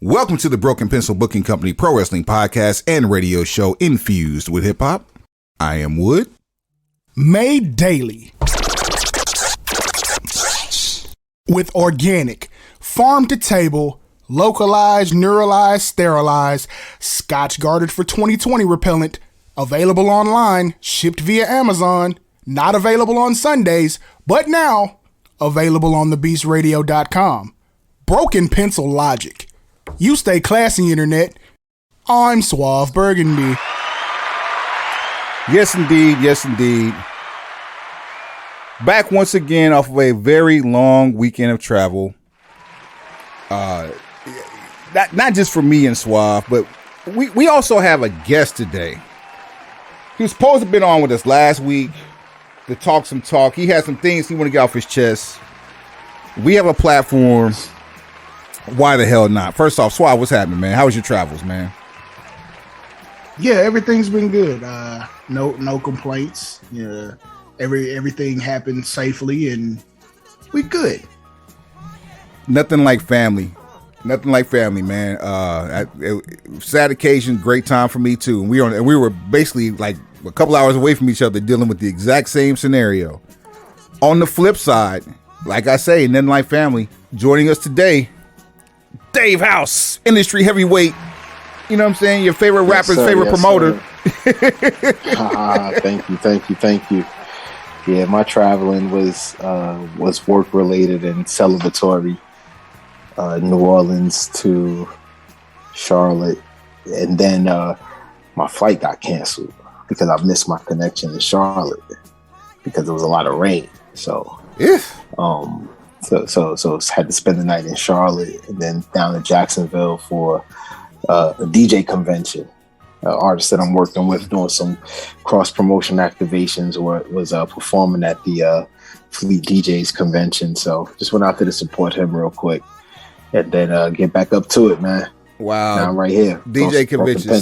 Welcome to the Broken Pencil Booking Company Pro Wrestling Podcast and radio show infused with hip hop. I am Wood. Made daily with organic, farm to table, localized, neuralized, sterilized, Scotch guarded for 2020 repellent, available online, shipped via Amazon, not available on Sundays, but now available on thebeastradio.com. Broken Pencil Logic. You stay classy, internet. I'm Suave Burgundy. Yes, indeed. Yes, indeed. Back once again off of a very long weekend of travel. Not just for me and Suave, but we also have a guest today. He was supposed to have been on with us last week to talk some talk. He had some things he wanted to get off his chest. We have a platform. Why the hell not? First off, Suave, what's happening, man? How was your travels, man? Yeah, everything's been good. No complaints. Yeah, everything happened safely, and we good. Nothing like family. Nothing like family, man. Sad occasion, great time for me too. And we were basically like a couple hours away from each other, dealing with the exact same scenario. On the flip side, like I say, nothing like family. Joining us today, Dave House, industry heavyweight. You know what I'm saying? Your favorite rapper's favorite promoter. Thank you. Yeah, my traveling was work related and celebratory. New Orleans to Charlotte, and then my flight got canceled because I missed my connection in Charlotte because there was a lot of rain. So yeah. So had to spend the night in Charlotte and then down to Jacksonville for a DJ convention. Artist that I'm working with doing some cross promotion activations, or was performing at the Fleet DJs convention. So just went out there to support him real quick and then get back up to it, man. Wow. Now I'm right here. DJ convention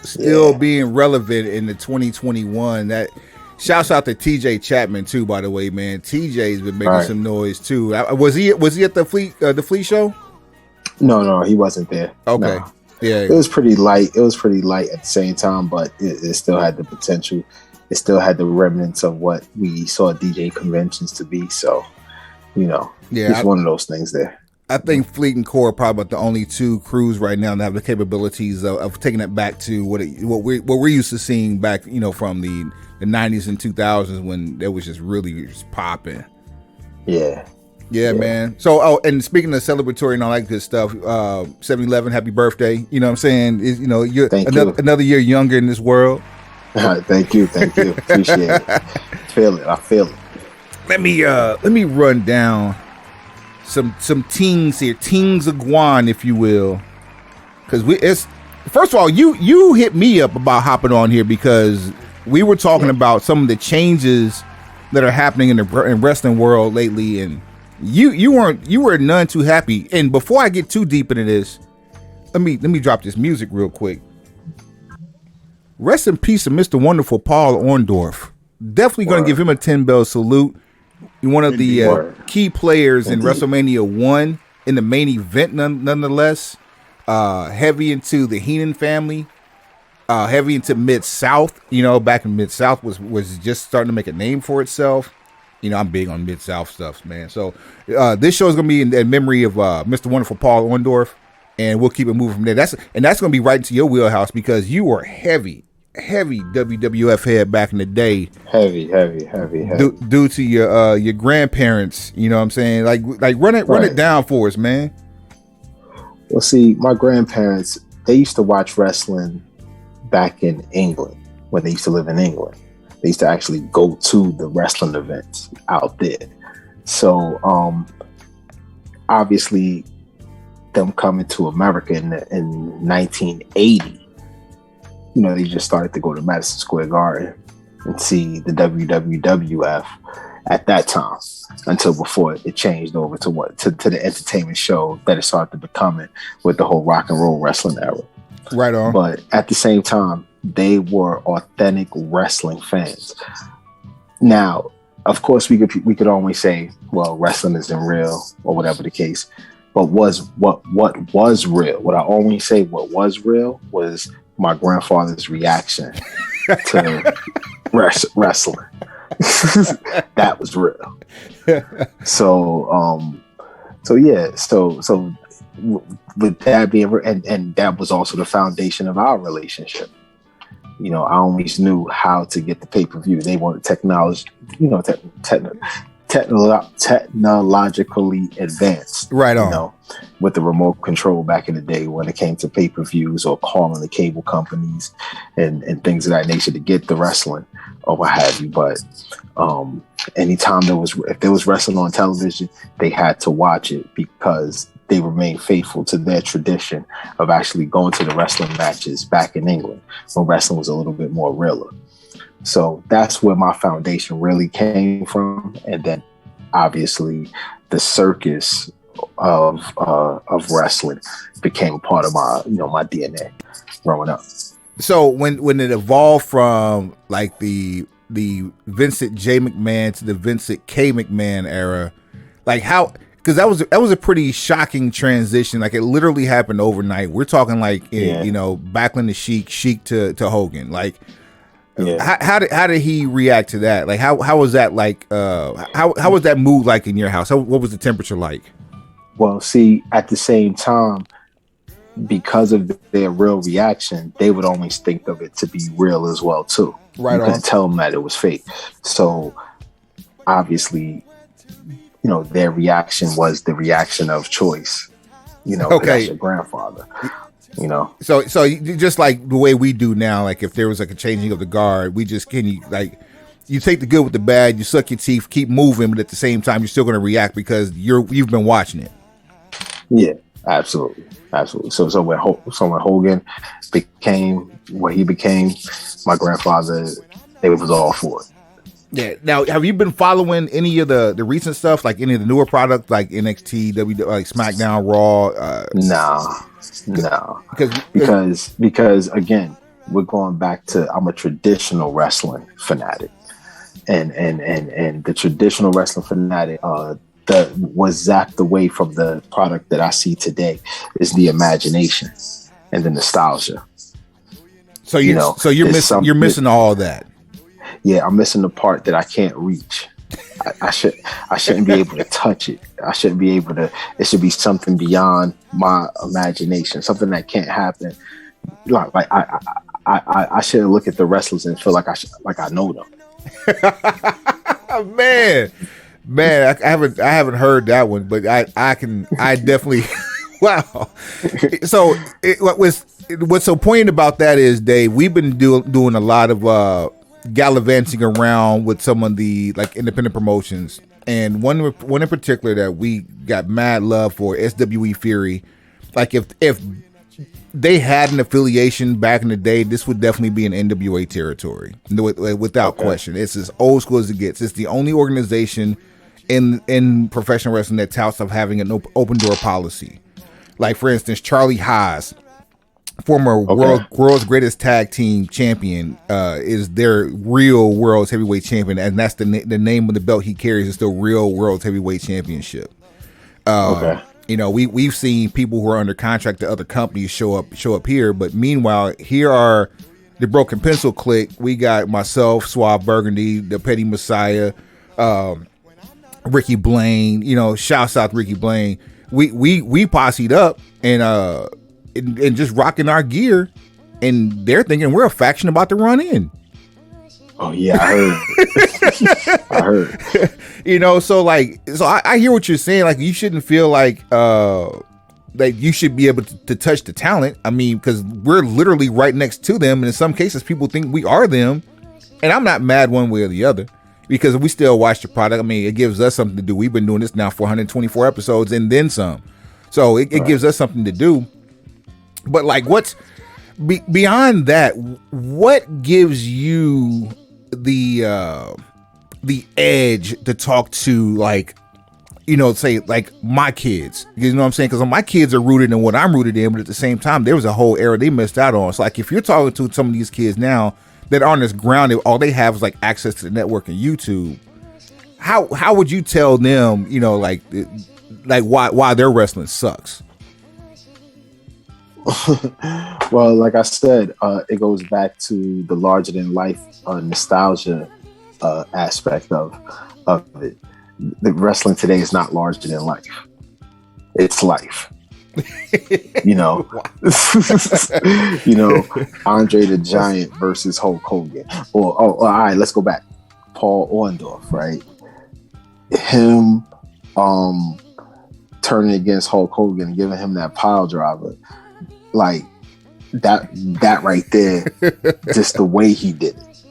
still being relevant in the 2021. That shouts out to TJ Chapman too, by the way, man. TJ's been making some noise too. Was he at the Fleet show? No, he wasn't there. Okay. No. Yeah. It was pretty light. It was pretty light at the same time, but it still had the potential. It still had the remnants of what we saw DJ conventions to be. So, it's one of those things there. I think Fleet and Core are probably about the only two crews right now that have the capabilities of taking it back to what we're used to seeing back, from the 90s and 2000s when it was just really popping. Yeah, man. So, and speaking of celebratory and all that good stuff, 7-Eleven, happy birthday. You know what I'm saying? You're another year younger in this world. Thank you. Appreciate it. I feel it. Let me run down some teams here, teams of Guan, if you will, because first of all, you hit me up about hopping on here because we were talking about some of the changes that are happening in the wrestling world lately, and you were none too happy. And before I get too deep into this, let me drop this music real quick. Rest in peace to Mr. Wonderful Paul Orndorff. Definitely going to give him a 10-bell salute. One of the key players in WrestleMania 1 in the main event, nonetheless. Heavy into the Heenan family. Heavy into Mid-South. Back in Mid-South was just starting to make a name for itself. I'm big on Mid-South stuff, man. So this show is going to be in memory of Mr. Wonderful Paul Orndorff, and we'll keep it moving from there. That's going to be right into your wheelhouse because you were heavy WWF head back in the day. Heavy. Due to your grandparents, you know what I'm saying? Like run it down for us, man. Well, see, my grandparents, they used to watch wrestling back in England when they used to live in England. They used to actually go to the wrestling events out there. So obviously them coming to America in 1980, they just started to go to Madison Square Garden and see the WWF at that time, until before it changed over to the entertainment show that it started to become it with the whole rock and roll wrestling era. Right on. But at the same time, they were authentic wrestling fans. Now, of course, we could always say, well, wrestling isn't real or whatever the case. But what was real? What I always say, what was real was my grandfather's reaction to wrestling. That was real. So yeah. So with that being, and that was also the foundation of our relationship. You know, I always knew how to get the pay-per-view. They weren't technologically advanced. Right on. You know, with the remote control back in the day when it came to pay-per-views or calling the cable companies and things of that nature to get the wrestling or what have you. But anytime if there was wrestling on television, they had to watch it because they remained faithful to their tradition of actually going to the wrestling matches back in England when wrestling was a little bit more realer. So that's where my foundation really came from. And then obviously the circus of wrestling became a part of my DNA growing up. So when it evolved from like the Vincent J. McMahon to the Vincent K. McMahon era, like how, because that was a pretty shocking transition. Like it literally happened overnight. We're talking like Backlund to Sheik to Hogan. Like how did he react to that? Like how was that like? How was that mood like in your house? What was the temperature like? Well, see, at the same time, because of their real reaction, they would always think of it to be real as well too. Right. You couldn't tell them that it was fake. So obviously, their reaction was the reaction of choice. Okay, that's your grandfather. So just like the way we do now, like if there was like a changing of the guard, we just you take the good with the bad, you suck your teeth, keep moving, but at the same time, you're still going to react because you've been watching it. Yeah, absolutely. So when Hogan became what he became, my grandfather, they was all for it. Yeah. Now, have you been following any of the recent stuff, like any of the newer products, like NXT, like SmackDown, Raw? No. Because again, we're going back to, I'm a traditional wrestling fanatic, and the traditional wrestling fanatic that was zapped away from the product that I see today is the imagination and the nostalgia. So you're missing all that. Yeah, I'm missing the part that I can't reach. I shouldn't be able to touch it. I shouldn't be able to. It should be something beyond my imagination, something that can't happen. Like I shouldn't look at the wrestlers and feel like I know them. Man, I haven't heard that one, but I definitely. Wow. So what's so poignant about that is, Dave, we've been doing a lot of gallivanting around with some of the like independent promotions, and one in particular that we got mad love for, SWE Fury. Like if they had an affiliation back in the day, this would definitely be an NWA territory, without question. It's as old school as it gets. It's the only organization in professional wrestling that touts of having an open door policy. Like for instance, Charlie Haas, former world's greatest tag team champion, is their real world's heavyweight champion, and that's the name of the belt he carries is the real world's heavyweight championship. We've seen people who are under contract to other companies show up here, but meanwhile, here are the Broken Pencil Clique. We got myself, Suave Burgundy, the Petty Messiah, Ricky Blaine. Shouts out to Ricky Blaine. We posseed up and just rocking our gear, and they're thinking we're a faction about to run in. Oh yeah, I heard. So I hear what you're saying. Like you shouldn't feel like that you should be able to touch the talent. I mean, because we're literally right next to them, and in some cases, people think we are them. And I'm not mad one way or the other because we still watch the product. I mean, it gives us something to do. We've been doing this now for 124 episodes and then some, so it gives us something to do. But like, what's beyond that? What gives you the edge to talk to, like, say like my kids? You know what I'm saying? Because my kids are rooted in what I'm rooted in, but at the same time, there was a whole era they missed out on. So like, if you're talking to some of these kids now that aren't as grounded, all they have is like access to the network and YouTube. How would you tell them, like like why their wrestling sucks. Well, like I said, it goes back to the larger than life nostalgia aspect of it. The wrestling today is not larger than life. It's life. You know, Andre the Giant versus Hulk Hogan, or all right, let's go back. Paul Orndorff, right? Him turning against Hulk Hogan and giving him that pile driver, like that right there, just the way he did it.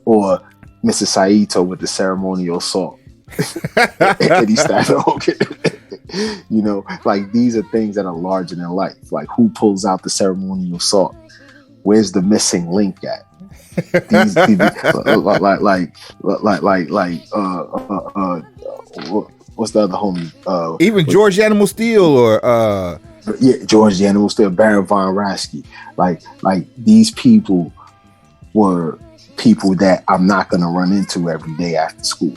Or Mr. Saito with the ceremonial salt. Eddie Stafford Hogan. Like these are things that are larger than life. Like who pulls out the ceremonial salt? Where's the missing link at? What's the other homie? Even George Animal Steel or George the Animal Steel, Baron Von Raschke. Like these people were people that I'm not gonna run into every day after school.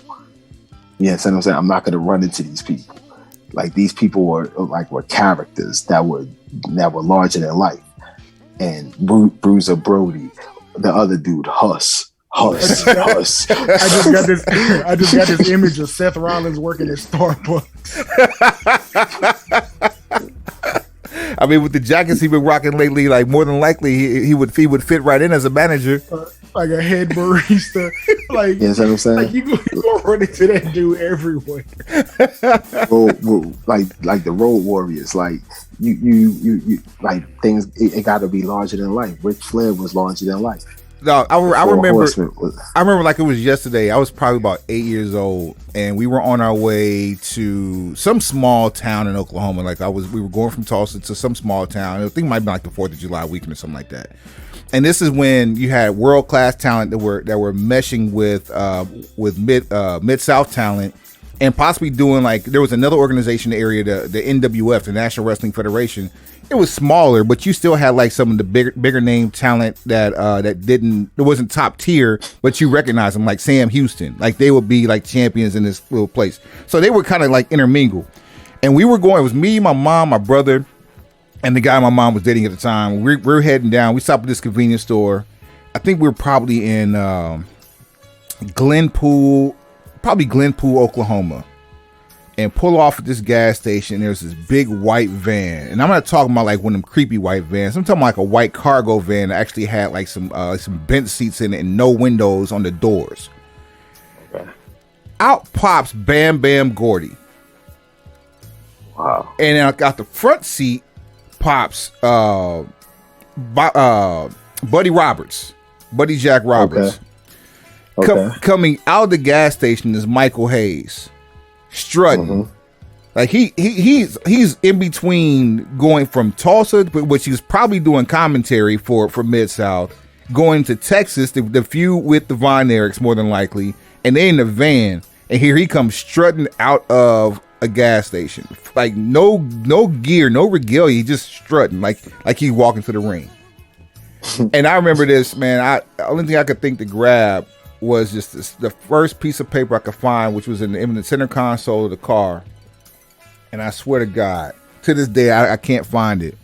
You know what I'm saying? I'm not gonna run into these people. Like these people were characters that were larger than life. And Bruiser Brody, the other dude, Huss. I just got this image of Seth Rollins working at Starbucks. I mean, with the jackets he's been rocking lately, like more than likely he would fit right in as a manager, like a head barista. Like, you know what I'm saying? Like you gonna run into that dude everywhere. well, like the Road Warriors, like you like things. It got to be larger than life. Ric Flair was larger than life. No, I remember like it was yesterday. I was probably about 8 years old, and we were on our way to some small town in Oklahoma. We were going from Tulsa to some small town. I think it might be like the 4th of July weekend or something like that. And this is when you had world class talent that were meshing with Mid-South talent, and possibly doing there was another organization in the area, the NWF, the National Wrestling Federation. It was smaller, but you still had like some of the bigger name talent that wasn't top tier, but you recognize them, like Sam Houston. Like they would be like champions in this little place. So they were kind of like intermingle. And we were going, it was me, my mom, my brother, and the guy my mom was dating at the time. We're heading down. We stopped at this convenience store. I think we were probably in Glenpool, Oklahoma. And pull off at this gas station. There's this big white van, and I'm not talking about like one of them creepy white vans. I'm talking about like a white cargo van that actually had like some bench seats in it and no windows on the doors. Okay. Out pops Bam Bam Gordy. Wow. And then out the front seat pops Buddy Jack Roberts. Okay. Coming out of the gas station is Michael Hayes. Strutting. Mm-hmm. Like he's in between going from Tulsa, which he was probably doing commentary for Mid-South, going to Texas, the feud with the Von Erichs more than likely, and they in the van, and here he comes strutting out of a gas station. Like no gear, no regalia, he's just strutting like he's walking to the ring. And I remember this, man. The only thing I could think to grab was just the first piece of paper I could find, which was in the center console of the car. And I swear to God, to this day, I can't find it.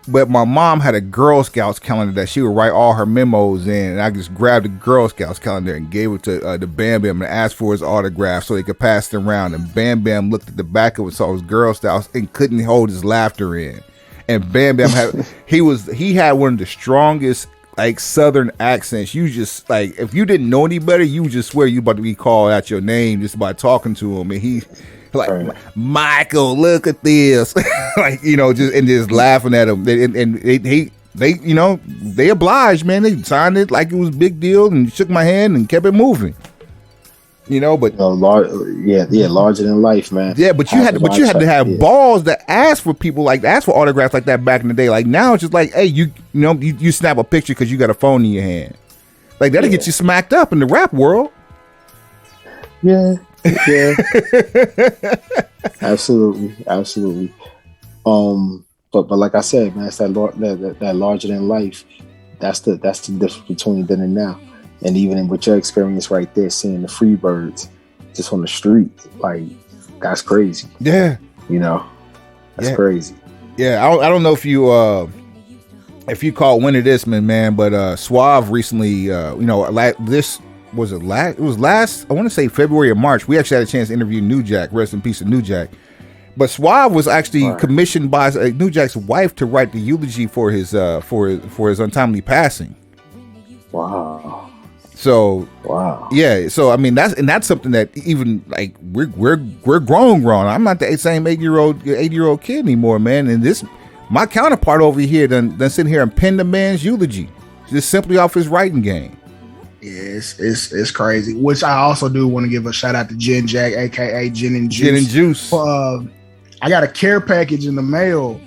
But my mom had a Girl Scouts calendar that she would write all her memos in. And I just grabbed the Girl Scouts calendar and gave it to the Bam Bam and asked for his autograph so he could pass it around. And Bam Bam looked at the back of it, saw it was Girl Scouts, and couldn't hold his laughter in. And Bam Bam he had one of the strongest like Southern accents. You just like, if you didn't know any better, you would just swear you about to be called out your name just by talking to him. And he like, right. Michael, look at this, like, just laughing at him. And they obliged, man. They signed it like it was a big deal and shook my hand and kept it moving. But larger than life, man. Yeah, but you had to have balls to ask for people ask for autographs like that back in the day. Like now, it's just like, hey, you snap a picture because you got a phone in your hand. Like that'll get you smacked up in the rap world. Yeah. absolutely. But like I said, man, it's that larger than life. That's the difference between then and now. And even with your experience right there, seeing the Freebirds just on the street, like that's crazy. Yeah. You know, that's crazy. Yeah, I don't know if you caught wind of this, man, but Suave recently, this was it last, I want to say February or March. We actually had a chance to interview New Jack. Rest in peace to New Jack. But Suave was actually commissioned by New Jack's wife to write the eulogy for his untimely passing. Wow. So yeah. So I mean that's something that even like we're grown. I'm not the same 80-year-old kid anymore, man. And this my counterpart over here done sitting here and penned a man's eulogy just simply off his writing game. Yeah, it's crazy. Which I also do want to give a shout out to Jen Jack, aka Gin and Juice. Gin and Juice. I got a care package in the mail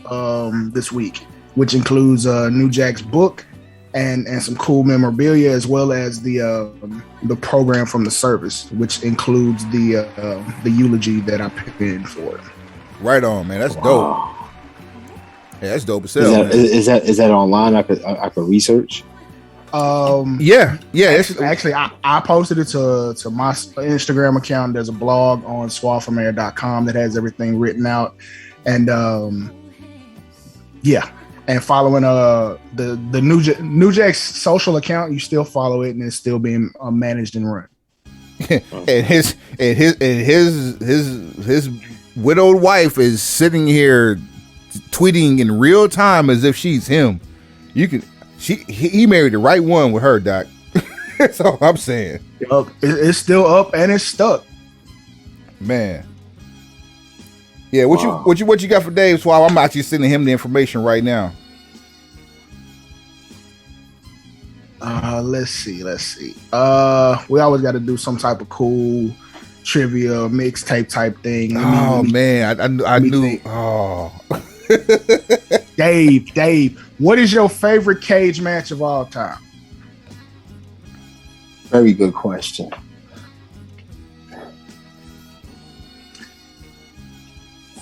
this week, which includes New Jack's book and some cool memorabilia, as well as the program from the service, which includes the eulogy that I penned for it. Right on, man. That's dope. Yeah, that's dope as hell. Is that online? I could research. Yeah. Actually, I posted it to my Instagram account. There's a blog on suavefromair.com that has everything written out, and and following the New Jack's social account, you still follow it, and it's still being managed and run. And his widowed wife is sitting here tweeting in real time as if she's him. He married the right one with her, Doc. That's all I'm saying. Yup, it's still up and it's stuck. Man. Yeah, what you got for Dave Suave? I'm actually sending him the information right now. Let's see. We always got to do some type of cool trivia mixtape type thing. I knew. Oh. Dave, what is your favorite cage match of all time? Very good question.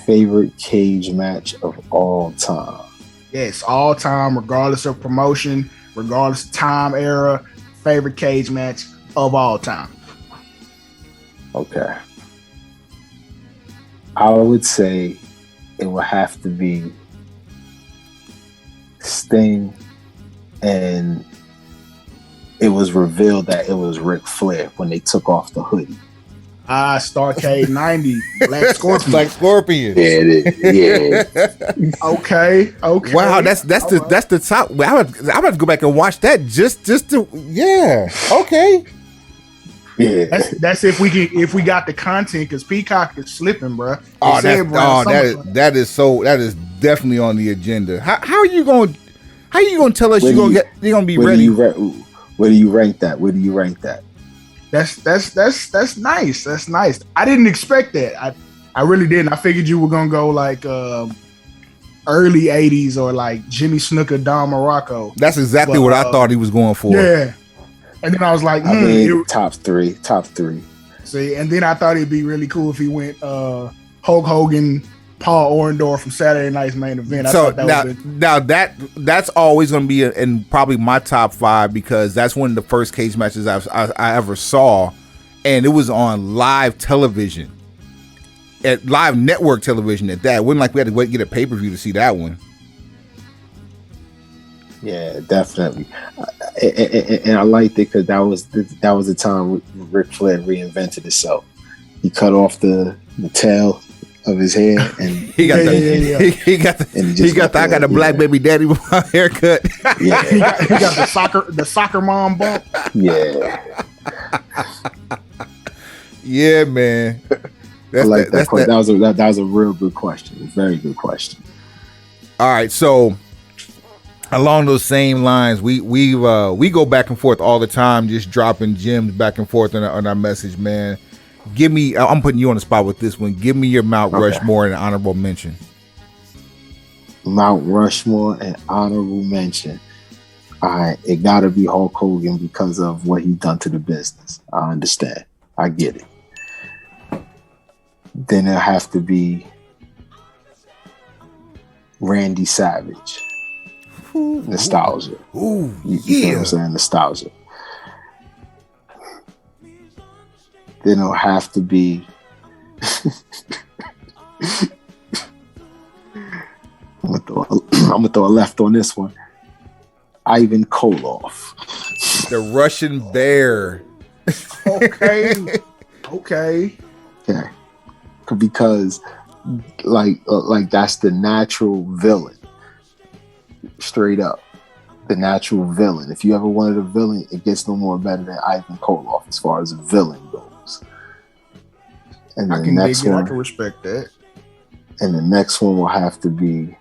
Favorite cage match of all time? Yes, all time, regardless of promotion, regardless of time era. Favorite cage match of all time. Okay. I would say it would have to be Sting, and it was revealed that it was Ric Flair when they took off the hoodie. Starcade 90, Black Scorpion. Black Scorpion. Yeah. Okay. Wow, that's the top. I'm about to go back and watch that just to okay. Yeah, that's if we got the content, because Peacock is slipping, bro. That is definitely on the agenda. How are you going to tell us you're gonna be ready? Where do you rank that? That's nice. That's nice. I didn't expect that. I really didn't. I figured you were gonna go like early 80s or like Jimmy Snuka, Don Morocco. That's exactly what I thought he was going for. Yeah. And then I was like, top three. See, and then I thought it'd be really cool if he went Hulk Hogan, Paul Orndorff from Saturday Night's Main Event. That's always going to be in probably my top 5, because that's one of the first cage matches I ever saw, and it was on live television, at live network television at that. It wasn't like we had to get a pay-per-view to see that one. Yeah, definitely, and I liked it because that was the time Ric Flair reinvented himself. He cut off the tail of his hair, and he got I got a black baby daddy with my haircut. Yeah, he got the soccer mom bump. Yeah, yeah, man. I like that question. That was a real good question. Very good question. All right, so along those same lines, we go back and forth all the time, just dropping gems back and forth on our message, man. Give me, I'm putting you on the spot with this one. Give me your Mount Rushmore and honorable mention. Mount Rushmore and honorable mention. All right, it got to be Hulk Hogan because of what he done to the business. I understand. I get it. Then it'll have to be Randy Savage. Nostalgia. Ooh, you know what I'm saying? Nostalgia. Then it'll have to be I'm gonna throw a left on this one. Ivan Koloff. The Russian bear. Okay. Okay. Okay. Because like that's the natural villain. Straight up. The natural villain. If you ever wanted a villain, it gets no more better than Ivan Koloff as far as a villain goes. And I the can dig next it. I one, can respect that. and the next one will have to be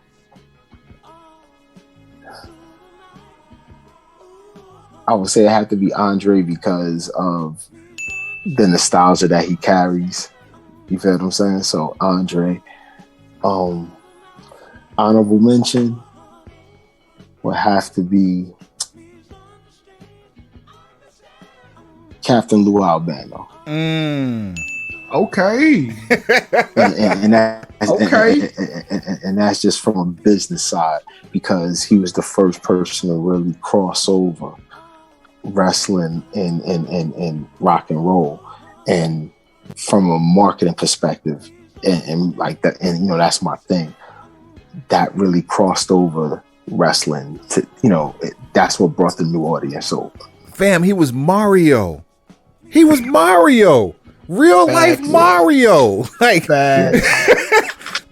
I would say it had to be Andre because of the nostalgia that he carries. You feel what I'm saying? So Andre. Honorable mention would have to be Captain Lou Albano. Okay. And that's just from a business side because he was the first person to really cross over wrestling and rock and roll, and from a marketing perspective, and like that, and that's my thing. That really crossed over wrestling to that's what brought the new audience over. Fam, he was Mario. Real life Mario. Like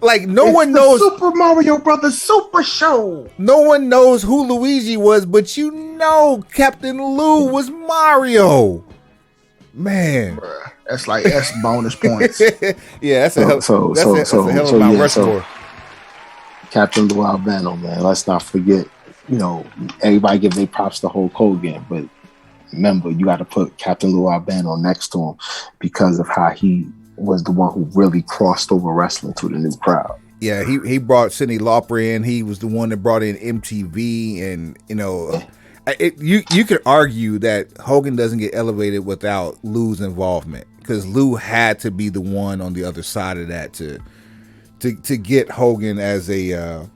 like no one knows Super Mario Brothers Super Show. No one knows who Luigi was, but Captain Lou was Mario. Man. Bruh, that's bonus points. Yeah, that's a hell of a Mount Rushmore. Captain Lou Albano, man. Let's not forget, everybody give their props to Hulk Hogan, but remember, you got to put Captain Lou Albano next to him because of how he was the one who really crossed over wrestling to the new crowd. Yeah, he brought Cyndi Lauper in. He was the one that brought in MTV, and you could argue that Hogan doesn't get elevated without Lou's involvement, because Lou had to be the one on the other side of that to get Hogan as the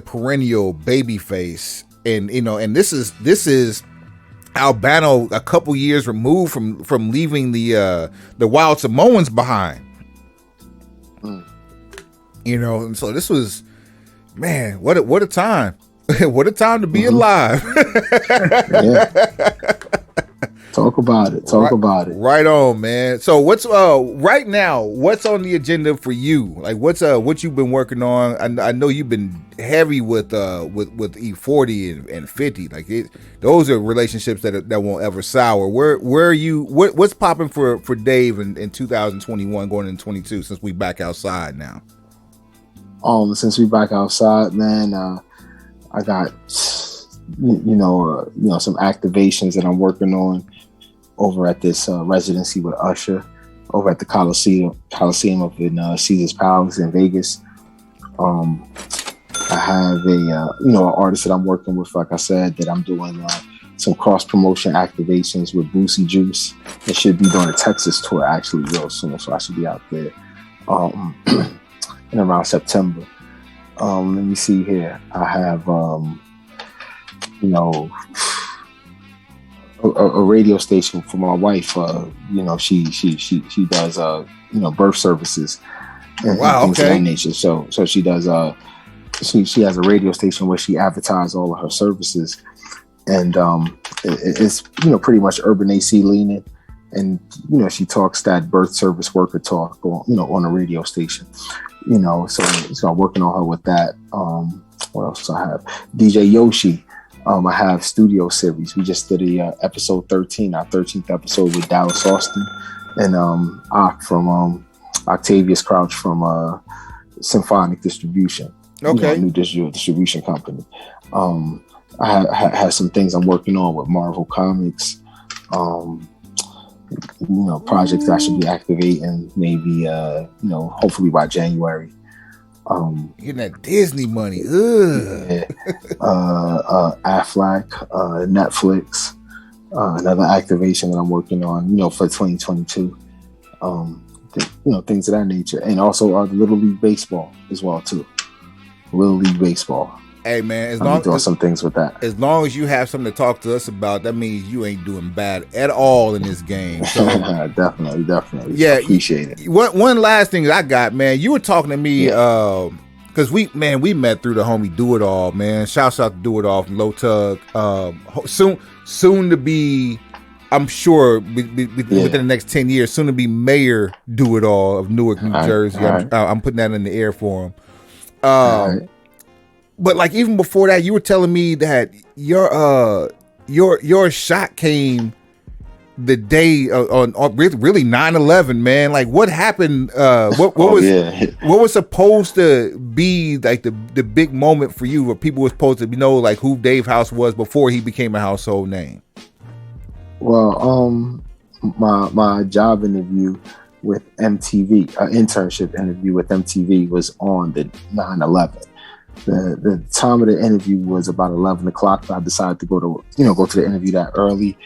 perennial baby face. And and this is Albano a couple years removed from leaving the Wild Samoans behind. And so this was, man, what a time. What a time to be alive. Yeah. Talk about it. Right on, man. So what's right now? What's on the agenda for you? Like what you've been working on? I know you've been heavy with E40 and 50. Like those are relationships that won't ever sour. Where are you? What's popping for Dave in 2021 going into 22? Since we back outside now. Since we back outside, man, I got some activations that I'm working on over at this residency with Usher over at the Coliseum up in Caesar's Palace in Vegas. I have an artist that I'm working with, like I said, that I'm doing some cross promotion activations with Boosie Juice. It should be doing a Texas tour actually real soon, so I should be out there in around September. Let me see here. I have a radio station for my wife. She does birth services and things of that nature. So she does she has a radio station where she advertises all of her services, and it's pretty much urban AC leaning, and she talks that birth service worker talk on a radio station. So I'm working on her with that. What else I have? DJ Yoshi. I have studio series. We just did episode 13, our 13th episode with Dallas Austin, and from Octavius Crouch from Symphonic Distribution. Okay, new distribution company. I have some things I'm working on with Marvel Comics. Projects I should be activating maybe hopefully by January. Getting that Disney money. Ugh. Yeah. Aflac, Netflix, another activation that I'm working on, for 2022. Things of that nature. And also the Little League Baseball as well too. Little League Baseball. Hey man, I'm doing some things with that. As long as you have something to talk to us about, that means you ain't doing bad at all in this game. So, definitely. Yeah, appreciate it. One last thing I got, man. You were talking to me because we met through the homie Do It All, man. Shouts out to Do It All from Low Tug. Soon to be, I'm sure, within the next 10 years, soon to be Mayor Do It All of Newark, New Jersey. I'm putting that in the air for him. But like even before that, you were telling me that your shot came the day on really 9/11, man. Like what happened? What was supposed to be like the big moment for you, where people were supposed to know like who Dave House was before he became a household name? Well, my job interview with MTV, internship interview with MTV was on the 9/11. The time of the interview was about 11 o'clock. I decided to go to the interview that early,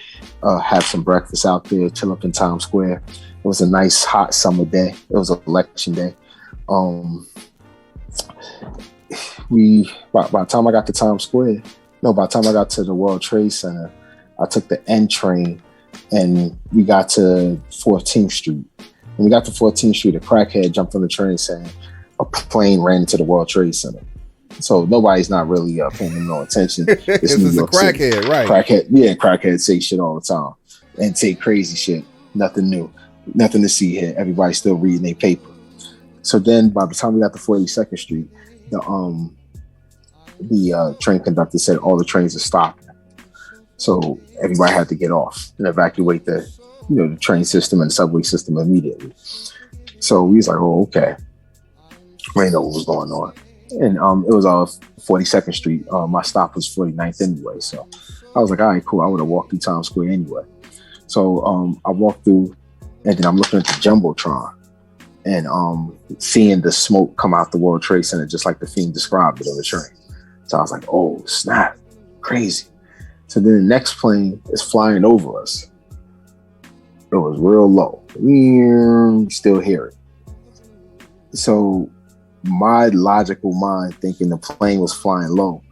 have some breakfast out there, chill up in Times Square. It was a nice hot summer day. It was election day. By the time I got to Times Square, by the time I got to the World Trade Center, I took the N train and we got to 14th Street. When we got to 14th Street, a crackhead jumped on the train saying a plane ran into the World Trade Center. So nobody's not really paying no attention. It's New York crackhead, City. Right? Crackheads say shit all the time and say crazy shit. Nothing new, nothing to see here. Everybody's still reading their paper. So then, by the time we got to 42nd Street, the train conductor said all the trains are stopping. So everybody had to get off and evacuate the train system and the subway system immediately. So we was like, oh, okay. We didn't know what was going on. And it was off 42nd Street. My stop was 49th anyway. So I was like, all right, cool. I would have walked through Times Square anyway. So I walked through, and then I'm looking at the Jumbotron and seeing the smoke come out the World Trade Center, just like the Fiend described it on the train. So I was like, oh, snap, crazy. So then the next plane is flying over us. It was real low. Still hear it. So my logical mind thinking the plane was flying low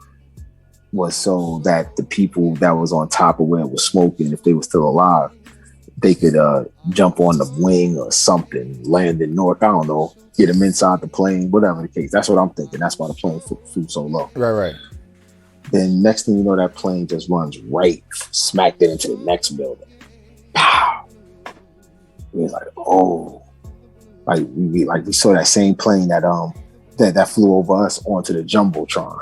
was so that the people that was on top of where it was smoking, if they were still alive, they could jump on the wing or something, land in Newark, I don't know, get them inside the plane, whatever the case. That's what I'm thinking. That's why the plane flew so low. Right. Then next thing you know, that plane just runs right, smacked it into the next building. Pow! It was like, oh. We saw that same plane that flew over us onto the Jumbotron.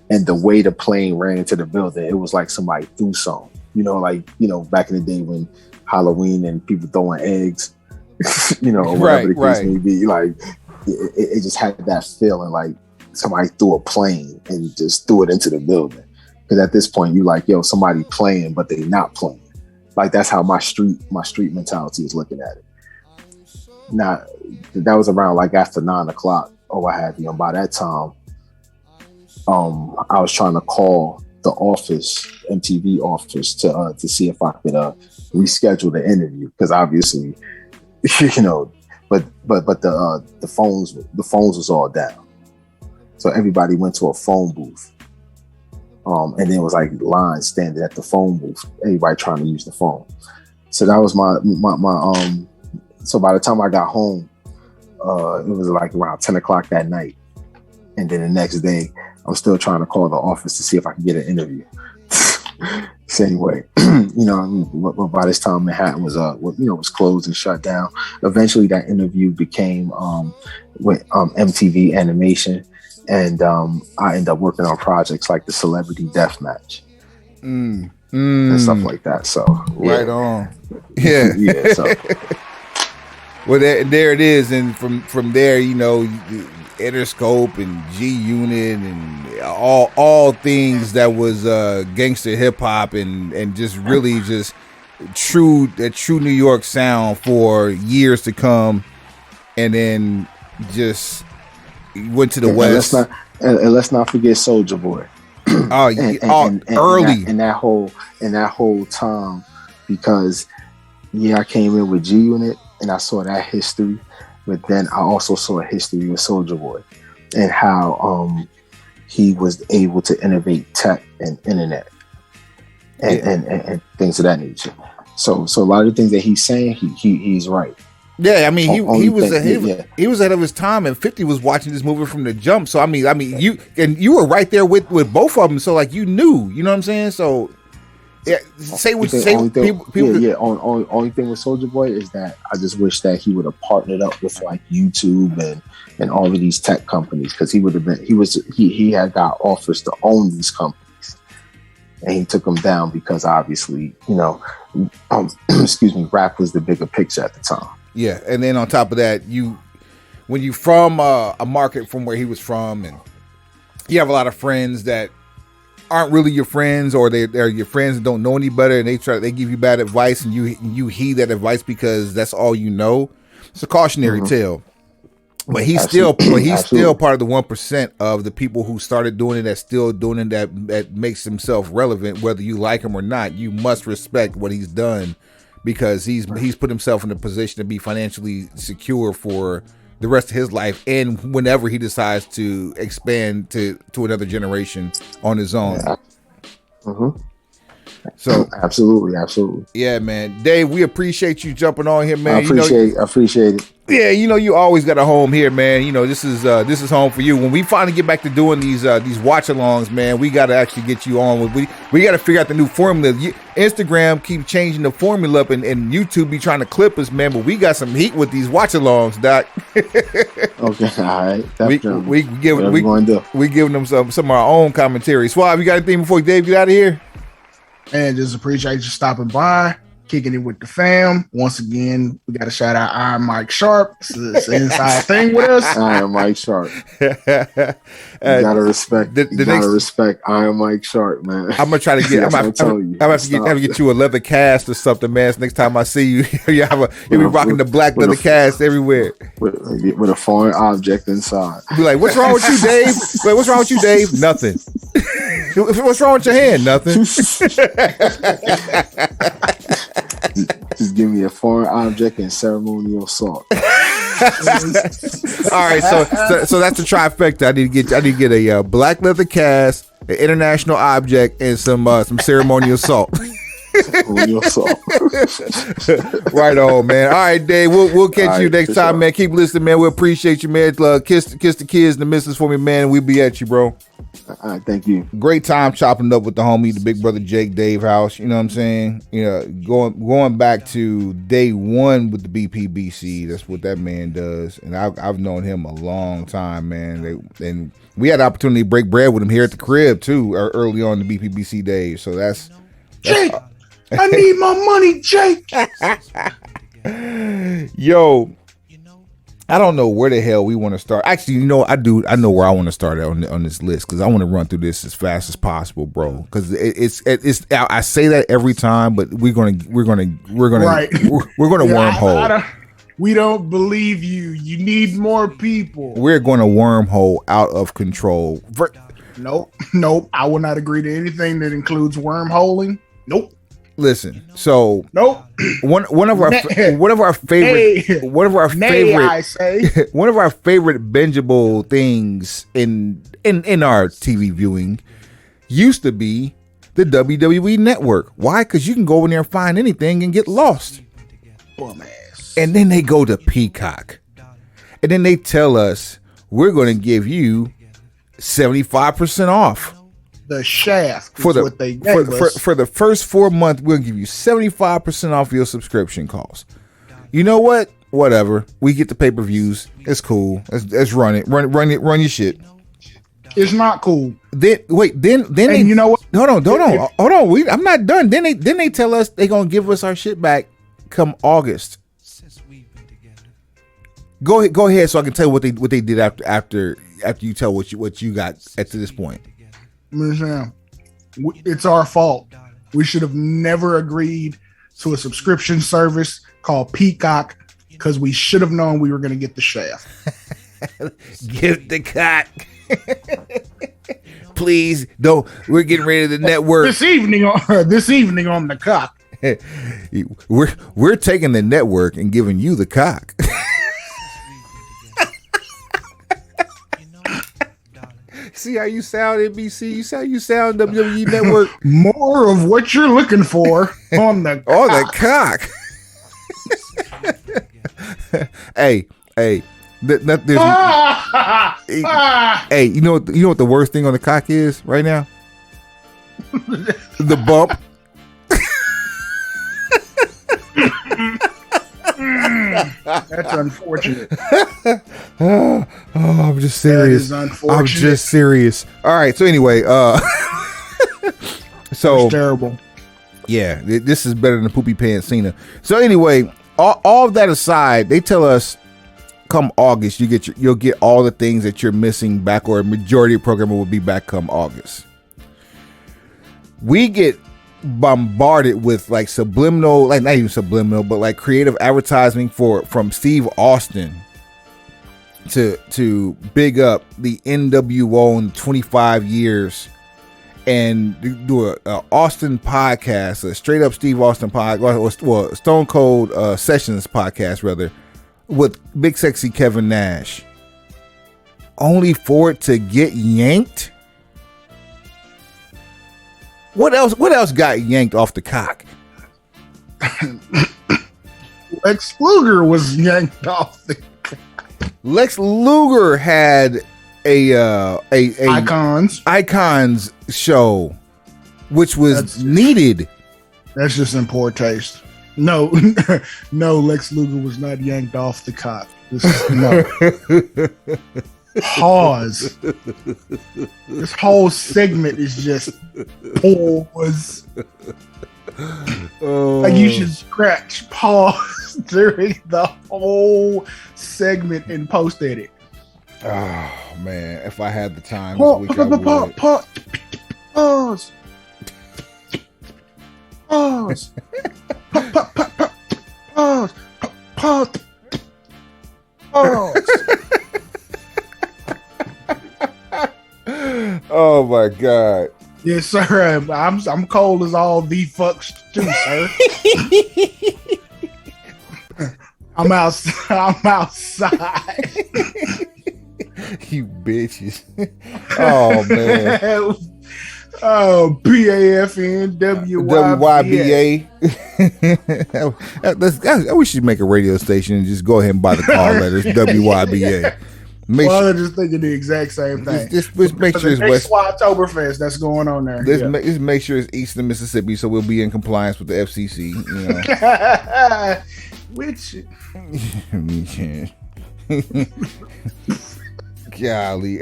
And the way the plane ran into the building, it was like somebody threw something. Back in the day when Halloween and people throwing eggs, or whatever the case may be. Like it just had that feeling like somebody threw a plane and just threw it into the building. Because at this point, you like, yo, somebody playing, but they not playing. Like that's how my street mentality is looking at it. Now, that was around like after 9 o'clock or what have you. And by that time, I was trying to call the office, MTV office, to see if I could reschedule the interview, because obviously, but the phones was all down, so everybody went to a phone booth, and then it was like lines standing at the phone booth, everybody trying to use the phone. So that was my so by the time I got home, it was like around 10 o'clock that night, and then the next day I'm still trying to call the office to see if I can get an interview. So anyway, but by this time Manhattan was was closed and shut down. Eventually, that interview became with MTV Animation, and I ended up working on projects like the Celebrity Deathmatch and stuff like that. So right on, yeah. So. Well, there it is, and from there, Interscope and G Unit and all things that was gangster hip hop and just really just true New York sound for years to come, and then just went to the West. Let's not forget Soulja Boy. Early in that whole time, because I came in with G Unit and I saw that history. But then I also saw a history with Soulja Boy and how he was able to innovate tech and internet and things of that nature. So a lot of the things that he's saying, he's right. Yeah, I mean he was ahead of his time, and 50 was watching this movie from the jump. So I mean you were right there with both of them. So like you knew, you know what I'm saying? So yeah, say what you say. Only thing with Soulja Boy is that I just wish that he would have partnered up with like YouTube and all of these tech companies, because he had got offers to own these companies, and he took them down because obviously rap was the bigger picture at the time. Yeah, and then on top of that, when you from a market from where he was from, and you have a lot of friends that aren't really your friends, or they're your friends and don't know any better, and they give you bad advice, and you heed that advice because that's all you know. It's a cautionary tale. But he's still part of the 1% of the people who started doing it, that's still doing it, that makes himself relevant, whether you like him or not. You must respect what he's done, because he's put himself in a position to be financially secure for the rest of his life, and whenever he decides to expand to another generation on his own. Yeah. So absolutely. Yeah, man. Dave, we appreciate you jumping on here, man. I appreciate it. Yeah, you always got a home here, man. This is home for you. When we finally get back to doing these watch-alongs, man, we got to actually get you on. We got to figure out the new formula. Instagram keep changing the formula up, and YouTube be trying to clip us, man. But we got some heat with these watch-alongs, Doc. Okay, all right. We giving them some of our own commentary. Suave, you got anything before Dave get out of here? And just appreciate you stopping by, kicking it with the fam. Once again, we got to shout out Iron Mike Sharp. It's an inside thing with us. Iron Mike Sharp. You gotta respect. Respect Iron Mike Sharp, man. I'm gonna try to get. I'm gonna have to get you a leather cast or something, man. So next time I see you, you'll be rocking the black leather cast everywhere with a foreign object inside. Be like, what's wrong with you, Dave? Wait, what's wrong with you, Dave? Nothing. What's wrong with your hand? Nothing. Just give me a foreign object and ceremonial salt. All right, so that's the trifecta. I need to get a black leather cast, an international object, and some ceremonial salt. Right on, man. All right, Dave. We'll catch you next time, man. Keep listening, man. We appreciate you, man. Kiss the kids and the missus for me, man. We'll be at you, bro. All right, thank you. Great time chopping up with the homie, the big brother Jake Dave House. You know what I'm saying? Going back to day one with the BPBC. That's what that man does, and I've known him a long time, man. And we had the opportunity to break bread with him here at the crib too, early on in the BPBC days. So that's Jake. I need my money, Jake. Yo, I don't know where the hell we want to start. Actually, I do. I know where I want to start on this list, because I want to run through this as fast as possible, bro. Because it's. I say that every time, but we're gonna wormhole. We don't believe you. You need more people. We're going to wormhole out of control. Nope. I will not agree to anything that includes wormholing. Nope. Listen, so nope. One of our favorite bingeable things in our TV viewing used to be the WWE Network. Why? Because you can go in there and find anything and get lost. Bum ass. And then they go to Peacock, and then they tell us we're going to give you 75% off. The Shaft for what they gave us. For the first 4 months, we'll give you 75% off your subscription costs. You know what? Whatever. We get the pay-per-views. It's cool. Let's run it. Run your shit. It's not cool. Then they, you know what? Hold on. I'm not done. Then they tell us they're gonna give us our shit back come August. Go ahead, so I can tell you what they did after you tell what you got at to this point. It's our fault. We should have never agreed to a subscription service called Peacock, because we should have known we were going to get the Shaft. Give the cock. Please don't. We're getting ready to the network this evening on the cock. We're taking the network and giving you the cock. See how you sound, NBC? You see how you sound, WWE Network? More of what you're looking for on the cock. Hey, hey. There's, hey, you know what the worst thing on the cock is right now? The bump. That's unfortunate. Oh, I'm just serious. That is unfortunate. I'm just serious. All right. So anyway, so that's terrible. Yeah, this is better than Poopy Pants Cena. So anyway, all of that aside, they tell us come August you'll get all the things that you're missing back, or a majority of programming will be back come August. We get bombarded with like subliminal, like not even subliminal, but like creative advertising from Steve Austin to big up the NWO in 25 years and do a Austin podcast, a straight up Steve Austin podcast, or Stone Cold Sessions podcast rather, with Big Sexy Kevin Nash, only for it to get yanked. What else got yanked off the cock? Lex Luger was yanked off the cock. Lex Luger had a Icons show, which was needed. That's just in poor taste. No, no, Lex Luger was not yanked off the cock. No. Pause. This whole segment is just pause. Like you should scratch pause during the whole segment and post edit. Oh man, if I had the time this week, I would. Pause. Pause. Pause. Pause. Pause. Pause. Oh my god. Yes, sir. I'm cold as all the fucks too, sir. I'm outside. You bitches. Oh man. Oh, PAFN, WYBA. I wish you'd make a radio station and just go ahead and buy the call letters WYBA. I'm just thinking the exact same thing. Just make sure it's West Oktoberfest that's going on there. Just make sure it's Eastern Mississippi, so we'll be in compliance with the FCC. You know. Which, golly,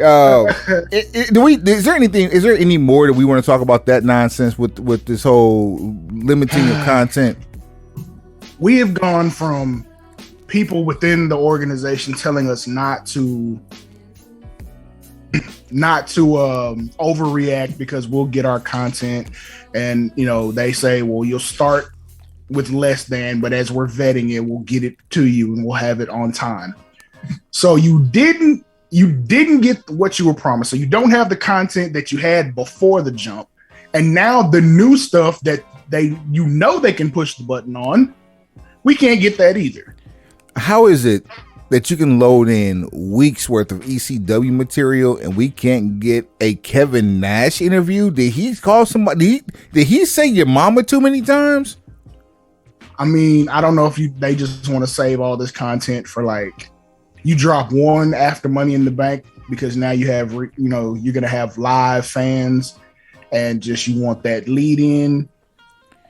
is there any more that we want to talk about that nonsense with this whole limiting of content? We have gone from people within the organization telling us not to overreact because we'll get our content, and they say, well, you'll start with less than, but as we're vetting it, we'll get it to you and we'll have it on time. So you didn't get what you were promised. So you don't have the content that you had before the jump, and now the new stuff that they can push the button on, we can't get that either. How is it that you can load in weeks worth of ECW material and we can't get a Kevin Nash interview? Did he call somebody? Did he say your mama too many times? I mean, I don't know if they just want to save all this content for like you drop one after Money in the Bank, because now you have you're gonna have live fans, and just you want that lead in.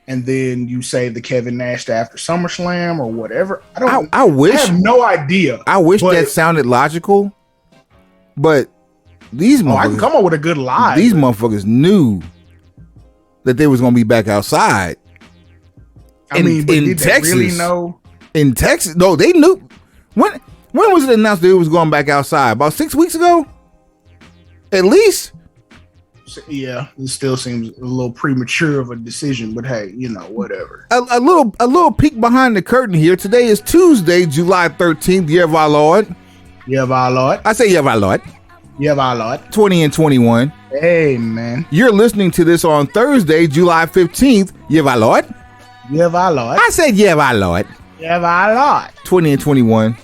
And then you save the Kevin Nash to after SummerSlam or whatever. I have no idea. I wish that sounded logical, but these motherfuckers, I can come up with a good lie. These motherfuckers knew that they was gonna be back outside. Did Texas, they really know? In Texas, no, they knew. When was it announced that it was going back outside? About 6 weeks ago, at least. Yeah, it still seems a little premature of a decision, but hey, whatever. A little peek behind the curtain here. Today is Tuesday, July 13th, year of our Lord. Year of our Lord. I say year of our Lord. Year of our Lord. 20 and 21. Hey, man. You're listening to this on Thursday, July 15th, year of our Lord. Year of our Lord. I said year of our Lord. Year of our Lord. 20 and 21.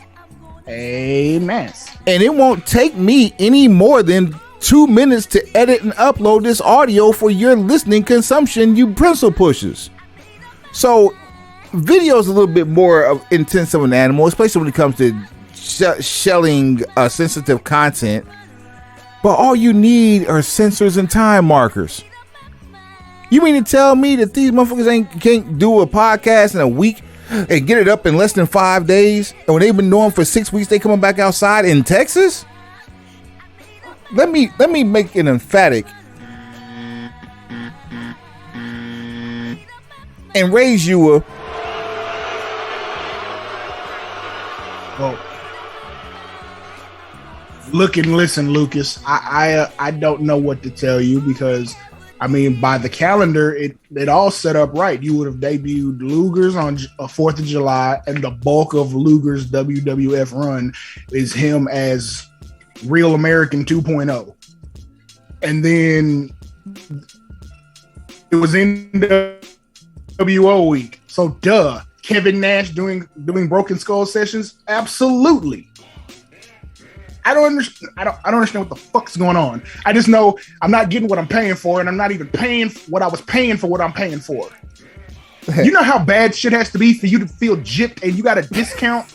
Amen. And it won't take me any more than 2 minutes to edit and upload this audio for your listening consumption, you pencil pushers. So video is a little bit more intense of an animal, especially when it comes to shelling sensitive content. But all you need are sensors and time markers. You mean to tell me that these motherfuckers can't do a podcast in a week and get it up in less than 5 days? And when they've been doing for 6 weeks, they coming back outside in Texas? Let me make an emphatic and raise you a. Well, look and listen, Lucas. I don't know what to tell you because, I mean, by the calendar, it all set up right. You would have debuted Luger's on 4th of July, and the bulk of Luger's WWF run is him as Real American 2.0. And then it was NWO week. So, duh. Kevin Nash doing Broken Skull sessions? Absolutely. I don't understand what the fuck's going on. I just know I'm not getting what I'm paying for, and I'm not even paying what I was paying for what I'm paying for. You know how bad shit has to be for you to feel gypped and you got a discount?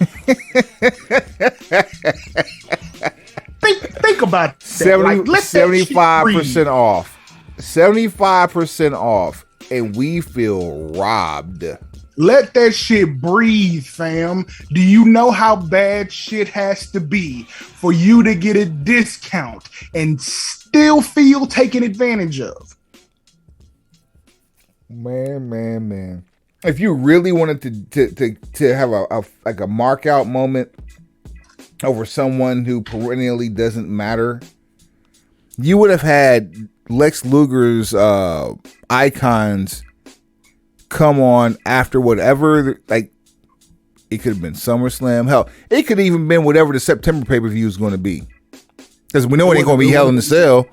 think about that. 75% off. 75% off, and we feel robbed. Let that shit breathe, fam. Do you know how bad shit has to be for you to get a discount and still feel taken advantage of? Man. If you really wanted to have a mark out moment over someone who perennially doesn't matter, you would have had Lex Luger's icons come on after whatever, like it could have been SummerSlam. Hell, it could have even been whatever the September pay-per-view is going to be, because we know it ain't going to be Hell in the Cell,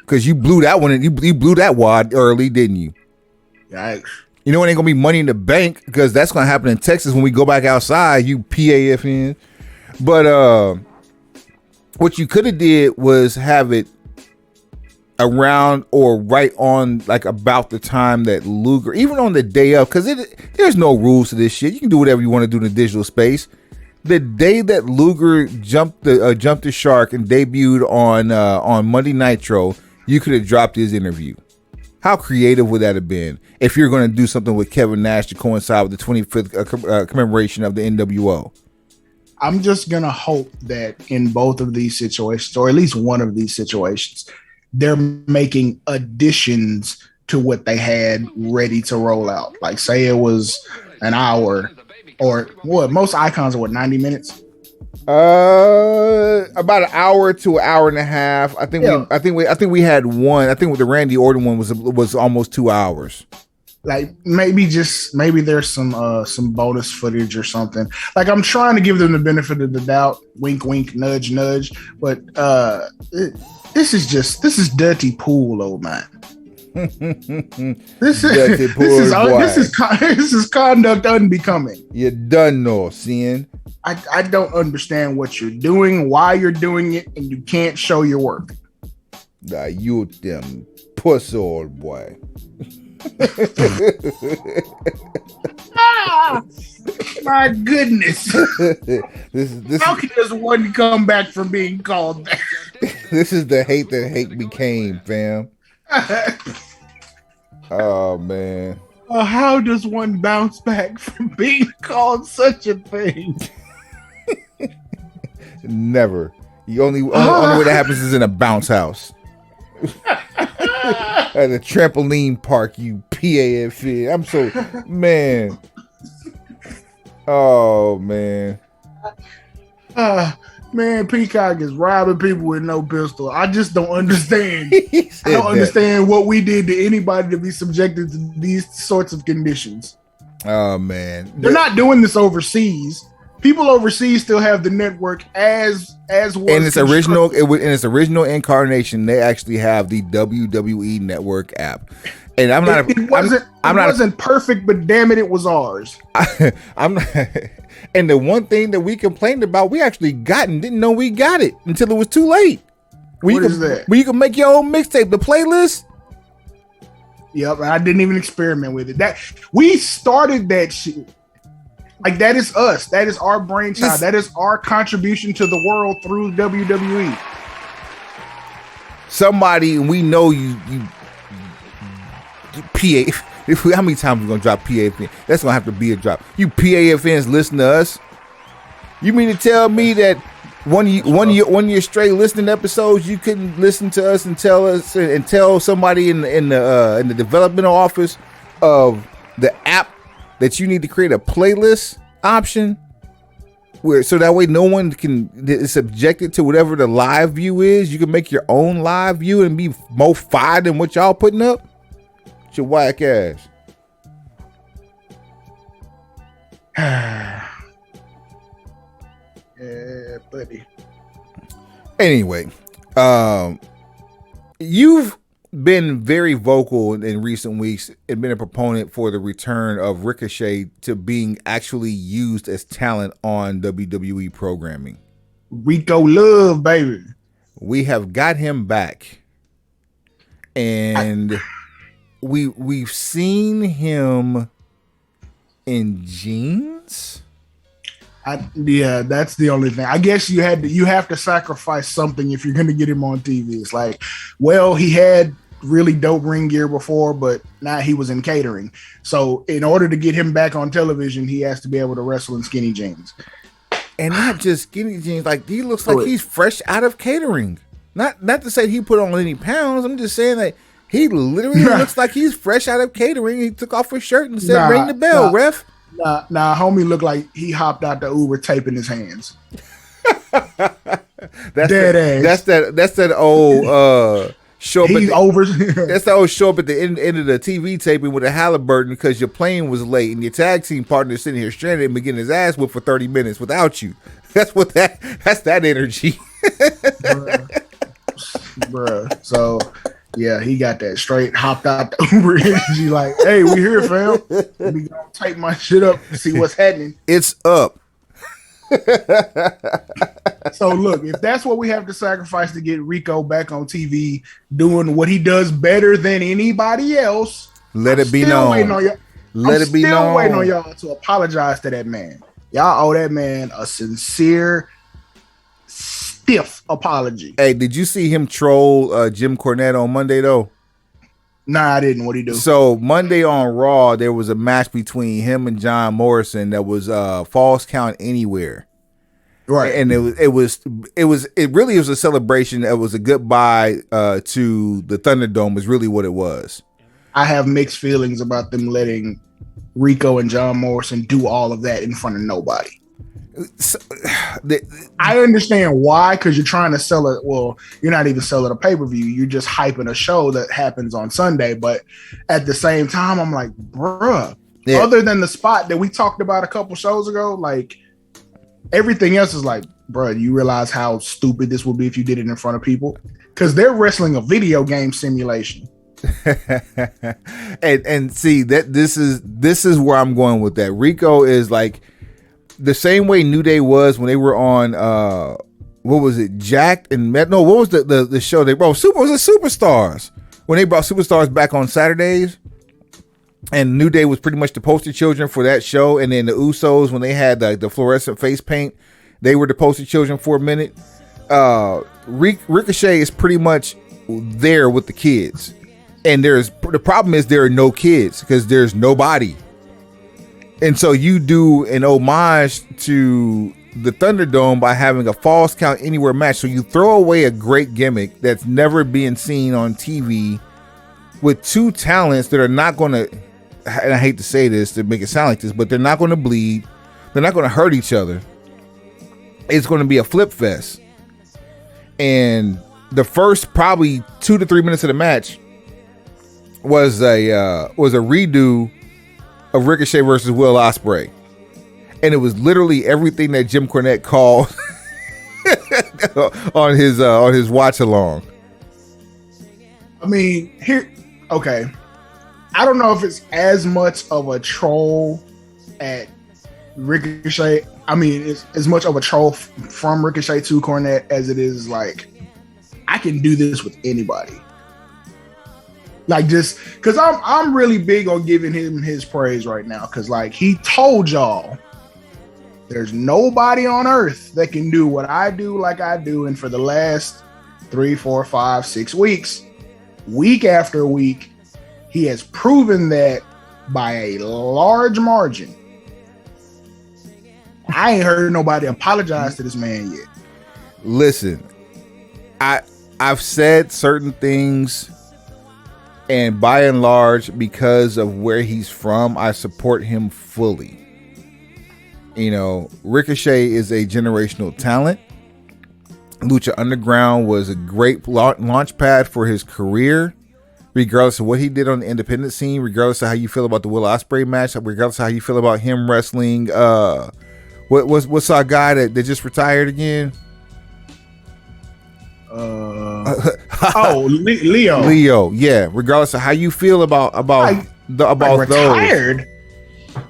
because you blew that one. You blew that wad early, didn't you? Yikes. You know it ain't going to be Money in the Bank, because that's going to happen in Texas when we go back outside. You PAFN. But what you could have did was have it around or right on, like about the time that Luger, even on the day of, because there's no rules to this shit. You can do whatever you want to do in the digital space. The day that Luger jumped the shark and debuted on Monday Nitro, you could have dropped his interview. How creative would that have been if you're going to do something with Kevin Nash to coincide with the 25th commemoration of the NWO? I'm just going to hope that in both of these situations, or at least one of these situations, they're making additions to what they had ready to roll out. Like, say it was an hour, or what? Most icons are what, 90 minutes? About an hour to an hour and a half. I think we had one. I think with the Randy Orton one was almost 2 hours. Like maybe there's some bonus footage or something. Like, I'm trying to give them the benefit of the doubt. Wink, wink, nudge, nudge. But this is dirty pool, old man. This is conduct unbecoming. You done know, seeing. I don't understand what you're doing, why you're doing it, and you can't show your work. You them puss old boy. My goodness. This How can this one come back from being called that? This is the hate that hate became, fam. Oh man. How does one bounce back from being called such a thing? Never. The only way that happens is in a bounce house. At a trampoline park, you PAF. I'm so, man. Oh man. Man, Peacock is robbing people with no pistol. I just don't understand. I don't understand what we did to anybody to be subjected to these sorts of conditions. Oh man, they're not doing this overseas. People overseas still have the network as was in its original incarnation. They actually have the WWE Network app, and it wasn't perfect, but damn it, it was ours. I'm not. And the one thing that we complained about, we actually got and didn't know we got it until it was too late. What is that? Where you can make your own mixtape, the playlist. Yep, I didn't even experiment with it. That we started that shit. Like that is us. That is our brainchild. That is our contribution to the world through WWE. Somebody we know you PA. How many times we gonna drop PAFN? That's gonna have to be a drop. You PAFNs listen to us. You mean to tell me that one year straight listening episodes, you couldn't listen to us and tell somebody in the developmental office of the app that you need to create a playlist option so that way no one is subjected to whatever the live view is. You can make your own live view and be more fire than what y'all putting up. It's your whack ass. Yeah, buddy. Anyway, you've been very vocal in recent weeks and been a proponent for the return of Ricochet to being actually used as talent on WWE programming. Rico Love, baby. We have got him back, and we've seen him in jeans. Yeah, that's the only thing. I guess you have to sacrifice something if you're going to get him on TV. It's like, well, he had really dope ring gear before, but now he was in catering. So in order to get him back on television, he has to be able to wrestle in skinny jeans. And not just skinny jeans. Like, he looks like he's fresh out of catering. Not to say he put on any pounds. I'm just saying that he literally looks like he's fresh out of catering. He took off his shirt and said, ring the bell, ref. Nah, homie looked like he hopped out the Uber taping his hands. That's that old show up. That's the old show up at the end of the TV taping with a Halliburton because your plane was late and your tag team partner is sitting here stranded and been getting his ass whipped for 30 minutes without you. That's that energy. Bruh. So yeah, he got that straight hopped out the Uber energy like, hey, we here, fam. Let me go type my shit up and see what's happening. It's up. So look, if that's what we have to sacrifice to get Rico back on TV doing what he does better than anybody else, let it be known. Waiting on y'all to apologize to that man. Y'all owe that man a sincere, stiff apology. Hey, did you see him troll Jim Cornette on Monday though? Nah, I didn't. What'd he do? So Monday on Raw, there was a match between him and John Morrison that was Falls Count Anywhere. Right. And it really was a celebration. It was a goodbye to the Thunderdome is really what it was. I have mixed feelings about them letting Rico and John Morrison do all of that in front of nobody. I understand why, because you're trying to sell it. Well, you're not even selling a pay-per-view. You're just hyping a show that happens on Sunday. But at the same time, I'm like, bruh, other than the spot that we talked about a couple shows ago, like everything else is like, bruh, you realize how stupid this would be if you did it in front of people? Because they're wrestling a video game simulation. and see that this is where I'm going with that. Rico is like the same way New Day was when they were on what was it, Jacked and Met? No, what was the show they brought? Was it Superstars? When they brought Superstars back on Saturdays, and New Day was pretty much the poster children for that show. And then the Usos, when they had the fluorescent face paint, they were the poster children for a minute. Ricochet is pretty much there with the kids, and the problem is there are no kids because there's nobody. And so you do an homage to the Thunderdome by having a Falls Count Anywhere match. So you throw away a great gimmick that's never being seen on TV with two talents that are not going to, and I hate to say this to make it sound like this, but they're not going to bleed. They're not going to hurt each other. It's going to be a flip fest. And the first probably 2 to 3 minutes of the match was a redo of Ricochet versus Will Ospreay, and it was literally everything that Jim Cornette called on his watch along. I mean, okay. I don't know if it's as much of a troll at Ricochet. I mean, it's as much of a troll from Ricochet to Cornette as it is like, I can do this with anybody. Like, just because I'm really big on giving him his praise right now, because like he told y'all there's nobody on earth that can do what I do like I do, and for the last 3, 4, 5, 6 weeks, week after week, he has proven that by a large margin. I ain't heard nobody apologize to this man yet. Listen, I've said certain things, and by and large, because of where he's from, I support him fully. You know, Ricochet is a generational talent. Lucha Underground was a great launch pad for his career, regardless of what he did on the independent scene, regardless of how you feel about the Will Ospreay match, regardless of how you feel about him wrestling. What's our guy that just retired again? Leo. Leo, yeah. Regardless of how you feel about those. Retired.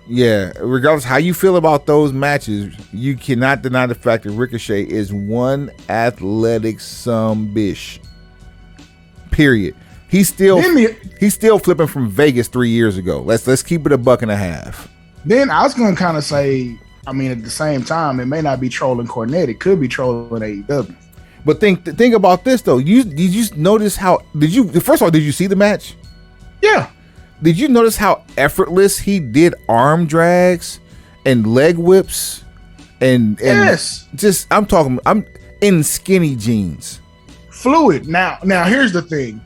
Yeah, regardless of how you feel about those matches, you cannot deny the fact that Ricochet is one athletic bish. Period. He's still flipping from Vegas 3 years ago. Let's keep it $1.50. Then I was gonna kind of say, I mean, at the same time, it may not be trolling Cornette. It could be trolling AEW. But think about this though. Did you notice how? First of all, did you see the match? Yeah. Did you notice how effortless he did arm drags and leg whips and yes. Just I'm in skinny jeans. Fluid. Now here's the thing.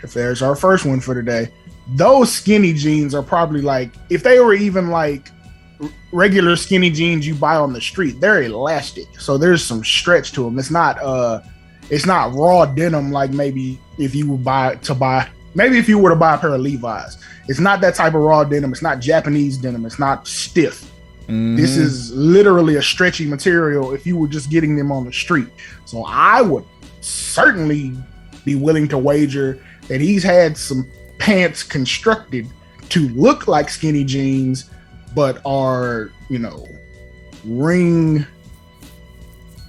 If there's our first one for today, those skinny jeans are probably like, if they were even like regular skinny jeans you buy on the street, they're elastic, so there's some stretch to them. It's not raw denim like maybe if you were to buy a pair of Levi's. It's not that type of raw denim. It's not Japanese denim. It's not stiff. Mm-hmm. This is literally a stretchy material if you were just getting them on the street. So I would certainly be willing to wager that he's had some pants constructed to look like skinny jeans, but are, you know, ring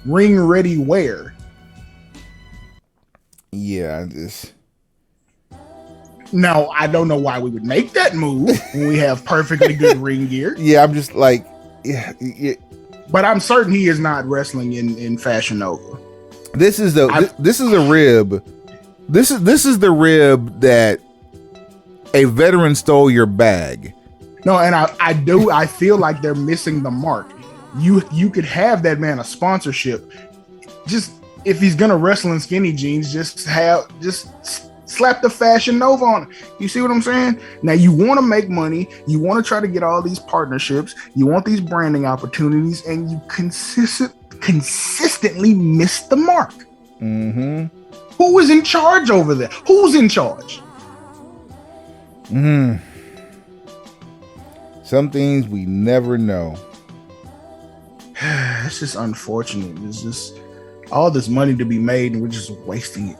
ready wear. Yeah, Now, I don't know why we would make that move when we have perfectly good ring gear. Yeah, I'm just like, yeah. But I'm certain he is not wrestling in Fashion Nova. This is a rib. This is the rib that a veteran stole your bag. No, and I feel like they're missing the mark. You could have that man a sponsorship. Just if he's gonna wrestle in skinny jeans, just slap the Fashion Nova on it. You see what I'm saying? Now you want to make money, you want to try to get all these partnerships, you want these branding opportunities, and you consistently miss the mark. Mm-hmm. Who is in charge over there? Who's in charge? Some things we never know. It's just unfortunate. It's just all this money to be made, and we're just wasting it.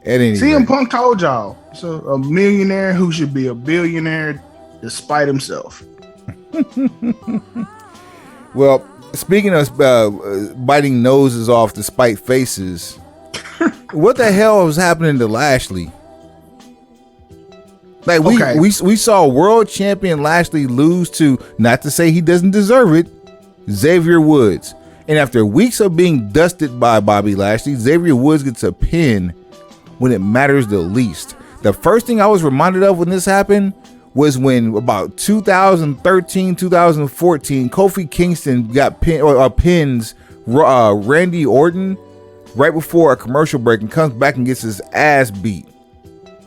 CM Punk told y'all, so a millionaire who should be a billionaire despite himself. Well, speaking of biting noses off despite faces, what the hell was happening to Lashley? Like we saw world champion Lashley lose to, not to say he doesn't deserve it, Xavier Woods. And after weeks of being dusted by Bobby Lashley, Xavier Woods gets a pin when it matters the least. The first thing I was reminded of when this happened was when about 2013, 2014, Kofi Kingston got pins Randy Orton right before a commercial break and comes back and gets his ass beat.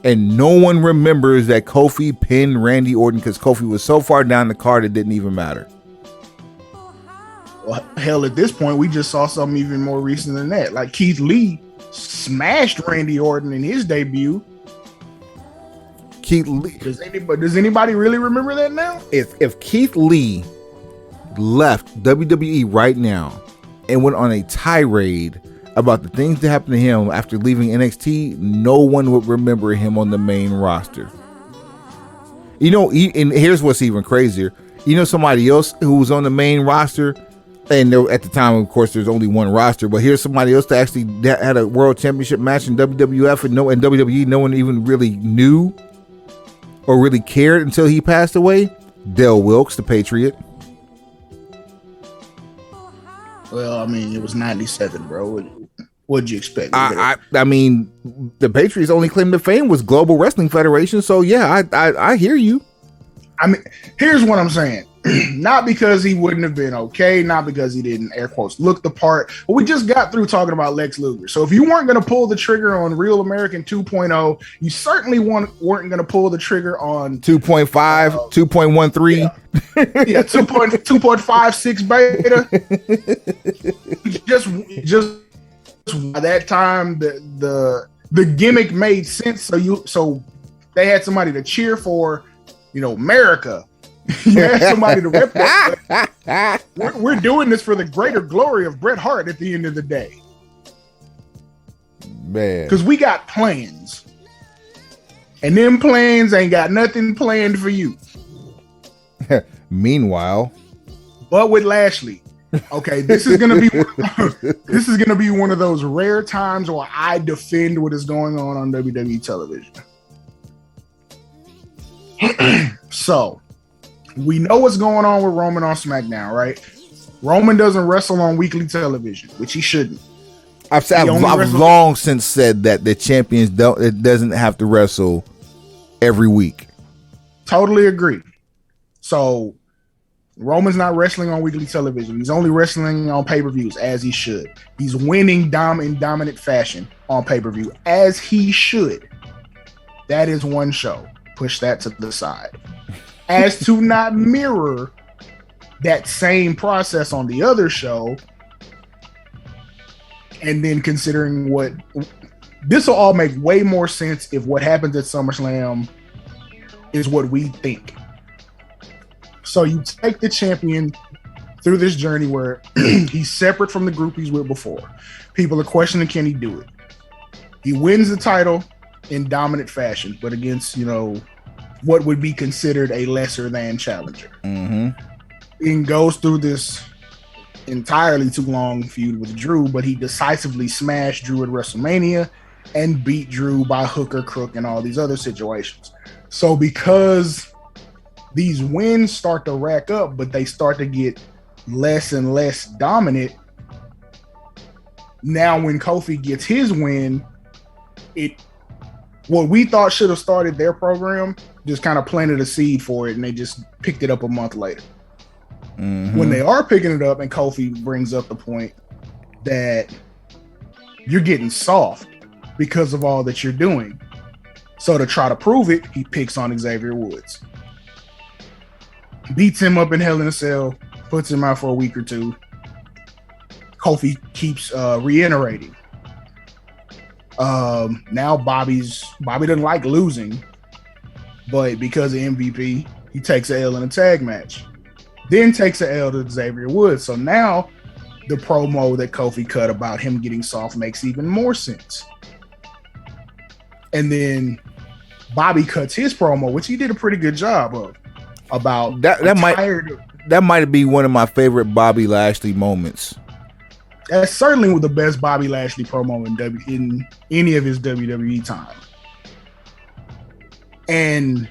And no one remembers that Kofi pinned Randy Orton because Kofi was so far down the card it didn't even matter. Well, hell, at this point, we just saw something even more recent than that. Like Keith Lee smashed Randy Orton in his debut. Keith Lee. Does anybody really remember that now? If Keith Lee left WWE right now and went on a tirade about the things that happened to him after leaving NXT, no one would remember him on the main roster. You know, and here's what's even crazier. You know, somebody else who was on the main roster And there, at the time, of course, there's only one roster. But here's somebody else that actually had a world championship match in WWF and WWE. No one even really knew or really cared until he passed away. Del Wilkes, the Patriot. Well, I mean, it was 97, bro. What'd you expect? I mean, the Patriots' only claim to fame was Global Wrestling Federation. So yeah, I hear you. I mean, here's what I'm saying. Not because he wouldn't have been okay, not because he didn't, air quotes, look the part, but we just got through talking about Lex Luger. So if you weren't going to pull the trigger on Real American 2.0, you certainly weren't going to pull the trigger on 2.5, 2.13. Yeah, 2.56 beta. just by that time, the gimmick made sense. So they had somebody to cheer for, America. You had somebody to rep that. We're doing this for the greater glory of Bret Hart at the end of the day. Man. Because we got plans. And them plans ain't got nothing planned for you. Meanwhile. But with Lashley. Okay, this is gonna be one of those rare times where I defend what is going on WWE television. So we know what's going on with Roman on SmackDown, right? Roman doesn't wrestle on weekly television, which he shouldn't. I've long since said that the champions doesn't have to wrestle every week. Totally agree. So Roman's not wrestling on weekly television. He's only wrestling on pay-per-views as he should. He's winning in dominant fashion on pay-per-view as he should. That is one show. Push that to the side. As to not mirror that same process on the other show, and then considering this will all make way more sense if what happens at SummerSlam is what we think. So you take the champion through this journey where he's separate from the group he's with before. People are questioning, can he do it? He wins the title in dominant fashion, but against, what would be considered a lesser than challenger. Mm-hmm. And goes through this entirely too long feud with Drew, but he decisively smashed Drew at WrestleMania and beat Drew by hook or crook and all these other situations. So because these wins start to rack up, but they start to get less and less dominant, now when Kofi gets his win, what we thought should have started their program just kind of planted a seed for it, and they just picked it up a month later. Mm-hmm. When they are picking it up, and Kofi brings up the point that you're getting soft because of all that you're doing. So to try to prove it, he picks on Xavier Woods. Beats him up in Hell in a Cell, puts him out for a week or two. Kofi keeps reiterating. Now Bobby doesn't like losing, but because of MVP, he takes an L in a tag match, then takes an L to Xavier Woods. So now the promo that Kofi cut about him getting soft makes even more sense. And then Bobby cuts his promo, which he did a pretty good job of, about that might be one of my favorite Bobby Lashley moments. That's certainly the best Bobby Lashley promo in any of his WWE time. And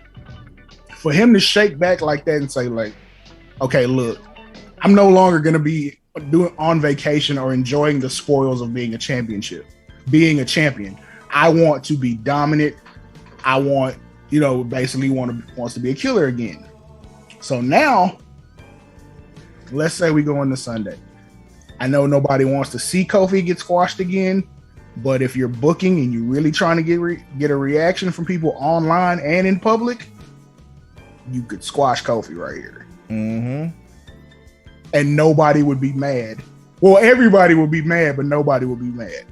for him to shake back like that and say, like, okay, look, I'm no longer going to be on vacation or enjoying the spoils of being a champion. I want to be dominant. I want, basically wants to be a killer again. So now, let's say we go into Sunday. I know nobody wants to see Kofi get squashed again, but if you're booking and you're really trying to get a reaction from people online and in public, you could squash Kofi right here. Mm-hmm. And nobody would be mad. Well, everybody would be mad, but nobody would be mad.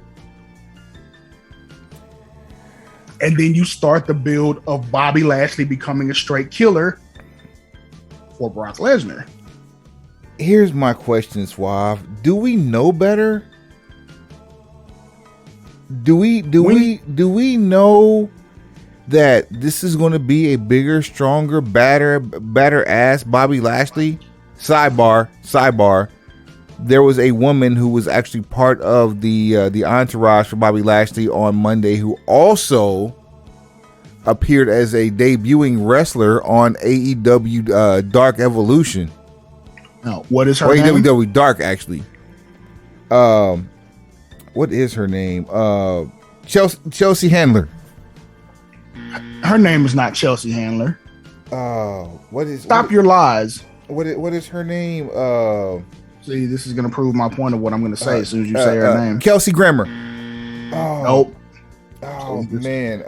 And then you start the build of Bobby Lashley becoming a straight killer for Brock Lesnar. Here's my question, Suave. Do we know better? Do we know that this is going to be a bigger, stronger, better ass Bobby Lashley? Sidebar. there was a woman who was actually part of the entourage for Bobby Lashley on Monday who also appeared as a debuting wrestler on AEW Dark Evolution. No, what is her name? AEW Dark, actually. What is her name? Chelsea Handler. Her name is not Chelsea Handler. Stop your lies. What is her name? See, this is gonna prove my point of what I'm gonna say as soon as you say her name. Kelsey Grammer. Nope. Oh man.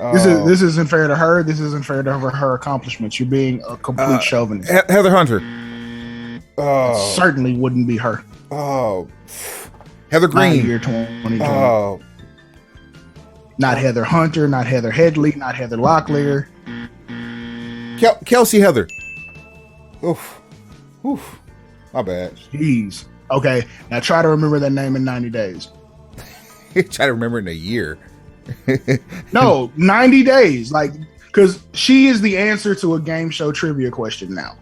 This isn't fair to her. This isn't fair to her accomplishments. You're being a complete chauvinist. Heather Hunter. Certainly wouldn't be her. Heather Green. Year 2020. Not Heather Hunter. Not Heather Headley. Not Heather Locklear. Kelsey Heather. Oof. My bad. Jeez. Okay. Now try to remember that name in 90 days. Try to remember it in a year. No, 90 days. Like, because she is the answer to a game show trivia question now.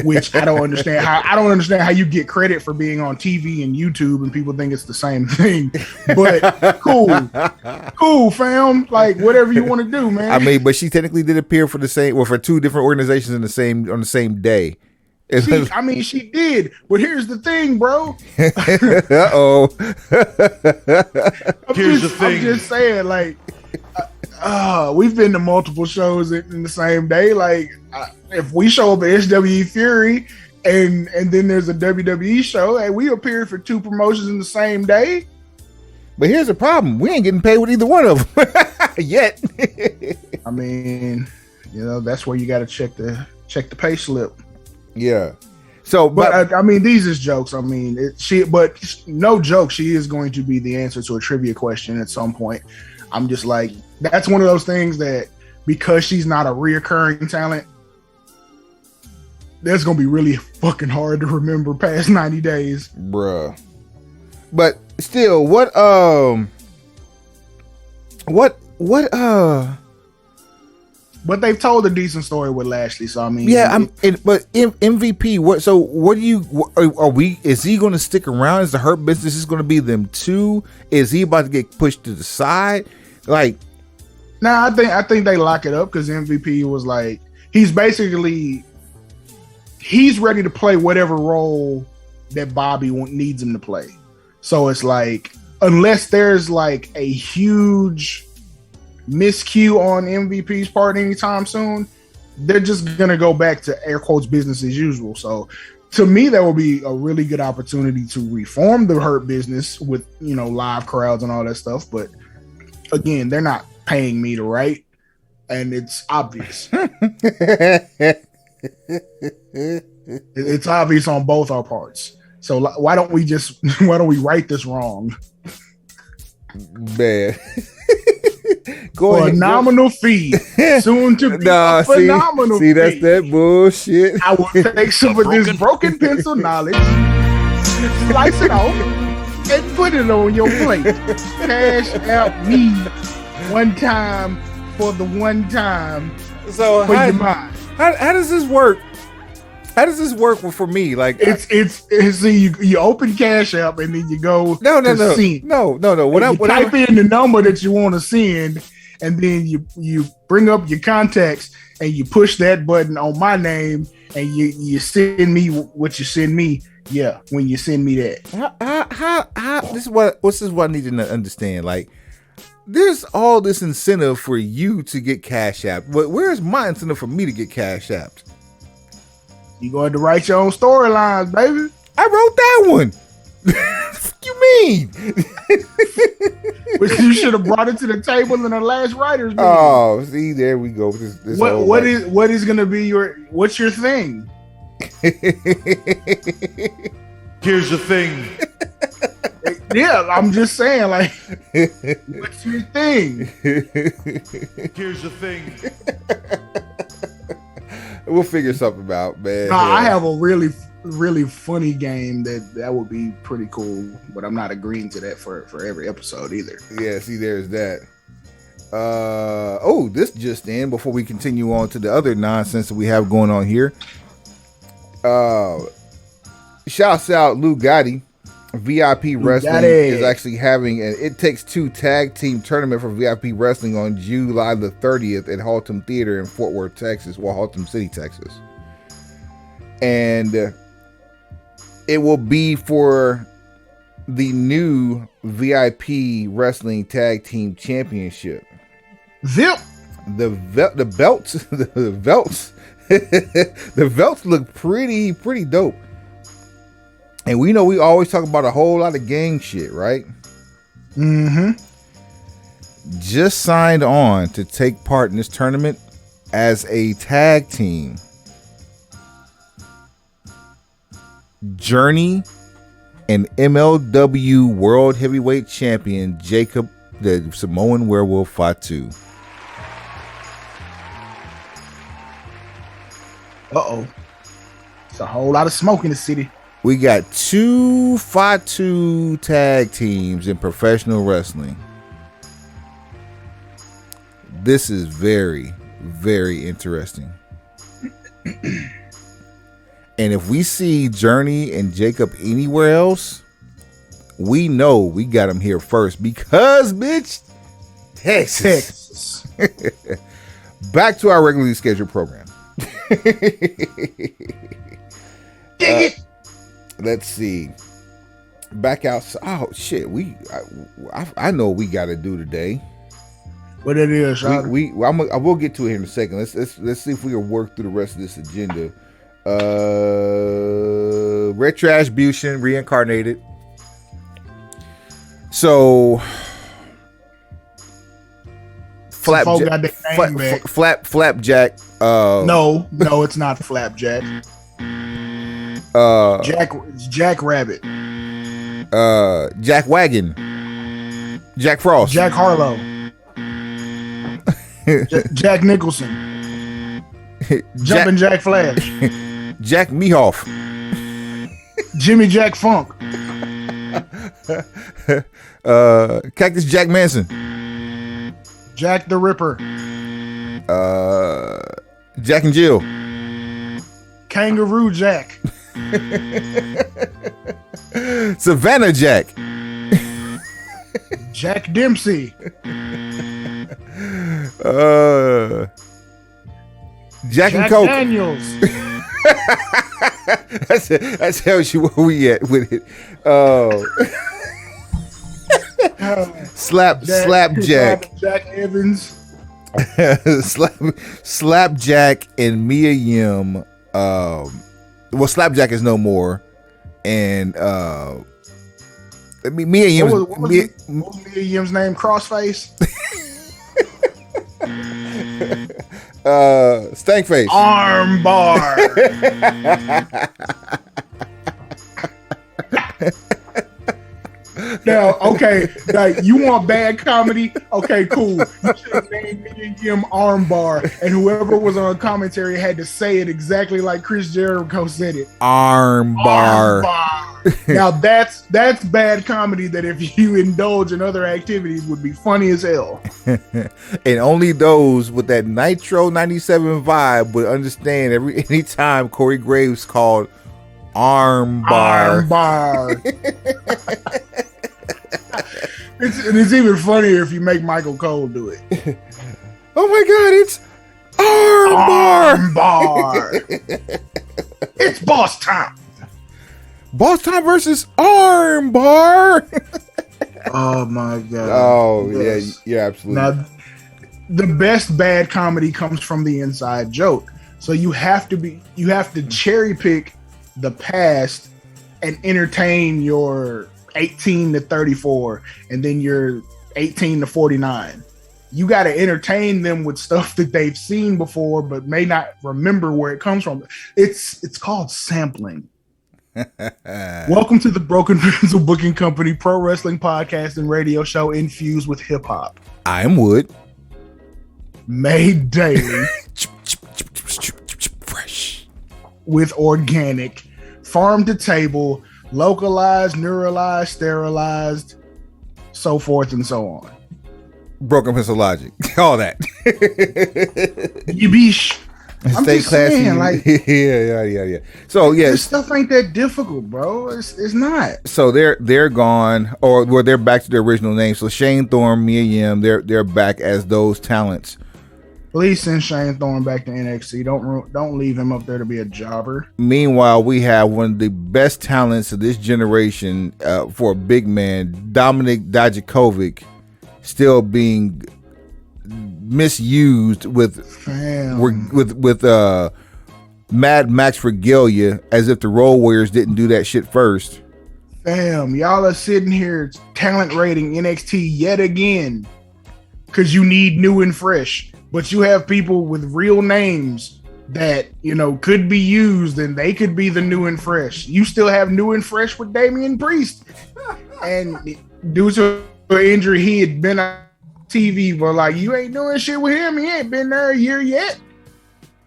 Which I don't understand how you get credit for being on TV and YouTube and people think it's the same thing. But cool, fam. Like whatever you want to do, man. I mean, but she technically did appear for for two different organizations on the same day. She did. But here's the thing, bro. Uh-oh. I'm just saying, like, we've been to multiple shows in the same day. Like, if we show up at SWE Fury and then there's a WWE show, hey, we appeared for two promotions in the same day. But here's the problem: we ain't getting paid with either one of them yet. I mean, that's where you got to check the pay slip. Yeah. So, but I mean, these is jokes. I mean, but no joke. She is going to be the answer to a trivia question at some point. I'm just like, that's one of those things that because she's not a reoccurring talent, that's going to be really fucking hard to remember past 90 days. Bruh. But still, but they've told a decent story with Lashley, so I mean, but MVP. What do you? Is he going to stick around? Is the Hurt Business is going to be them too? Is he about to get pushed to the side? Like, I think they lock it up because MVP was like, he's ready to play whatever role that Bobby needs him to play. So it's like, unless there's like a huge miscue on MVP's part anytime soon, they're just gonna go back to air quotes business as usual. So to me, that would be a really good opportunity to reform the Hurt Business with live crowds and all that stuff. But again, they're not paying me to write, and it's obvious. It's obvious on both our parts. So why don't we write this wrong? Man. Go for ahead. A nominal fee. Soon to be a phenomenal fee. That's that bullshit. I will take some of this broken pencil knowledge, slice it off, and put it on your plate. Cash out me one time for the one time. So for your mind. How does this work? How does this work for me? Like it's you open Cash App and then you go no. What I type in the number that you want to send, and then you bring up your contacts and you push that button on my name and you send me what you send me. Yeah, when you send me that. How this is what I need to understand. Like, there's all this incentive for you to get Cash App, but where's my incentive for me to get Cash Apped? You going to write your own storylines, baby. I wrote that one. What you mean? But you should have brought it to the table in the last writers meeting. Oh, see, there we go. This what is going to be what's your thing? Here's the thing. Yeah, I'm just saying, like, what's your thing? Here's the thing. We'll figure something out, man. I have a really, really funny game that would be pretty cool, but I'm not agreeing to that for every episode either. Yeah, see, there's that. This just in, before we continue on to the other nonsense that we have going on here. Shouts out Lou Gotti. VIP Wrestling is actually having an It Takes Two tag team tournament for VIP Wrestling on July the 30th at Haltom Theater in Fort Worth, Texas. Well, Haltom City, Texas. And it will be for the new VIP Wrestling Tag Team Championship. Zip. The belts the belts look pretty dope. And we know we always talk about a whole lot of gang shit, right? Mm-hmm. Just signed on to take part in this tournament as a tag team. Journey and MLW World Heavyweight Champion Jacob the Samoan Werewolf Fatu. Uh-oh. It's a whole lot of smoke in the city. We got 2 Fatu tag teams in professional wrestling. This is very, very interesting. And if we see Journey and Jacob anywhere else, we know we got them here first because, bitch, Texas. Back to our regularly scheduled program. Let's see. Back outside. Oh shit! I know what we got to do today. What it is? I will get to it here in a second. Let's see if we can work through the rest of this agenda. Retribution reincarnated. So Flapjack. No, it's not Flapjack. It's Jack Rabbit. Jack Wagon. Jack Frost. Jack Harlow. Jack Nicholson. Jumping Jack Flash. Jack Mehoff. Jimmy Jack Funk. Cactus Jack Manson. Jack the Ripper. Jack and Jill. Kangaroo Jack. Savannah Jack. Jack Dempsey. Jack and Coke. Daniels. That tells you where we at with it. Slapjack. Jack Evans. Slapjack and Mia Yim. Well, Slapjack is no more, and Mia Yim. What was Mia Yim's name? Crossface. Stankface. Armbar. Now, okay, like you want bad comedy? Okay, cool. You should have named Mia Yim Armbar, and whoever was on commentary had to say it exactly like Chris Jericho said it. Armbar. Now that's bad comedy that if you indulge in other activities would be funny as hell. And only those with that Nitro 97 vibe would understand anytime Corey Graves called Armbar. It's even funnier if you make Michael Cole do it. Oh my God, it's Armbar. It's boss time. Boss time versus Armbar. Oh my God. Oh yes. Yeah, absolutely. Now, the best bad comedy comes from the inside joke. So you have to cherry pick the past and entertain your 18 to 34 and then your 18 to 49. You got to entertain them with stuff that they've seen before but may not remember where it comes from. It's called sampling. Welcome to the Broken Pencil Booking Company pro wrestling podcast and radio show infused with hip hop. I am Wood. Made daily. Fresh. With organic, farm to table, localized, neuralized, sterilized, so forth and so on. Broken pencil logic. All that. Yibish. I'm Stay just classy. saying, like, yeah. So this yes, stuff ain't that difficult, bro. It's not. so they're gone, or well, they're back to their original name. So Shane Thorne, Mia Yim, they're back as those talents. Please send Shane Thorne back to NXT. Don't leave him up there to be a jobber. Meanwhile, we have one of the best talents of this generation for a big man, Dominic Dijakovic, still being misused with Mad Max Regalia, as if the Road Warriors didn't do that shit first. Fam, y'all are sitting here talent rating NXT yet again because you need new and fresh. But you have people with real names that, could be used, and they could be the new and fresh. You still have new and fresh with Damian Priest. And due to an injury, he had been on TV, but like, you ain't doing shit with him. He ain't been there a year yet.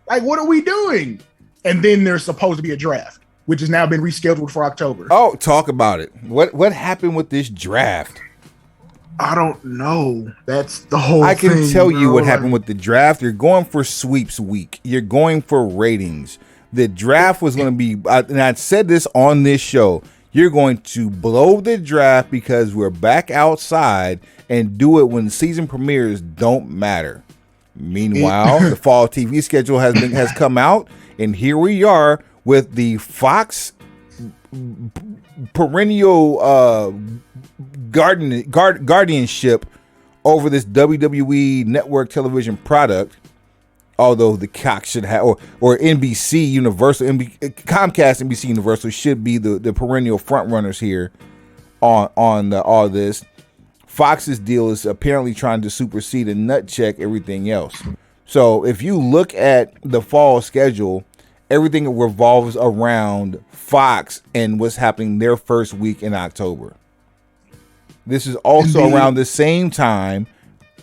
Like, what are we doing? And then there's supposed to be a draft, which has now been rescheduled for October. Oh, talk about it. What happened with this draft? I don't know. That's the whole thing. I can tell you what Like, happened with the draft. You're going for sweeps week. You're going for ratings. The draft was going to be, and I said this on this show, you're going to blow the draft because we're back outside and do it when season premieres don't matter. Meanwhile, the fall TV schedule has come out, and here we are with the Fox perennial guardianship over this WWE network television product. Although the Cox should have, or NBC Universal, Comcast, NBC Universal should be the perennial front runners here on all this. Fox's deal is apparently trying to supersede and nut check everything else. So if you look at the fall schedule, everything revolves around Fox and what's happening their first week in October. This is also around the same time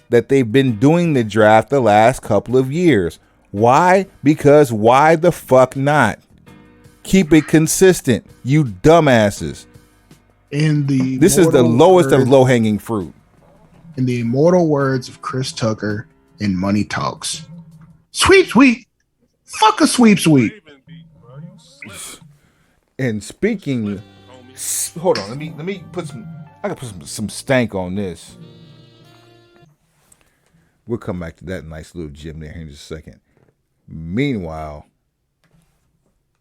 that they've been doing the draft the last couple of years. Why? Because why the fuck not? Keep it consistent, you dumbasses. This is the lowest of low-hanging fruit. In the immortal words of Chris Tucker in Money Talks, sweeps week, fuck a sweeps week. And speaking, hold on, let me put some. I gotta put some stank on this. We'll come back to that nice little gem there in just a second. Meanwhile,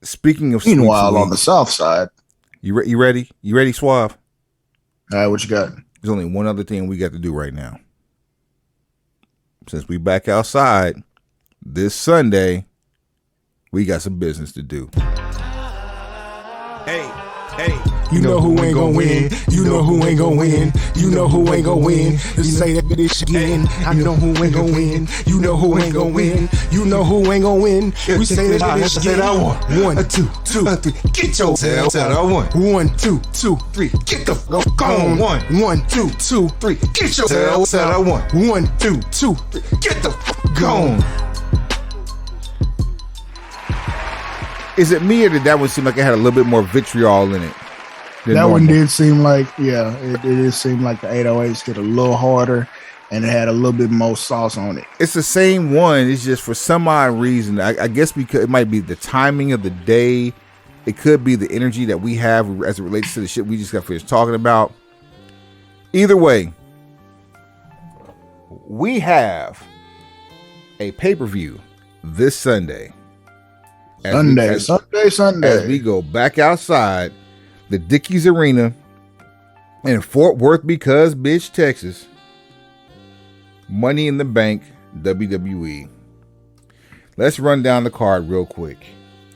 speaking of on the south side, you ready? You ready, Suave? All right, what you got? There's only one other thing we got to do right now. Since we back outside this Sunday, we got some business to do. Hey. You know who ain't gonna win. You know who ain't gonna win. You know who ain't gonna win. You say that bitch again. I know who ain't gonna win. You know who ain't gonna win. You know who ain't gonna win. We say that bitch again. I want 1, 2, 3. Get your tail. I want 1, 2, 3. Get the fuck on. 1, 2, 3. Get your tail. I want 1, 2, 3. Get the fuck on. Is it me or did that one seem like it had a little bit more vitriol in it? That one did seem like, it did seem like the 808s hit a little harder and it had a little bit more sauce on it. It's the same one. It's just for some odd reason. I guess because it might be the timing of the day. It could be the energy that we have as it relates to the shit we just got finished talking about. Either way, we have a pay-per-view this Sunday. Sunday. As we go back outside the Dickies Arena in Fort Worth because, bitch, Texas. Money in the Bank, WWE. Let's run down the card real quick.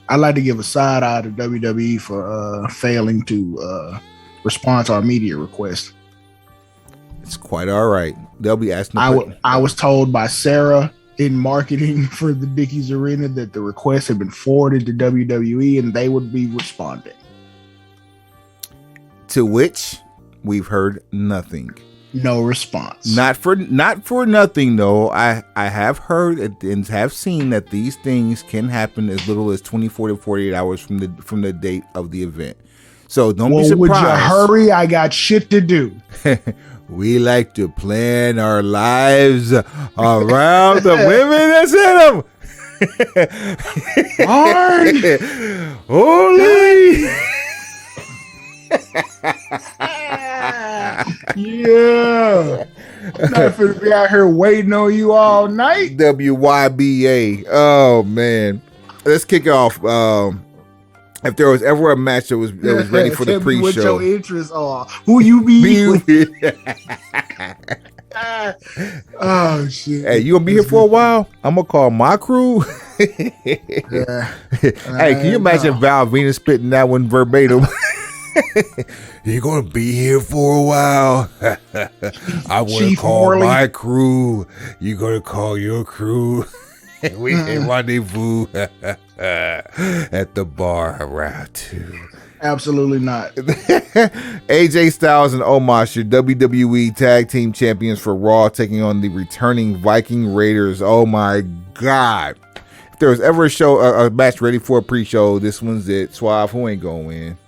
I'd like to give a side eye to WWE for failing to respond to our media request. It's quite all right. They'll be asking. I was told by Sarah in marketing for the Dickies Arena that the request had been forwarded to WWE and they would be responding. To which we've heard nothing. No response. Not for nothing though. I have heard and have seen that these things can happen as little as 24 to 48 hours from the date of the event. So don't be surprised. Would you hurry? I got shit to do. We like to plan our lives around the women that's in them. Holy. Yeah. I'm not finna be out here waiting on you all night. WYBA. Oh man. Let's kick off. If there was ever a match that was ready for the Tell me what pre-show. your interests are. Who you be with? Oh shit. Hey, you gonna be here for a while? I'm gonna call my crew. Yeah. Hey, can you imagine Val Venus spitting that one verbatim? You're gonna be here for a while. I want to Chief call Morley. my crew. You're gonna call your crew. We can rendezvous at the bar around 2. Absolutely not. AJ Styles and Omos, your WWE Tag Team Champions for Raw, taking on the returning Viking Raiders. Oh my God! If there was ever a match ready for a pre-show, this one's it. Suave, who ain't gonna win?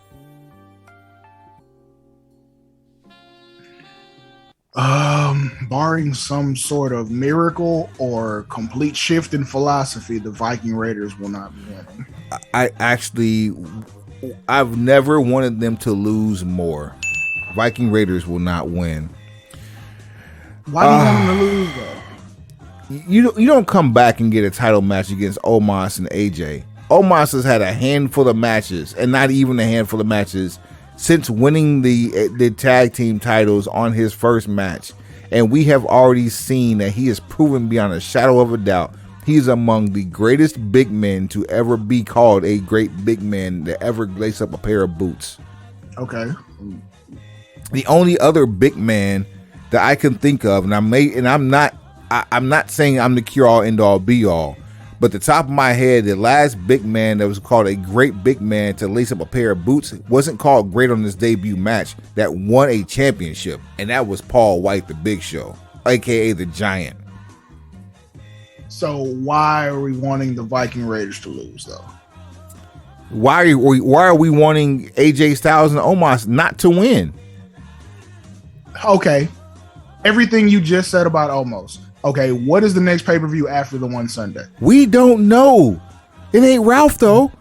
Barring some sort of miracle or complete shift in philosophy, the Viking Raiders will not be winning. I've never wanted them to lose more. Viking Raiders will not win. Why do you want them to lose though? You don't come back and get a title match against Omos and AJ. Omos has had a handful of matches, and not even a handful of matches, since winning the tag team titles on his first match. And we have already seen that he has proven beyond a shadow of a doubt he's among the greatest big men to ever be called a great big man to ever lace up a pair of boots. Okay. The only other big man that I can think of, and I'm not saying I'm the cure all end all be all, but the top of my head, the last big man that was called a great big man to lace up a pair of boots wasn't called great on his debut match that won a championship, and that was Paul White, the Big Show, aka the Giant. So why are we wanting the Viking Raiders to lose though? Why are we wanting AJ Styles and Omos not to win? Okay. Everything you just said about Omos. Okay, what is the next pay-per-view after the one Sunday? We don't know. It ain't Ralph though.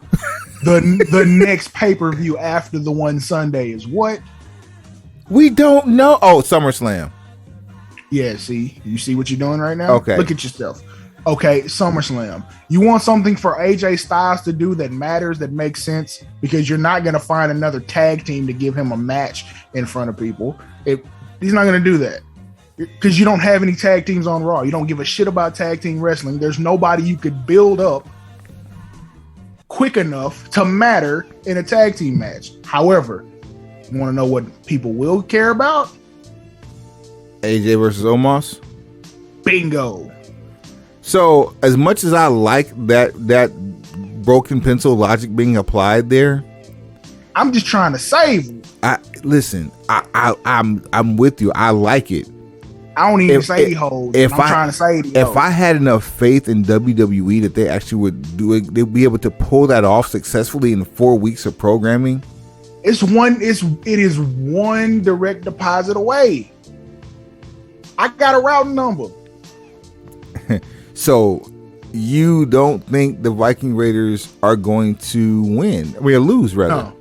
The next pay-per-view after the one Sunday is what? We don't know. Oh, SummerSlam. Yeah, see? You see what you're doing right now? Okay. Look at yourself. Okay, SummerSlam. You want something for AJ Styles to do that matters, that makes sense, because you're not going to find another tag team to give him a match in front of people. He's not going to do that. Because you don't have any tag teams on Raw. You don't give a shit about tag team wrestling. There's nobody you could build up quick enough to matter in a tag team match. However, you want to know what people will care about? AJ versus Omos. Bingo. So as much as I like that broken pencil logic being applied there, I'm just trying to save you. I'm with you. I like it. I don't even say holds. I'm trying to say if I had enough faith in WWE that they actually would do it, they'd be able to pull that off successfully in 4 weeks of programming. It is one direct deposit away. I got a routing number. So you don't think the Viking Raiders are going to win? I mean, lose rather.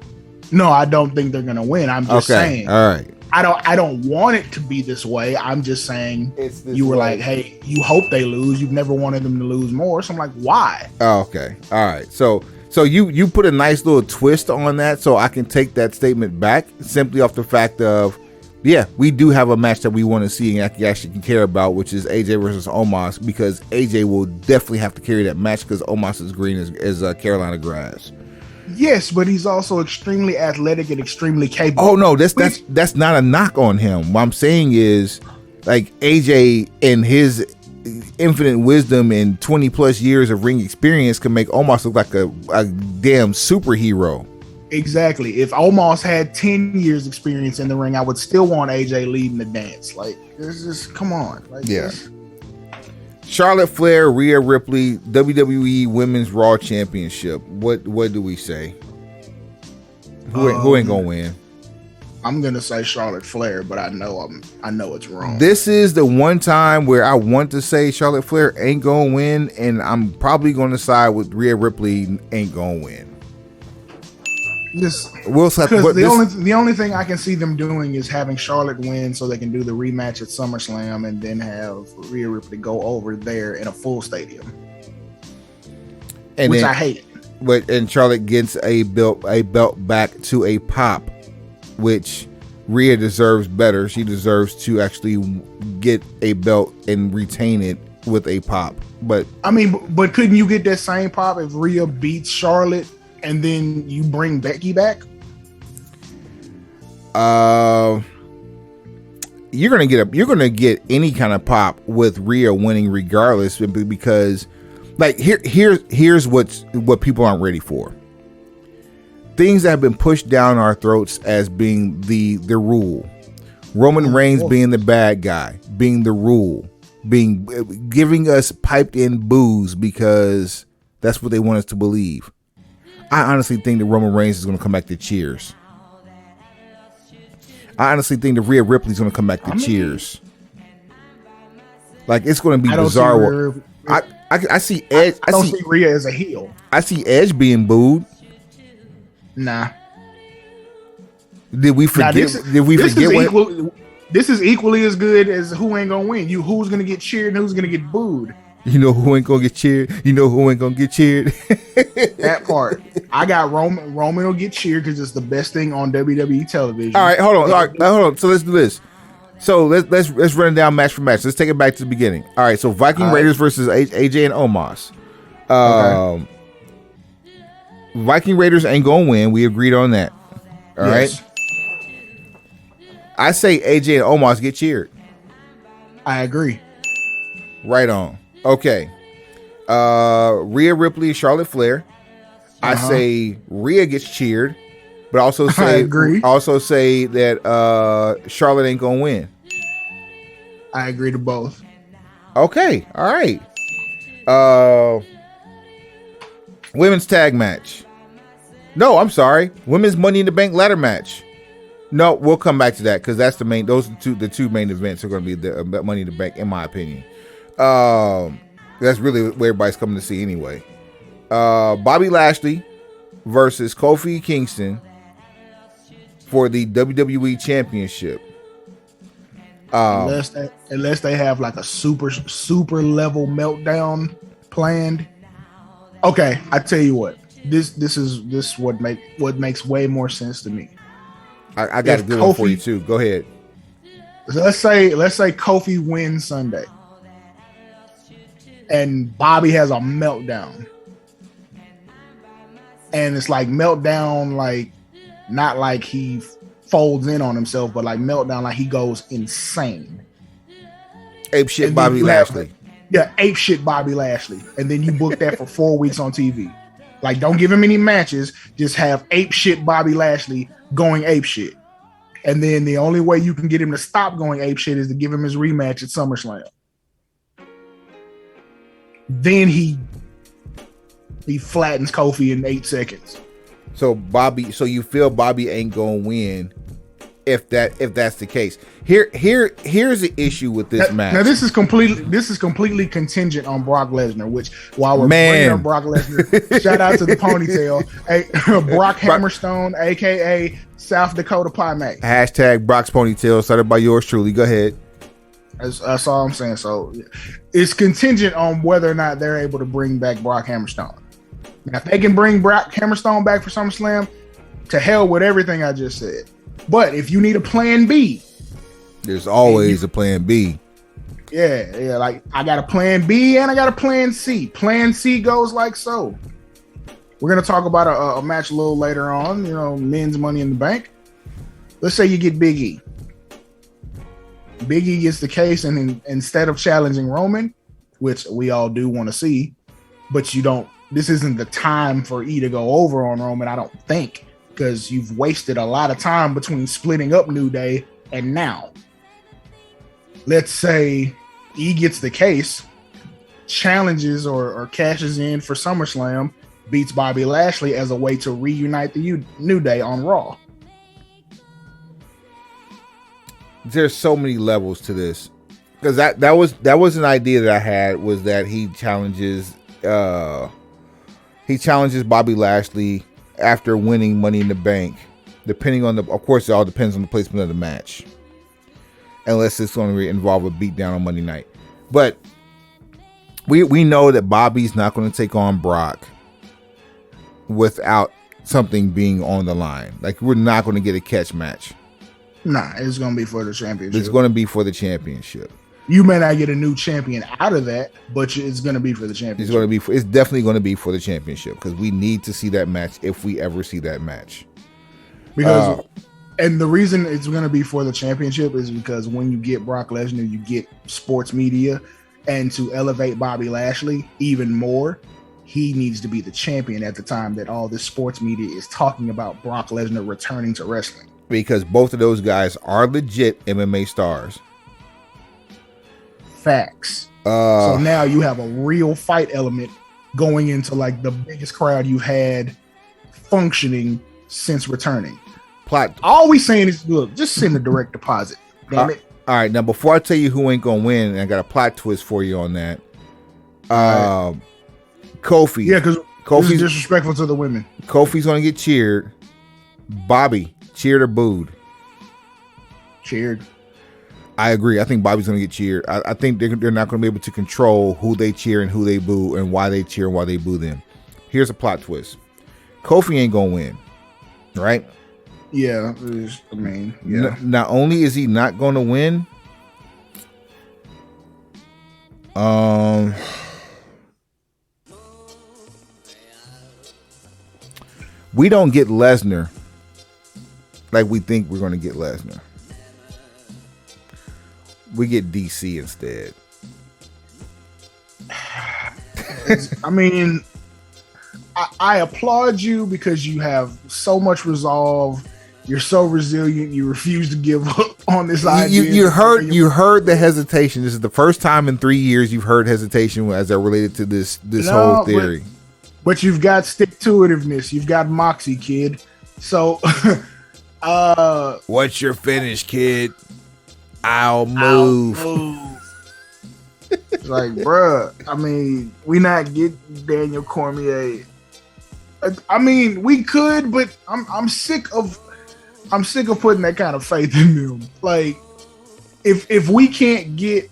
No, I don't think they're going to win. I'm just saying. All right. I don't want it to be this way. I'm just saying you were like, hey, you hope they lose. You've never wanted them to lose more. So I'm like, why? Oh, okay. All right. So you put a nice little twist on that, so I can take that statement back simply off the fact of, yeah, we do have a match that we want to see and actually can care about, which is AJ versus Omos, because AJ will definitely have to carry that match because Omos is green as Carolina grass. Yes, but he's also extremely athletic and extremely capable. Oh no, that's not a knock on him. What I'm saying is, like, AJ and his infinite wisdom and 20 plus years of ring experience can make Omos look like a damn superhero. Exactly. If Omos had 10 years experience in the ring, I would still want AJ leading the dance. Like, it's just, come on. Like, yeah. Charlotte Flair, Rhea Ripley, WWE Women's Raw Championship. What do we say? Who ain't gonna win? I'm gonna say Charlotte Flair, but I know it's wrong. This is the one time where I want to say Charlotte Flair ain't gonna win, and I'm probably gonna side with Rhea Ripley ain't gonna win. Just Because the only thing I can see them doing is having Charlotte win so they can do the rematch at SummerSlam and then have Rhea Ripley go over there in a full stadium, which I hate. And Charlotte gets a belt back to a Pop, which Rhea deserves better. She deserves to actually get a belt and retain it with a Pop. But I mean, but couldn't you get that same Pop if Rhea beats Charlotte and then you bring Becky back? You're gonna get any kind of pop with Rhea winning regardless, because like here's what people aren't ready for. Things that have been pushed down our throats as being the rule. Roman Reigns being the bad guy, being the rule, giving us piped in boos because that's what they want us to believe. I honestly think that Roman Reigns is going to come back to cheers. I honestly think that Rhea Ripley is going to come back to cheers. Like, it's going to be bizarre. I see Edge. I don't see Rhea as a heel. I see Edge being booed. Nah. Did we forget? This is equally as good as who ain't gonna win. Who's gonna get cheered and who's gonna get booed. You know who ain't gonna get cheered. You know who ain't gonna get cheered. That part. I got Roman. Roman will get cheered because it's the best thing on WWE television. All right, hold on. So let's do this. So let's run it down match for match. Let's take it back to the beginning. All right. So Viking Raiders versus AJ and Omos. Okay. Viking Raiders ain't gonna win. We agreed on that. All right. I say AJ and Omos get cheered. I agree. Right on. Okay. Rhea Ripley, Charlotte Flair. I say Rhea gets cheered, but also say that Charlotte ain't gonna win. I agree to both. Okay. All right. Women's tag match. No, I'm sorry. Women's Money in the Bank ladder match. No, we'll come back to that because that's the main. Those are the two main events are going to be the Money in the Bank, in my opinion. That's really what everybody's coming to see anyway. Bobby Lashley versus Kofi Kingston for the WWE Championship. Unless they have like a super level meltdown planned. Okay, I tell you what. This is what makes way more sense to me. I got a good one for you too. Go ahead. Let's say Kofi wins Sunday, and Bobby has a meltdown, and it's like meltdown, like not like he folds in on himself, but like meltdown, like he goes insane. Ape shit Bobby Lashley. Ape shit Bobby Lashley, and then you book that for 4 weeks on TV. Like, don't give him any matches. Just have ape shit Bobby Lashley going ape shit. And then the only way you can get him to stop going ape shit is to give him his rematch at SummerSlam. Then he flattens Kofi in 8 seconds. So you feel Bobby ain't gonna win if that's the case. Here's the issue with this match. Now this is completely contingent on Brock Lesnar, which while we're bringing up Brock Lesnar, shout out to the ponytail, Brock Hammerstone, aka South Dakota Pie Mac. Hashtag Brock's ponytail, started by yours truly. Go ahead. That's all I'm saying. So it's contingent on whether or not they're able to bring back Brock Hammerstone. Now, if they can bring Brock Hammerstone back for SummerSlam, to hell with everything I just said. But if you need a plan B, there's always a plan B. Yeah. Like, I got a plan B and I got a plan C. Plan C goes like so. We're going to talk about a match a little later on, men's Money in the Bank. Let's say you get Big E. Big E gets the case, and instead of challenging Roman, which we all do want to see, but this isn't the time for E to go over on Roman, I don't think, because you've wasted a lot of time between splitting up New Day and now. Let's say E gets the case, challenges or cashes in for SummerSlam, beats Bobby Lashley as a way to reunite the New Day on Raw. there's so many levels to this, because that was an idea that I had, was that he challenges Bobby Lashley after winning Money in the Bank, depending on of course, it all depends on the placement of the match, unless it's going to involve a beatdown on Monday night. But we know that Bobby's not going to take on Brock without something being on the line. Like, we're not going to get a catch match. Nah, it's going to be for the championship. It's going to be for the championship. You may not get a new champion out of that, but it's going to be for the championship. It's definitely going to be for the championship, because we need to see that match if we ever see that match. Because, and the reason it's going to be for the championship is because when you get Brock Lesnar, you get sports media, and to elevate Bobby Lashley even more, he needs to be the champion at the time that all this sports media is talking about Brock Lesnar returning to wrestling. Because both of those guys are legit MMA stars. Facts. So now you have a real fight element going into like the biggest crowd you've had functioning since returning. All we saying is, look, just send a direct deposit. Damn it. All right, now before I tell you who ain't gonna win, and I got a plot twist for you on that. Kofi. Yeah, because Kofi's disrespectful to the women. Kofi's gonna get cheered. Bobby, cheered or booed? Cheered. I agree. I think Bobby's gonna get cheered. I think they're not gonna be able to control who they cheer and who they boo, and why they cheer and why they boo them. Here's a plot twist. Kofi ain't gonna win, right? Yeah, I mean, yeah. Not only is he not going to win, we don't get Lesnar like we think we're going to get Lesnar. We get DC instead. I mean, I applaud you because you have so much resolve. You're so resilient. You refuse to give up on this idea. You heard the hesitation. This is the first time in 3 years you've heard hesitation as it related to this whole theory. But you've got stick-to-itiveness. You've got moxie, kid. So, what's your finish, kid? I'll move. It's like, bruh, I mean, we not get Daniel Cormier. I mean, we could, but I'm sick of putting that kind of faith in them. Like, if we can't get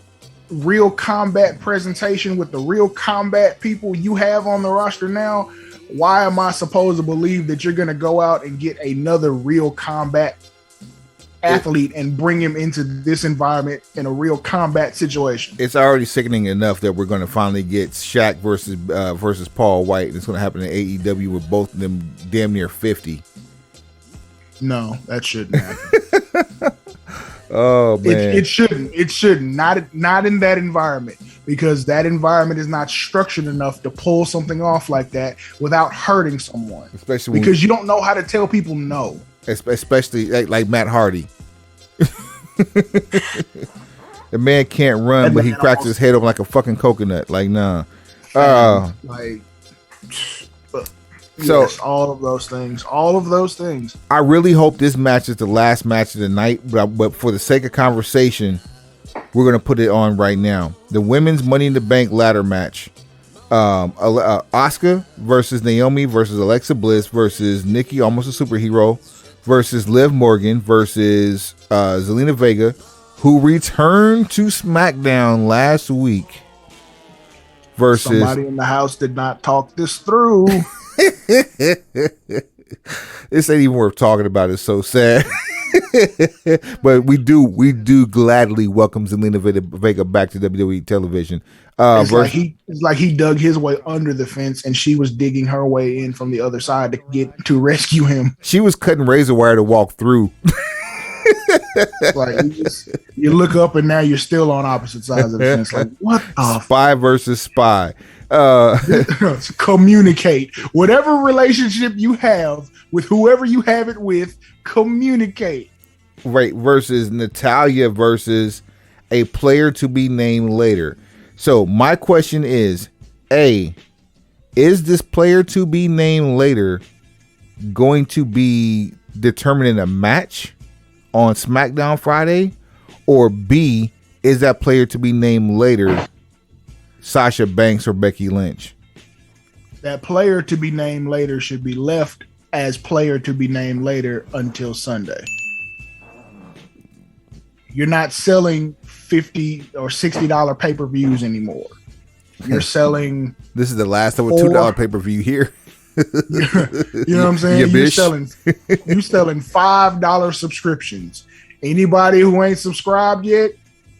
real combat presentation with the real combat people you have on the roster now, why am I supposed to believe that you're going to go out and get another real combat athlete and bring him into this environment in a real combat situation? It's already sickening enough that we're going to finally get Shaq versus Paul White, and it's going to happen in AEW with both of them damn near 50. No, that shouldn't happen. Oh man, it shouldn't. It shouldn't. Not in that environment, because that environment is not structured enough to pull something off like that without hurting someone. Especially because you don't know how to tell people no. Especially like Matt Hardy. The man can't run, but he cracks his head open like a fucking coconut. Like, nah. So yes, all of those things. I really hope this match is the last match of the night, but for the sake of conversation, we're gonna put it on right now. The women's Money in the Bank ladder match: Asuka versus Naomi versus Alexa Bliss versus Nikki, almost a superhero, versus Liv Morgan versus Zelina Vega, who returned to SmackDown last week. Versus somebody in the house did not talk this through. This ain't even worth talking about. It's so sad. But we do gladly welcome Zelina Vega back to WWE television. It's like he dug his way under the fence and she was digging her way in from the other side to rescue him. She was cutting razor wire to walk through. Like you look up and now you're still on opposite sides of the fence. Like, what the spy versus spy. Communicate. Whatever relationship you have with whoever you have it with, communicate. Right. Versus Natalya versus a player to be named later. So my question is, A, is this player to be named later going to be determined in a match on SmackDown Friday? Or B, is that player to be named later Sasha Banks or Becky Lynch? That player to be named later should be left as player to be named later until Sunday. You're not selling $50 or $60 pay-per-views anymore. You're selling. This is the last of a $2 pay-per-view here. You know what I'm saying? Yeah, you're selling $5 subscriptions. Anybody who ain't subscribed yet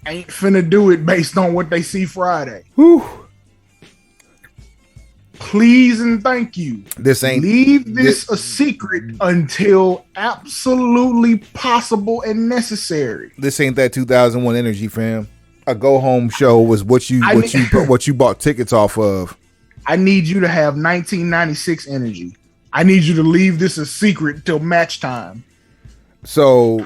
ain't finna do it based on what they see Friday. Whew. Please and thank you. Leave this a secret until absolutely possible and necessary. This ain't that 2001 energy, fam. A go home show was what you bought tickets off of. I need you to have 1996 energy. I need you to leave this a secret till match time. So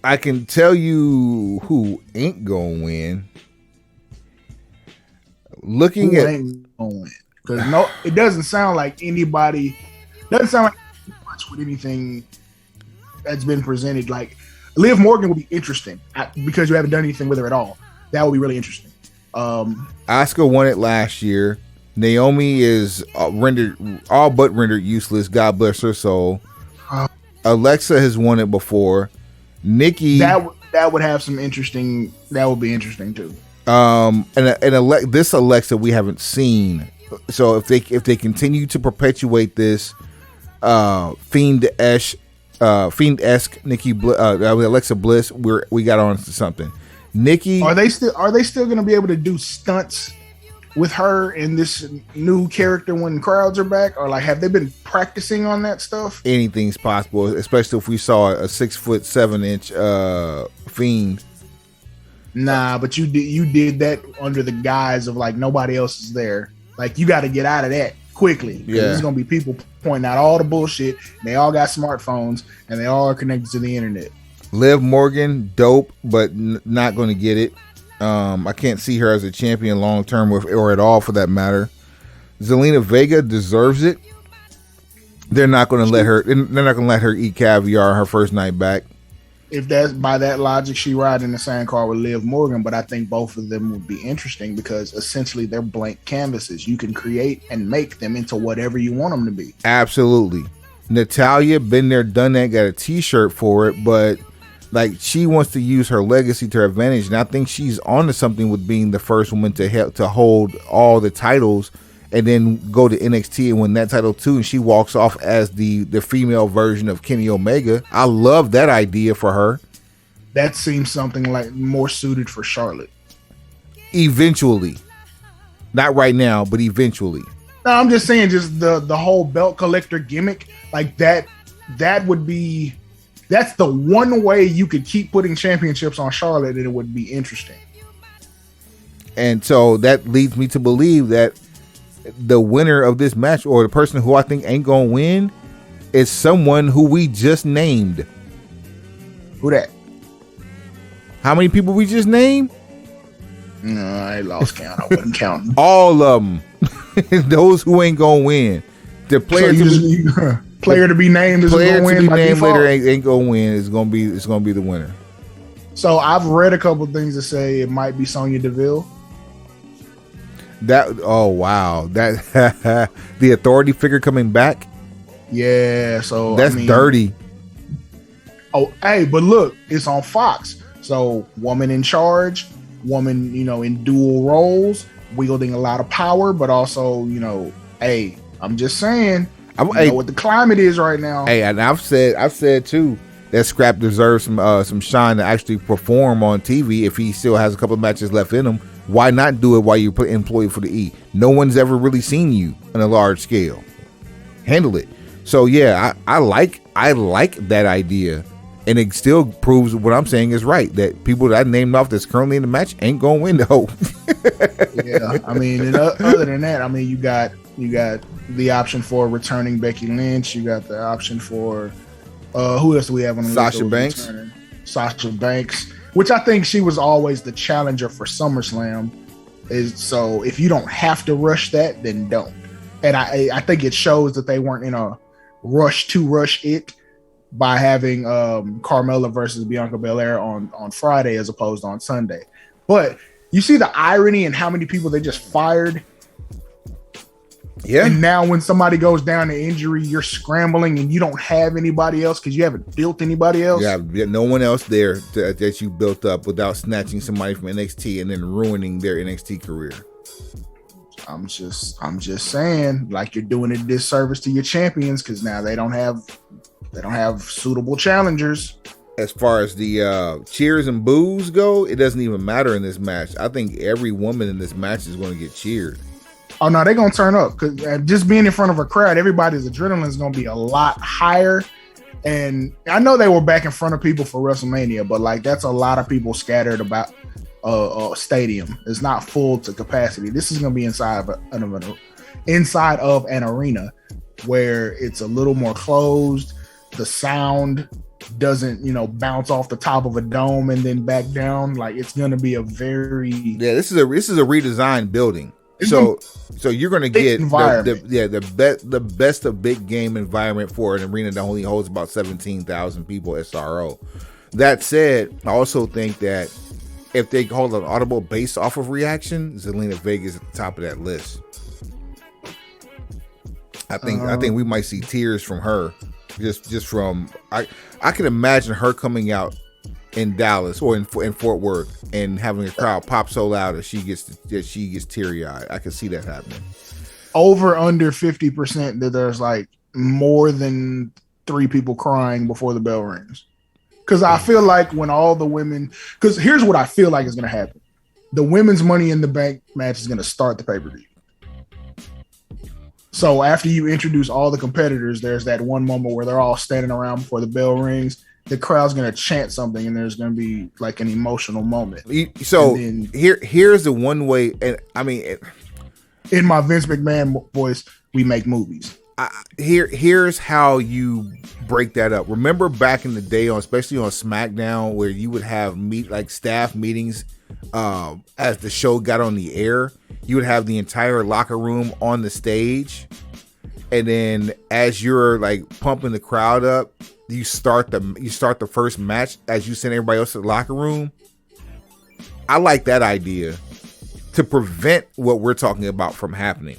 I can tell you who ain't gonna win. Looking at ain't gonna win. Because no, it doesn't sound like anybody. Doesn't sound like much with anything that's been presented. Like Liv Morgan would be interesting because you haven't done anything with her at all. That would be really interesting. Asuka won it last year. Naomi is rendered useless. God bless her soul. Alexa has won it before. Nikki, that would have some interesting. That would be interesting too. This Alexa we haven't seen. So if they continue to perpetuate this fiend-esque Nikki Alexa Bliss, we got on to something. Nikki, are they still going to be able to do stunts with her in this new character when crowds are back, or like have they been practicing on that stuff? Anything's possible, especially if we saw a 6'7" fiend. Nah, but you did that under the guise of like nobody else is there. Like you got to get out of that quickly. Yeah, there's gonna be people pointing out all the bullshit. They all got smartphones and they all are connected to the internet. Liv Morgan, dope, but not going to get it. I can't see her as a champion long term, or at all for that matter. Zelina Vega deserves it. They're not going to let her. They're not going to let her eat caviar her first night back. If that's by that logic, she ride in the same car with Liv Morgan, but I think both of them would be interesting because essentially they're blank canvases. You can create and make them into whatever you want them to be. Absolutely. Natalia, been there, done that, got a t-shirt for it, but like she wants to use her legacy to her advantage, and I think she's onto something with being the first woman to help to hold all the titles and then go to NXT and win that title too, and she walks off as the female version of Kenny Omega. I love that idea for her. That seems something like more suited for Charlotte. Eventually. Not right now, but eventually. No, I'm just saying just the whole belt collector gimmick, like that would be, that's the one way you could keep putting championships on Charlotte and it would be interesting. And so that leads me to believe that the winner of this match, or the person who I think ain't gonna win, is someone who we just named. Who that? How many people we just named? No, I lost count. I wasn't counting. All of them. Those who ain't gonna win. The player player to be named is player gonna win to be by named default. later ain't gonna win. It's gonna be the winner. So I've read a couple things that say it might be Sonya Deville. Oh wow, that the authority figure coming back. Yeah, so that's dirty. Oh, hey, but look, it's on Fox. So woman in charge, woman, in dual roles, wielding a lot of power, but also, hey, I'm just saying, know what the climate is right now. Hey, and I've said too that Scrap deserves some shine to actually perform on TV if he still has a couple of matches left in him. Why not do it while you're employed for the E? No one's ever really seen you on a large scale. Handle it. So yeah, I like that idea, and it still proves what I'm saying is right. That people that I named off that's currently in the match ain't gonna win though. Yeah, I mean, and other than that, I mean, you got the option for returning Becky Lynch. You got the option for who else do we have on the Sasha list? Banks. Sasha Banks, which I think she was always the challenger for SummerSlam. So if you don't have to rush that, then don't. And I think it shows that they weren't in a rush to rush it. by having Carmella versus Bianca Belair on Friday as opposed to on Sunday. But you see the irony in how many people they just fired. Yeah. And now when somebody goes down to injury, you're scrambling and you don't have anybody else because you haven't built anybody else. Yeah, no one else there that you built up without snatching somebody from NXT and then ruining their NXT career. I'm just saying, like, you're doing a disservice to your champions because now they don't have suitable challengers. As far as the cheers and boos go, it doesn't even matter in this match. I think every woman in this match is going to get cheered. Oh no, they're gonna turn up because just being in front of a crowd, everybody's adrenaline is gonna be a lot higher. And I know they were back in front of people for WrestleMania, but like that's a lot of people scattered about a stadium. It's not full to capacity. This is gonna be inside of an arena where it's a little more closed. The sound doesn't, bounce off the top of a dome and then back down. Like it's gonna be a very This is a redesigned building. So you're going to get the best of big game environment for an arena that only holds about 17,000 people SRO. That said, I also think that if they hold an audible based off of reaction, Zelina Vega is at the top of that list. I think we might see tears from her, just from I can imagine her coming out in Dallas or in Fort Worth and having a crowd pop so loud that she gets teary eyed. I can see that happening. Over under 50% that there's like more than 3 people crying before the bell rings. Because I feel like when all the women, because here's what I feel like is going to happen: the women's Money in the Bank match is going to start the pay-per-view. So after you introduce all the competitors, there's that one moment where they're all standing around before the bell rings. The crowd's going to chant something and there's going to be like an emotional moment. So here's the one way. And I mean, in my Vince McMahon voice, we make movies. Here's how you break that up. Remember back in the day, especially on SmackDown, where you would have staff meetings as the show got on the air. You would have the entire locker room on the stage, and then as you're like pumping the crowd up, you start the first match as you send everybody else to the locker room. I like that idea to prevent what we're talking about from happening.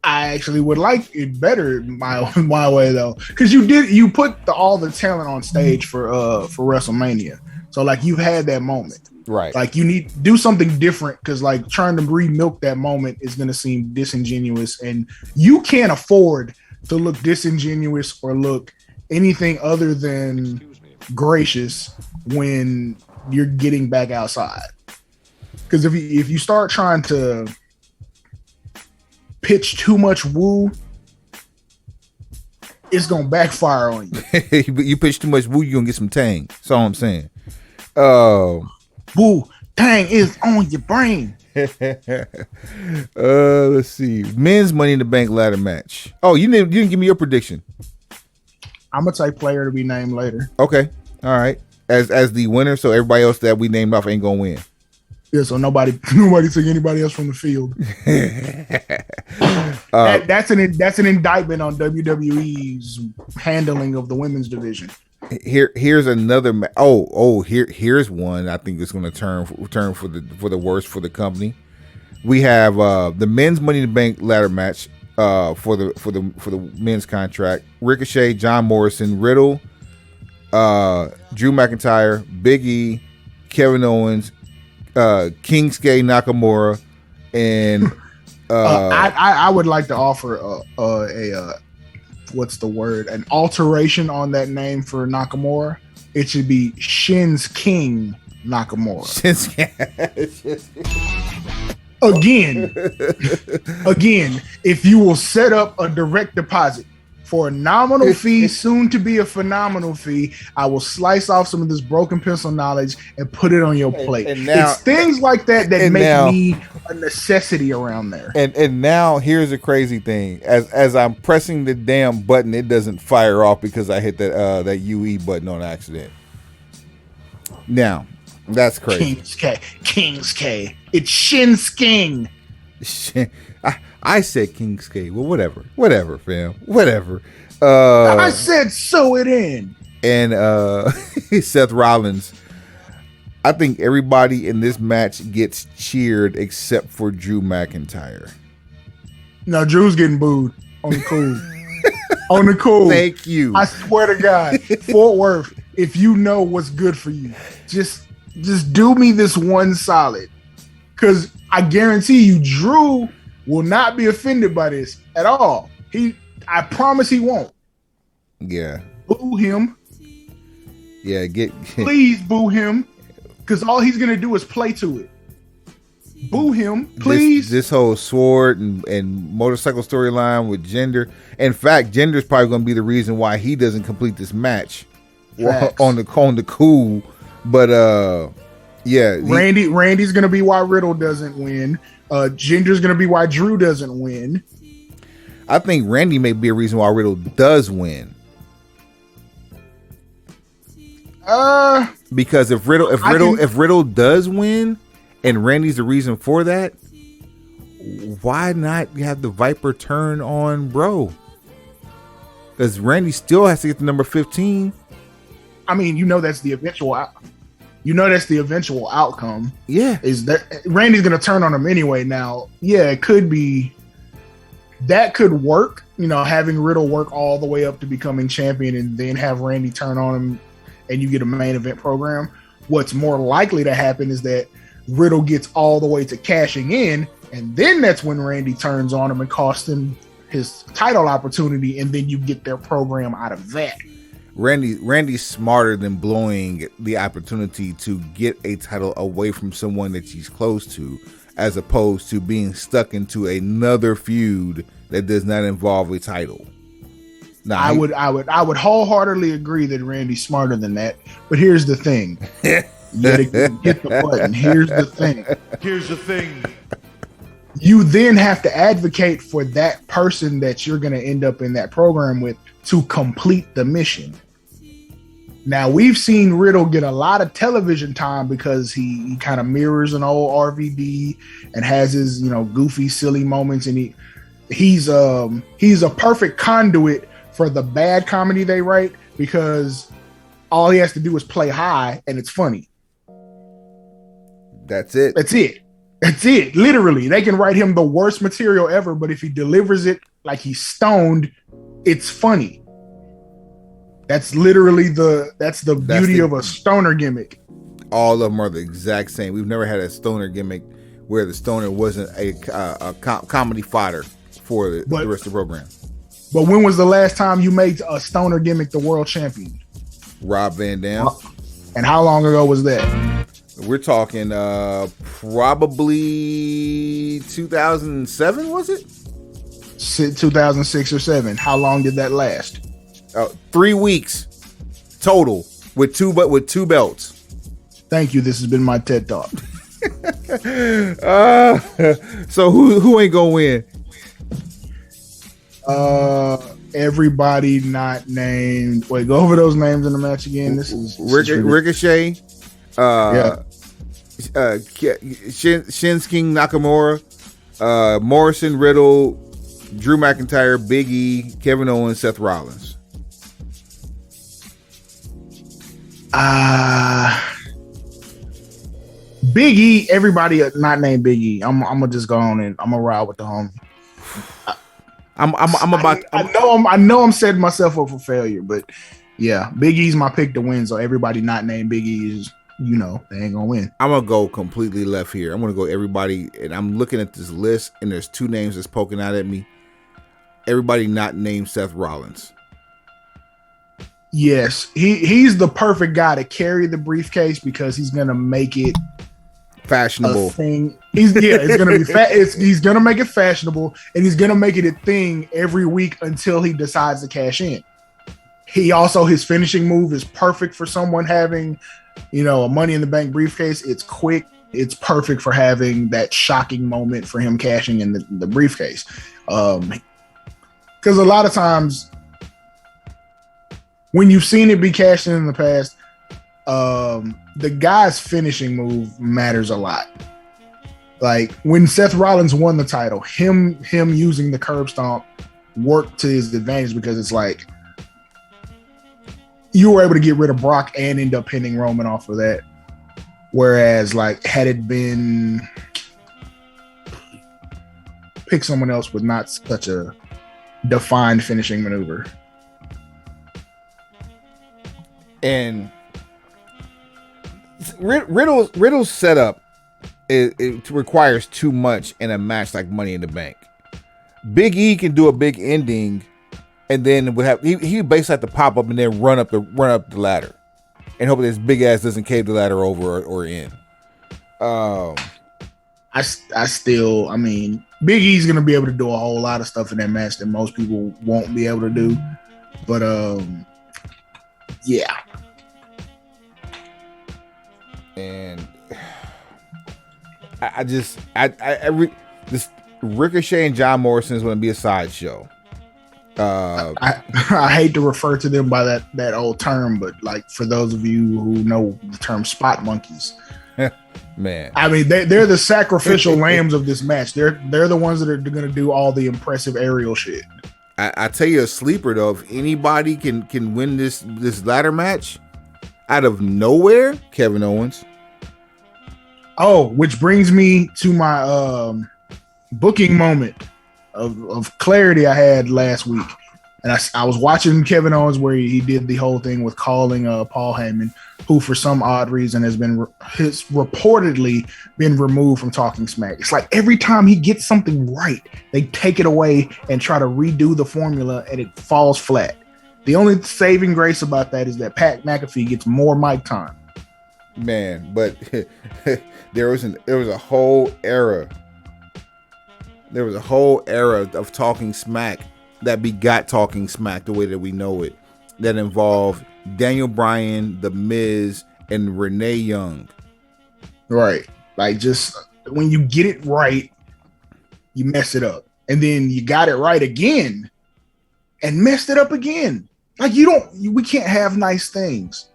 I actually would like it better my way though, because you put all the talent on stage for WrestleMania, so like you had that moment, right? Like you need to do something different because like trying to re-milk that moment is going to seem disingenuous, and you can't afford to look disingenuous or look anything other than gracious when you're getting back outside. Because if you start trying to pitch too much woo, it's gonna backfire on you. You pitch too much woo, you're gonna get some tang. That's all I'm saying. Woo tang is on your brain. Let's see. Men's Money in the Bank ladder match. Oh, you didn't give me your prediction. I'm gonna take player to be named later. Okay, all right. As the winner, so everybody else that we named off ain't gonna win. Yeah, so nobody took anybody else from the field. That's an indictment on WWE's handling of the women's division. Here's another. Here's one I think is going to turn for the worse for the company. We have the men's Money in the Bank ladder match for the men's contract. Ricochet, John Morrison, Riddle, Drew McIntyre, Big E, Kevin Owens, Kingsuke Nakamura, and I would like to offer a what's the word? An alteration on that name for Nakamura. It should be Shin's King Nakamura. Again, if you will set up a direct deposit for a nominal fee, soon to be a phenomenal fee, I will slice off some of this broken pencil knowledge and put it on your plate. And now, it's things like that make me a necessity around there. And now here's the crazy thing: as I'm pressing the damn button, it doesn't fire off because I hit that UE button on accident. Now that's crazy. King's K. It's Shin's King. I said King's K. Well, whatever, fam. Whatever. I said sew it in. And Seth Rollins. I think everybody in this match gets cheered except for Drew McIntyre. No, Drew's getting booed on the cool. On the cool. Thank you. I swear to God, Fort Worth, if you know what's good for you, just do me this one solid. Because I guarantee you, Drew will not be offended by this at all. I promise he won't. Yeah. Boo him. Yeah, please boo him. Because all he's gonna do is play to it. Boo him, please. This whole sword and motorcycle storyline with Jinder. In fact, Jinder's probably gonna be the reason why he doesn't complete this match on the cool. But yeah, Randy's gonna be why Riddle doesn't win. Jinder's gonna be why Drew doesn't win. I think Randy may be a reason why Riddle does win. Because if Riddle does win, and Randy's the reason for that, why not have the Viper turn on Bro? Because Randy still has to get the number 15. I mean, that's the eventual. That's the eventual outcome. Yeah, is that Randy's gonna turn on him anyway? Now, yeah, it could be. That could work. Having Riddle work all the way up to becoming champion, and then have Randy turn on him, and you get a main event program. What's more likely to happen is that Riddle gets all the way to cashing in, and then that's when Randy turns on him and costs him his title opportunity, and then you get their program out of that. Randy's smarter than blowing the opportunity to get a title away from someone that he's close to, as opposed to being stuck into another feud that does not involve a title. Now, I would wholeheartedly agree that Randy's smarter than that. But here's the thing. You gotta hit the button. Here's the thing. You then have to advocate for that person that you're going to end up in that program with to complete the mission. Now, we've seen Riddle get a lot of television time because he kind of mirrors an old RVD and has his, goofy, silly moments. And he's a perfect conduit for the bad comedy they write, because all he has to do is play high and it's funny. That's it. Literally, they can write him the worst material ever, but if he delivers it like he's stoned, it's funny. That's literally the beauty of a stoner gimmick. All of them are the exact same. We've never had a stoner gimmick where the stoner wasn't a comedy fodder for the rest of the program. But when was the last time you made a stoner gimmick the world champion? Rob Van Dam. And how long ago was that? We're talking probably 2007, was it? 2006 or 7. How long did that last? 3 weeks total with two belts. Thank you. This has been my TED Talk. So who ain't gonna win? Everybody not named. Wait, go over those names in the match again. This is Ricochet. Shinsuke Nakamura, Morrison, Riddle, Drew McIntyre, Big E, Kevin Owens, Seth Rollins. Big E. Everybody not named Big E. I'm gonna just go on and I'm gonna ride with the homie. I know I'm setting myself up for failure, but yeah, Big E's my pick to win. So everybody not named Big E is, they ain't gonna win. I'm gonna go completely left here. I'm gonna go everybody, and I'm looking at this list, and there's two names that's poking out at me. Everybody not named Seth Rollins. Yes, he's the perfect guy to carry the briefcase because he's gonna make it fashionable thing. He's gonna be he's gonna make it fashionable, and he's gonna make it a thing every week until he decides to cash in. His finishing move is perfect for someone having, a Money in the Bank briefcase. It's quick. It's perfect for having that shocking moment for him cashing in the briefcase. Because a lot of times when you've seen it be cashed in the past, the guy's finishing move matters a lot. Like when Seth Rollins won the title, him using the curb stomp worked to his advantage because it's like, you were able to get rid of Brock and end up pinning Roman off of that. Whereas, like, had it been pick someone else with not such a defined finishing maneuver. And Riddle's setup it requires too much in a match like Money in the Bank. Big E can do a big ending, and then would have he basically have to pop up and then run up the ladder, and hope that his big ass doesn't cave the ladder over or in. I mean, Big E's gonna be able to do a whole lot of stuff in that match that most people won't be able to do, but yeah. And this Ricochet and John Morrison is going to be a sideshow. I hate to refer to them by that old term, but like for those of you who know the term spot monkeys, man, I mean they're the sacrificial lambs of this match. They're the ones that are going to do all the impressive aerial shit. I tell you a sleeper though, if anybody can win this ladder match out of nowhere, Kevin Owens. Oh, which brings me to my booking moment of clarity I had last week. And I was watching Kevin Owens where he did the whole thing with calling Paul Heyman, who for some odd reason has reportedly been removed from Talking Smack. It's like every time he gets something right, they take it away and try to redo the formula and it falls flat. The only saving grace about that is that Pat McAfee gets more mic time. Man, but there was a whole era. There was a whole era of Talking Smack that begot Talking Smack the way that we know it. That involved Daniel Bryan, The Miz, and Renee Young. Right. Like, just when you get it right, you mess it up. And then you got it right again and messed it up again. Like, we can't have nice things.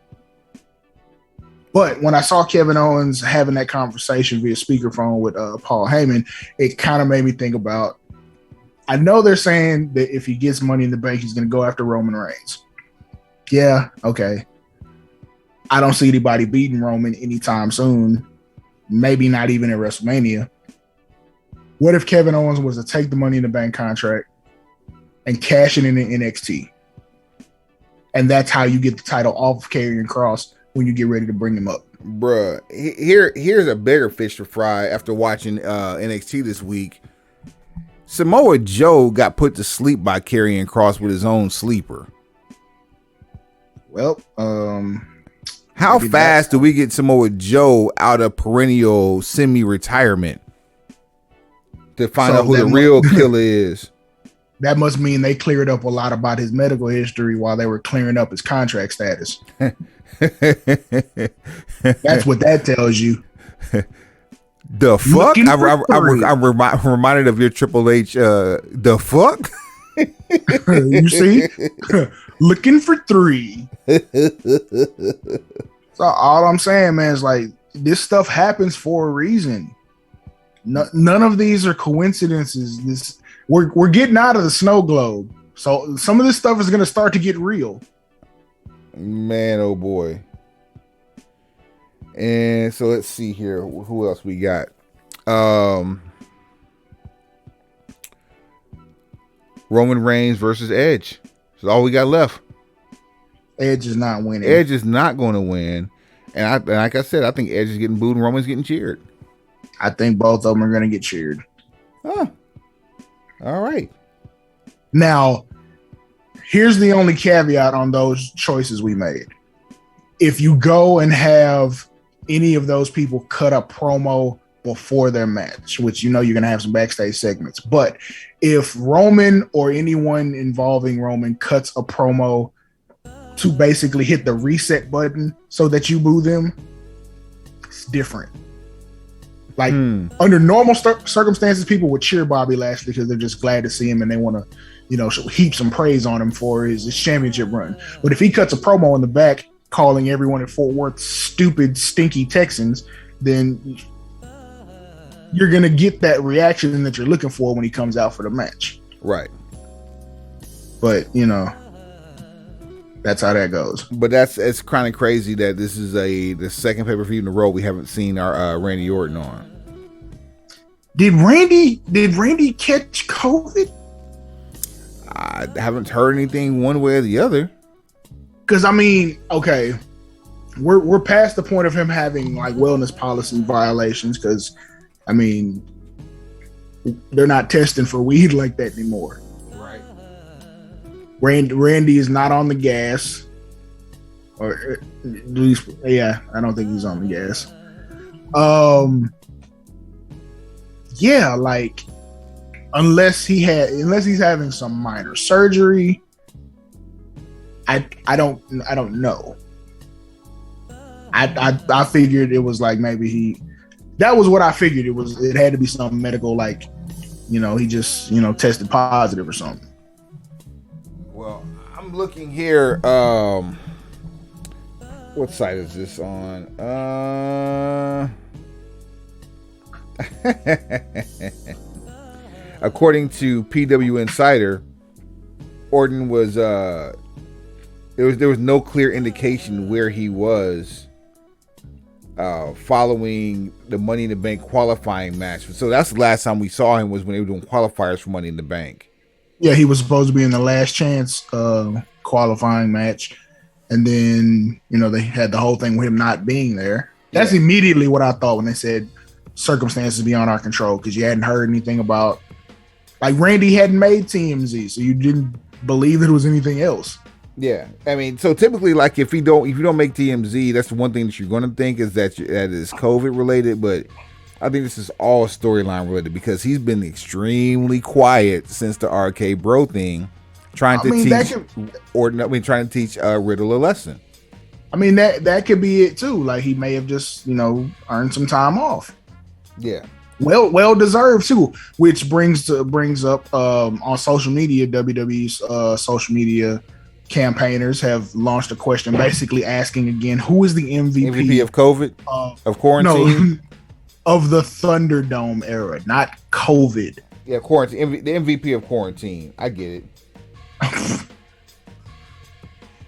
But when I saw Kevin Owens having that conversation via speakerphone with Paul Heyman, it kind of made me think about, I know they're saying that if he gets Money in the Bank, he's going to go after Roman Reigns. Yeah, okay. I don't see anybody beating Roman anytime soon. Maybe not even at WrestleMania. What if Kevin Owens was to take the Money in the Bank contract and cash it in NXT? And that's how you get the title off of Karrion Kross when you get ready to bring him up. Bruh, here's a bigger fish to fry after watching NXT this week. Samoa Joe got put to sleep by Karrion Kross with his own sleeper. Well, how fast do we get Samoa Joe out of perennial semi-retirement to find out who the real killer is? That must mean they cleared up a lot about his medical history while they were clearing up his contract status. That's what that tells you. The fuck? I'm reminded of your Triple H. The fuck? You see? Looking for 3. So all I'm saying, man, is like this stuff happens for a reason. None of these are coincidences. We're getting out of the snow globe. So some of this stuff is going to start to get real. Man, oh boy. And so let's see here. Who else we got? Roman Reigns versus Edge. That's all we got left. Edge is not winning. Edge is not going to win. And like I said, I think Edge is getting booed and Roman's getting cheered. I think both of them are going to get cheered. Oh. All right. Now, here's the only caveat on those choices we made. If you go and have any of those people cut a promo before their match, which you're going to have some backstage segments, but if Roman or anyone involving Roman cuts a promo to basically hit the reset button so that you boo them, it's different. Like under normal circumstances, people would cheer Bobby Lashley because they're just glad to see him and they want to, heap some praise on him for his championship run. But if he cuts a promo in the back calling everyone at Fort Worth stupid, stinky Texans, then you're going to get that reaction that you're looking for when he comes out for the match. Right. But, That's how that goes. But it's kind of crazy that this is the second pay-per-view in a row we haven't seen our Randy Orton on. Did Randy catch COVID? I haven't heard anything one way or the other. Because I mean, okay, we're past the point of him having like wellness policy violations. Because I mean, they're not testing for weed like that anymore. Right. Randy is not on the gas, or at least, yeah, I don't think he's on the gas. Yeah, like unless he's having some minor surgery, I don't know. I figured it was like maybe that was what I figured it was. It had to be something medical, like, you know, he just, you know, tested positive or something. Well, I'm looking here. What site is this on? According to PW Insider, Orton was there was no clear indication where he was following the Money in the Bank qualifying match. So that's the last time we saw him was when they were doing qualifiers for Money in the Bank. Yeah, he was supposed to be in the last chance qualifying match. And then, you know, they had the whole thing with him not being there. That's immediately what I thought when they said circumstances beyond our control, because you hadn't heard anything about, like, Randy hadn't made TMZ, so you didn't believe it was anything else. Yeah, I mean, so typically, like, if you don't make TMZ, that's the one thing that you're going to think is that is COVID related. But I think this is all storyline related because he's been extremely quiet since the RK Bro thing, trying to teach Riddle a lesson. I mean, that could be it too. Like, he may have just, you know, earned some time off. Yeah. Well deserved too. Which brings up on social media, WWE's social media campaigners have launched a question basically asking again, who is the MVP of COVID? Of quarantine? No, of the Thunderdome era, not COVID. Yeah, quarantine. The MVP of quarantine. I get it.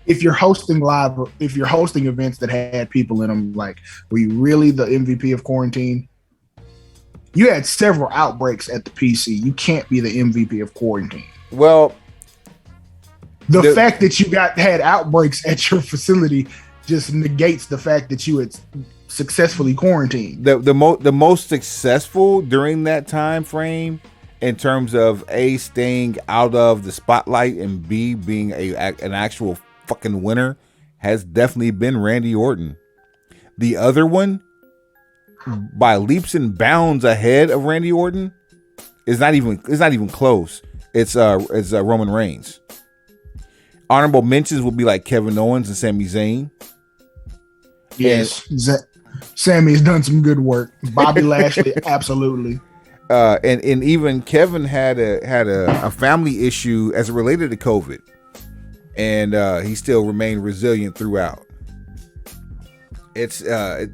If you're hosting events that had people in them, like, were you really the MVP of quarantine? You had several outbreaks at the PC. You can't be the MVP of quarantine. Well, the fact that you had outbreaks at your facility just negates the fact that you had successfully quarantined. The most successful during that time frame, in terms of A, staying out of the spotlight, and B, being an actual fucking winner, has definitely been Randy Orton. The other one, by leaps and bounds ahead of Randy Orton, is not even close. It's Roman Reigns. Honorable mentions will be like Kevin Owens and Sami Zayn. Yes, Sammy's done some good work. Bobby Lashley, absolutely. And even Kevin had a family issue as it related to COVID, and he still remained resilient throughout. It's I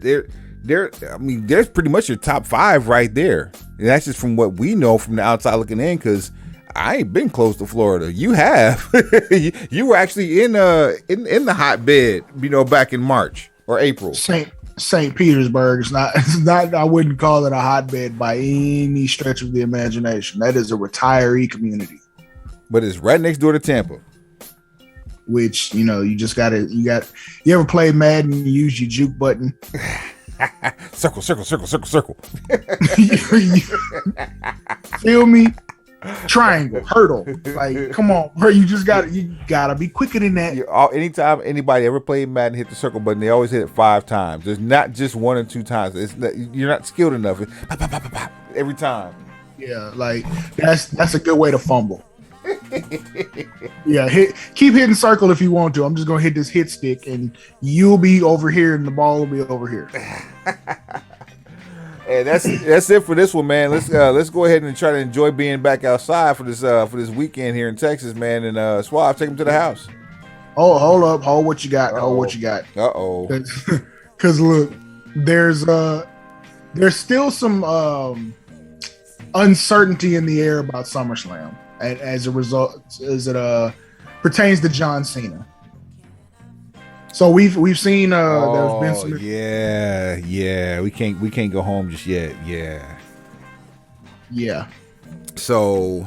mean, there's pretty much your top five right there. And that's just from what we know from the outside looking in, because I ain't been close to Florida. You have. You were actually in the hotbed, you know, back in March or April. St. Petersburg. It's not. I wouldn't call it a hotbed by any stretch of the imagination. That is a retiree community. But it's right next door to Tampa. Which, you know, you ever play Madden and you use your juke button? Circle. Feel me? Triangle, hurdle. Like, come on, bro. You gotta be quicker than that. Anytime anybody ever played Madden, hit the circle button, they always hit it 5 times. There's not just 1 or 2 times. You're not skilled enough. Pop, pop, pop, pop, pop, every time. Yeah, like that's a good way to fumble. Yeah, keep hitting circle if you want to. I'm just gonna hit this hit stick, and you'll be over here, and the ball will be over here. And that's it for this one, man. Let's go ahead and try to enjoy being back outside for this weekend here in Texas, man. And Suave, take him to the house. Oh, hold up, hold what you got. Uh-oh. Hold what you got. Because look, there's still some uncertainty in the air about SummerSlam, and as a result, as it pertains to John Cena. So we've seen there's been some yeah. We can't go home just yet. Yeah. So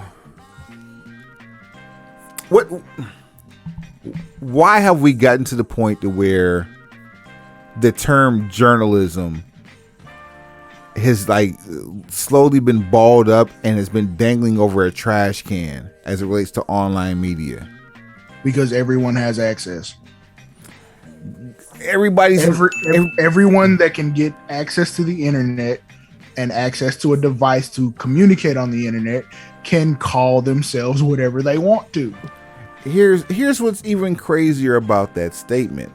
why have we gotten to the point to where the term journalism has like slowly been balled up and has been dangling over a trash can as it relates to online media? Because everyone has access. Everyone that can get access to the internet and access to a device to communicate on the internet can call themselves whatever they want to. Here's what's even crazier about that statement.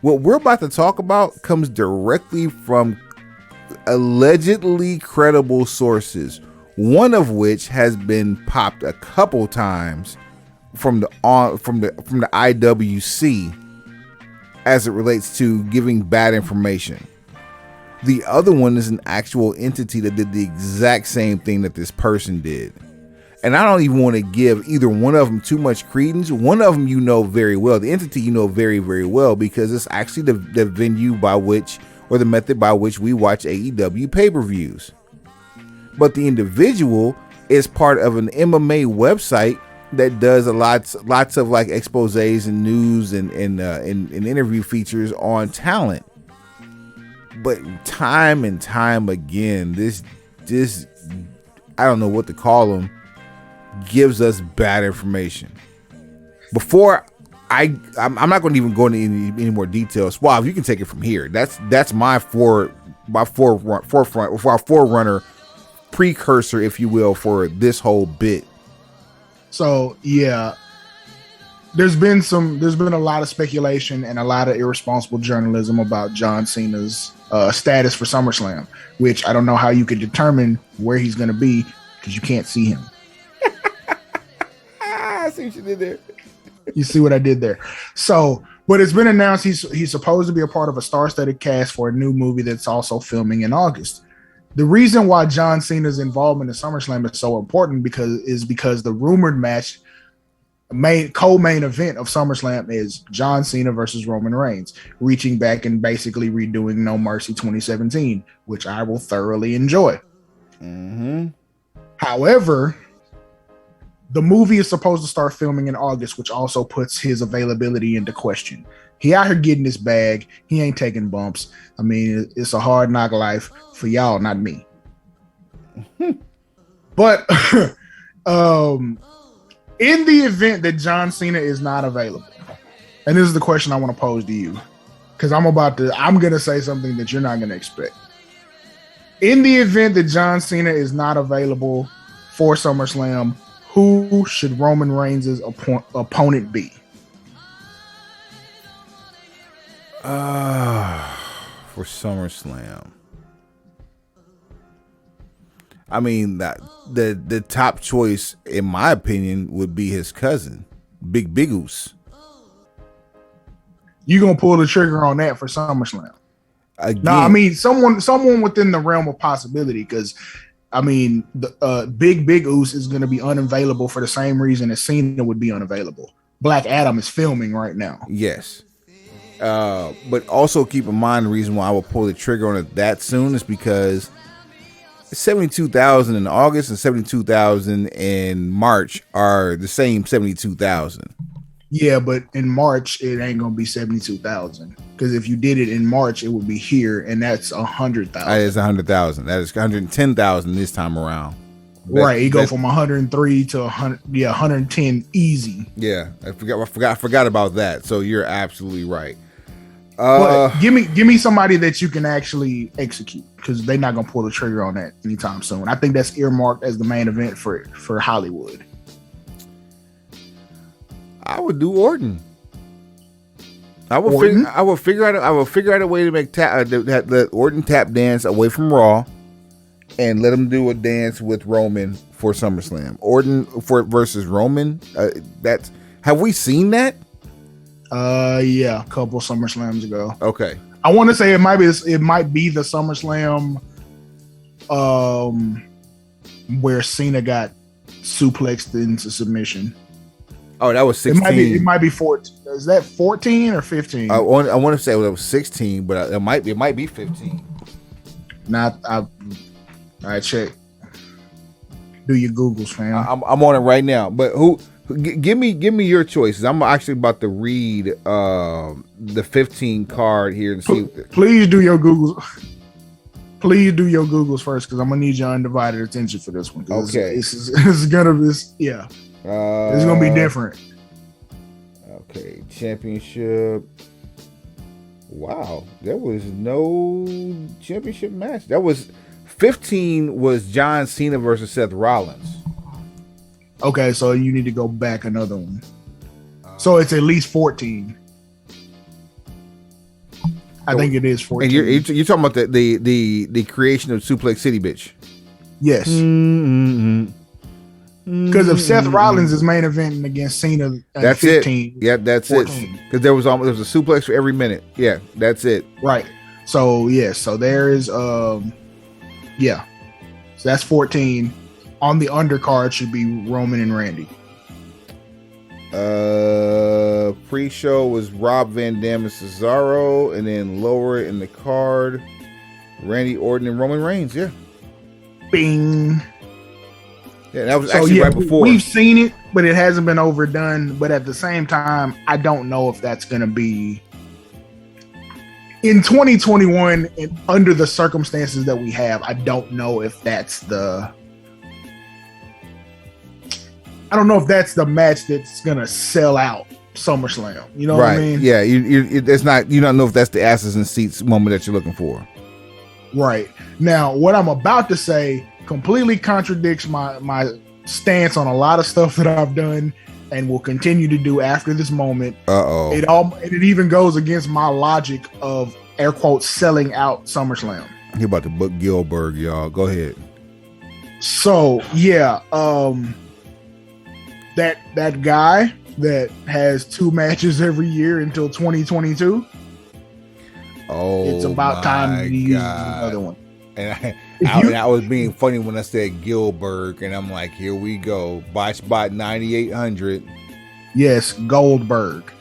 What we're about to talk about comes directly from allegedly credible sources, one of which has been popped a couple times from the IWC as it relates to giving bad information. The other one is an actual entity that did the exact same thing that this person did. And I don't even want to give either one of them too much credence. One of them you know very well. The entity you know very, very well, because it's actually the venue by which, or the method by which we watch AEW pay-per-views. But the individual is part of an MMA website that does lots of like exposés and news and interview features on talent. But time and time again, this I don't know what to call them, gives us bad information. Before I'm not going to even go into any more details. Suave, you can take it from here. That's my forerunner, precursor, if you will, for this whole bit. So yeah, there's been a lot of speculation and a lot of irresponsible journalism about John Cena's status for SummerSlam, which I don't know how you could determine where he's going to be because you can't see him. I see what you did there. You see what I did there. So, but it's been announced he's supposed to be a part of a star-studded cast for a new movie that's also filming in August. The reason why John Cena's involvement in SummerSlam is so important because the rumored match, co-main event of SummerSlam is John Cena versus Roman Reigns, reaching back and basically redoing No Mercy 2017, which I will thoroughly enjoy. Mm-hmm. However, the movie is supposed to start filming in August, which also puts his availability into question. He out here getting his bag. He ain't taking bumps. I mean, it's a hard knock life for y'all, not me. But in the event that John Cena is not available, and this is the question I want to pose to you, because I'm going to say something that you're not going to expect. In the event that John Cena is not available for SummerSlam, who should Roman Reigns' opponent be? For SummerSlam, I mean, that the top choice, in my opinion, would be his cousin, Big Oos. You gonna pull the trigger on that for SummerSlam? Again, No, I mean someone within the realm of possibility, because I mean the Big Oos is gonna be unavailable for the same reason as Cena would be unavailable. Black Adam is filming right now. Yes. But also keep in mind the reason why I will pull the trigger on it that soon is because 72,000 in August and 72,000 in March are the same 72,000. Yeah, but in March it ain't gonna be 72,000, because if you did it in March, it would be here, and that's 100,000. That is 100,000. That is 110,000 this time around. Right, you go from 103 to 100, 110 easy. Yeah, I forgot about that. So you're absolutely right. But give me somebody that you can actually execute, because they're not gonna pull the trigger on that anytime soon. I think that's earmarked as the main event for Hollywood. I would do Orton. I will figure out a way to make let Orton tap dance away from Raw, and let him do a dance with Roman for SummerSlam. Orton versus Roman. Have we seen that? Yeah, a couple SummerSlams ago. Okay. I want to say it might be the SummerSlam where Cena got suplexed into submission. Oh, that was 16. It might be 14. Is that 14 or 15? I want to say it was 16, but it might be 15. I check. Do your Googles, fam. I'm on it right now. But give me your choices. I'm actually about to read the 15 card here and see. Please do your Googles. Please do your Googles first, because I'm gonna need your undivided attention for this one. Okay, it's gonna be it's gonna be different. Okay, championship. Wow, there was no championship match. That was 15 was John Cena versus Seth Rollins. Okay, so you need to go back another one. So it's at least 14. I think it is 14. And you're talking about the creation of Suplex City, bitch. Yes. Because if Seth Rollins is main eventing against Cena at that's 15. It. Yeah, that's 14. It. Because there was a suplex for every minute. Yeah, that's it. Right. So so there is So that's 14. On the undercard should be Roman and Randy. Pre-show was Rob Van Dam and Cesaro, and then lower in the card, Randy Orton and Roman Reigns. Yeah. Bing. Yeah, that was actually right before. We've seen it, but it hasn't been overdone. But at the same time, I don't know if that's going to be in 2021 and under the circumstances that we have. I don't know if that's the. I don't know if that's the match that's gonna sell out SummerSlam. You know what I mean? Yeah, it's not. You don't know if that's the asses and seats moment that you're looking for. Right. Now, what I'm about to say completely contradicts my stance on a lot of stuff that I've done and will continue to do after this moment. It even goes against my logic of air quotes selling out SummerSlam. You're about to book Gilbert, y'all. Go ahead. So that guy that has 2 matches every year until 2022. Oh, it's about time to use another one. And I was being funny when I said Gilbert, and I'm like, here we go. Botchbot 9800. Yes, Goldberg.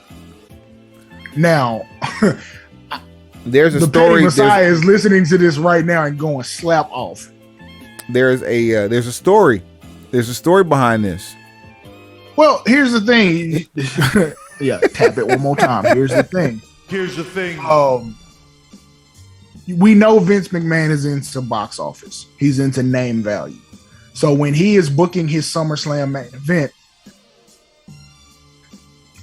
Now, there's a the story. Petty Messiah is listening to this right now and going slap off. There's a story. There's a story behind this. Well, here's the thing. Yeah, tap it one more time. Here's the thing. We know Vince McMahon is into box office. He's into name value. So when he is booking his SummerSlam main event,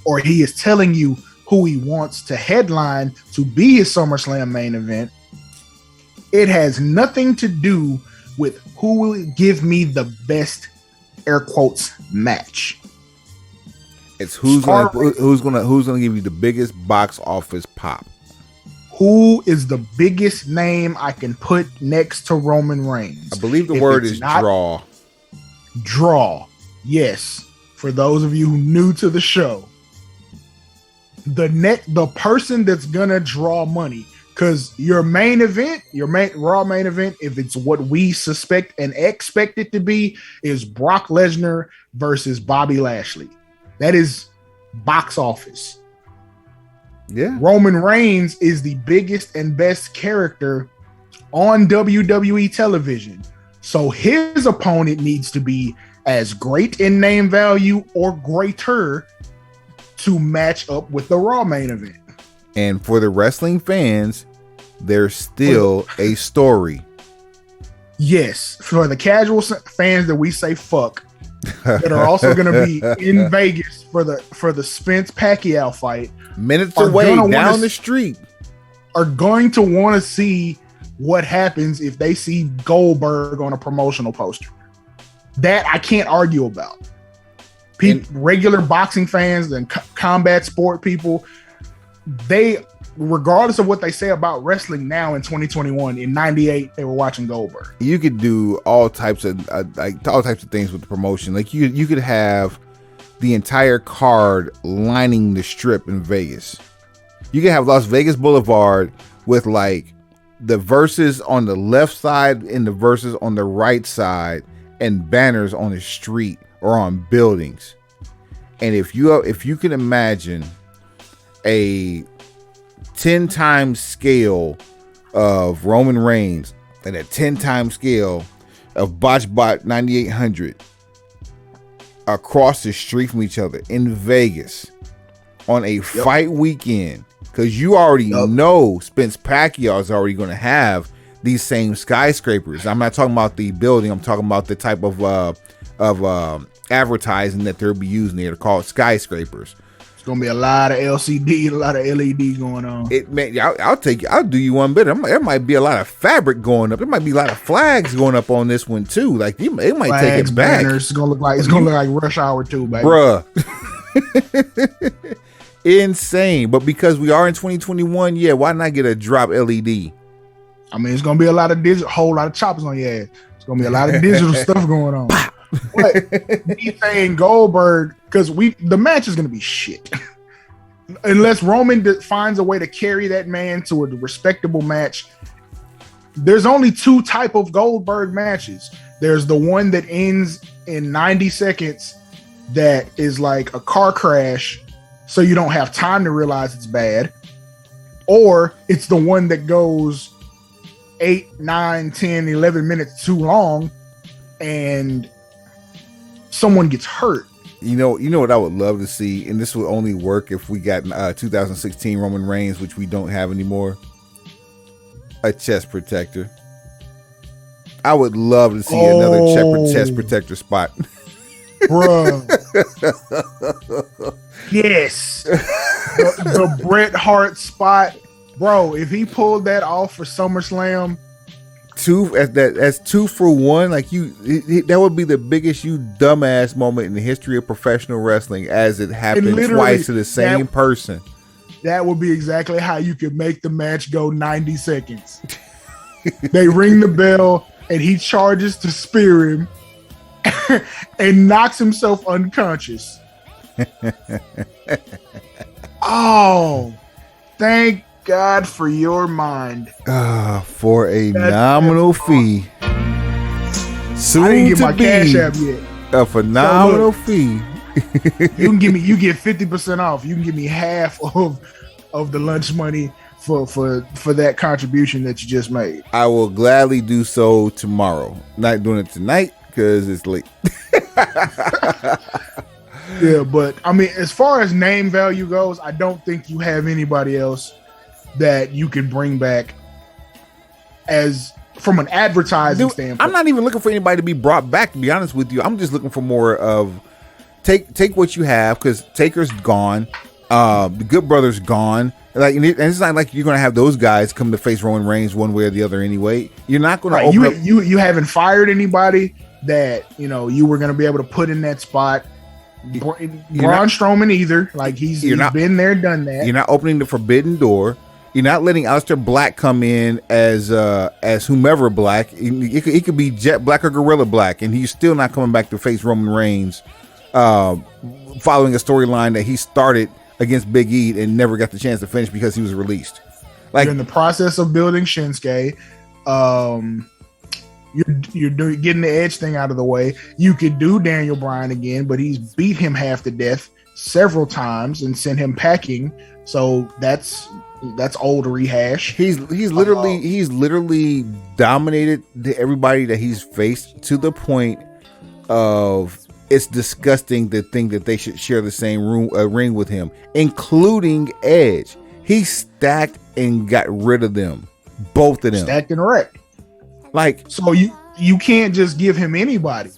or he is telling you who he wants to headline to be his SummerSlam main event, it has nothing to do with who will give me the best air quotes match. It's who's gonna give you the biggest box office pop. Who is the biggest name I can put next to Roman Reigns? I believe the word is draw. Draw. Yes. For those of you who new to the show, the person that's gonna draw money, because your main event, Raw main event, if it's what we suspect and expect it to be, is Brock Lesnar versus Bobby Lashley. That is box office. Yeah. Roman Reigns is the biggest and best character on WWE television. So his opponent needs to be as great in name value or greater to match up with the Raw main event. And for the wrestling fans, there's still a story. Yes. For the casual fans that we say fuck, that are also going to be in Vegas for the Spence Pacquiao fight, minutes away down the street, are going to want to see what happens if they see Goldberg on a promotional poster. That I can't argue about. Regular boxing fans and combat sport people, they, regardless of what they say about wrestling now in 2021, in 98 they were watching Goldberg. You could do all types of things with the promotion. Like you could have the entire card lining the strip in Vegas. You can have Las Vegas Boulevard with like the verses on the left side and the verses on the right side, and banners on the street or on buildings. And if you can imagine a 10 times scale of Roman Reigns and a 10 times scale of BotchBot 9800 across the street from each other in Vegas on a fight weekend, because you already know Spence Pacquiao is already going to have these same skyscrapers. I'm not talking about the building. I'm talking about the type of advertising that they'll be using there to call it skyscrapers. It's gonna be a lot of LCD, a lot of LED going on. I'll do you one better. There might be a lot of fabric going up. There might be a lot of flags going up on this one too. Like it might flags, take it back. Banners. It's gonna look like Rush Hour 2, baby. Bruh. Insane. But because we are in 2021, yeah, why not get a drop LED? I mean, it's gonna be a lot of whole lot of choppers on your ass. It's gonna be a lot of digital stuff going on. But me saying Goldberg, because the match is gonna be shit unless Roman finds a way to carry that man to a respectable match. There's only two type of Goldberg matches. There's the one that ends in 90 seconds that is like a car crash, so you don't have time to realize it's bad, or it's the one that goes 8, 9, 10, 11 minutes too long and someone gets hurt. You know what I would love to see, and this would only work if we got 2016 Roman Reigns, which we don't have anymore. A chest protector. I would love to see another chest protector spot. Bruh. Yes. The Bret Hart spot. Bro, if he pulled that off for SummerSlam, that's 2 for 1. Like that would be the biggest you dumbass moment in the history of professional wrestling, as it happened twice to the same person. That would be exactly how you could make the match go 90 seconds. They ring the bell and he charges to spear him and knocks himself unconscious. Oh, thank God for your mind. For a nominal fee. Soon I didn't get to my be cash app yet. A phenomenal fee. You get 50% off. You can give me half of the lunch money for that contribution that you just made. I will gladly do so tomorrow. Not doing it tonight because it's late. Yeah, but I mean, as far as name value goes, I don't think you have anybody else that you can bring back as from an advertising standpoint. I'm not even looking for anybody to be brought back, to be honest with you. I'm just looking for more of take what you have, because Taker's gone, the Good Brothers gone. Like, and it's not like you're gonna have those guys come to face Roman Reigns one way or the other anyway. You're not gonna open up. You haven't fired anybody that you were gonna be able to put in that spot. Braun Strowman either. Like he's been there, done that. You're not opening the forbidden door. You're not letting Aleister Black come in as whomever Black. It could be Jet Black or Gorilla Black, and he's still not coming back to face Roman Reigns, following a storyline that he started against Big E and never got the chance to finish because he was released. Like, you're in the process of building Shinsuke. You're getting the Edge thing out of the way. You could do Daniel Bryan again, but he's beat him half to death several times and sent him packing. So that's old rehash. He's literally dominated everybody that he's faced, to the point of it's disgusting to think that they should share the same ring with him, including Edge. He stacked and got rid of them, both of them. Stacked and wrecked. Like, so you can't just give him anybody.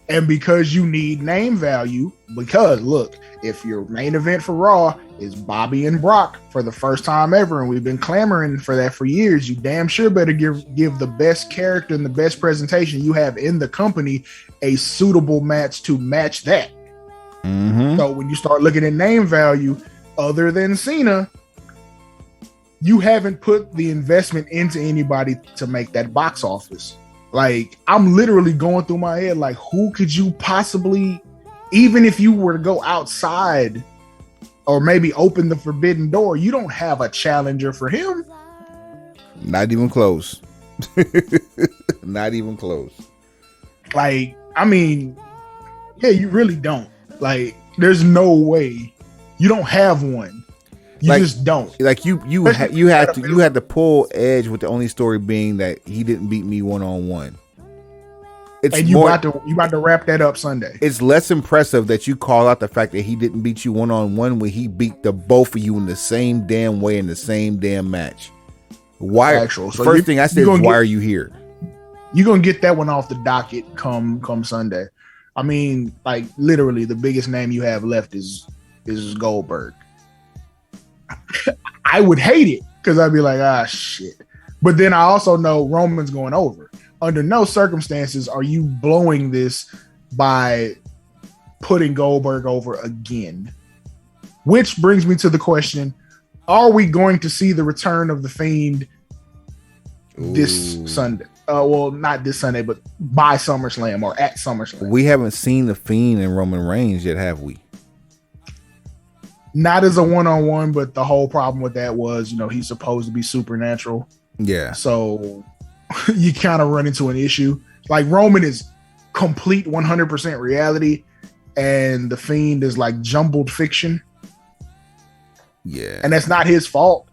And because you need name value, because look, if your main event for Raw is Bobby and Brock for the first time ever, and we've been clamoring for that for years, you damn sure better give the best character and the best presentation you have in the company a suitable match to match that. Mm-hmm. So when you start looking at name value, other than Cena, you haven't put the investment into anybody to make that box office. Like, I'm literally going through my head, like, who could you possibly, even if you were to go outside or maybe open the forbidden door, you don't have a challenger for him. Not even close. Not even close. Like, I mean, yeah, you really don't. Like, There's no way. You don't have one. You just don't. Like you had to pull Edge with the only story being that he didn't beat me 1-on-1. And you about to wrap that up Sunday. It's less impressive that you call out the fact that he didn't beat you 1-on-1 when he beat the both of you in the same damn way in the same damn match. Why? So first thing I said is, why are you here? You're gonna get that one off the docket come Sunday. I mean, like literally, the biggest name you have left is Goldberg. I would hate it because I'd be like, shit. But then I also know Roman's going over. Under no circumstances are you blowing this by putting Goldberg over again. Which brings me to the question, are we going to see the return of The Fiend this Sunday? Well, not this Sunday, but by SummerSlam or at SummerSlam. We haven't seen The Fiend in Roman Reigns yet, have we? Not as a one-on-one, but the whole problem with that was, he's supposed to be supernatural. Yeah. So you kind of run into an issue. Like Roman is complete 100% reality, and The Fiend is like jumbled fiction. Yeah. And that's not his fault.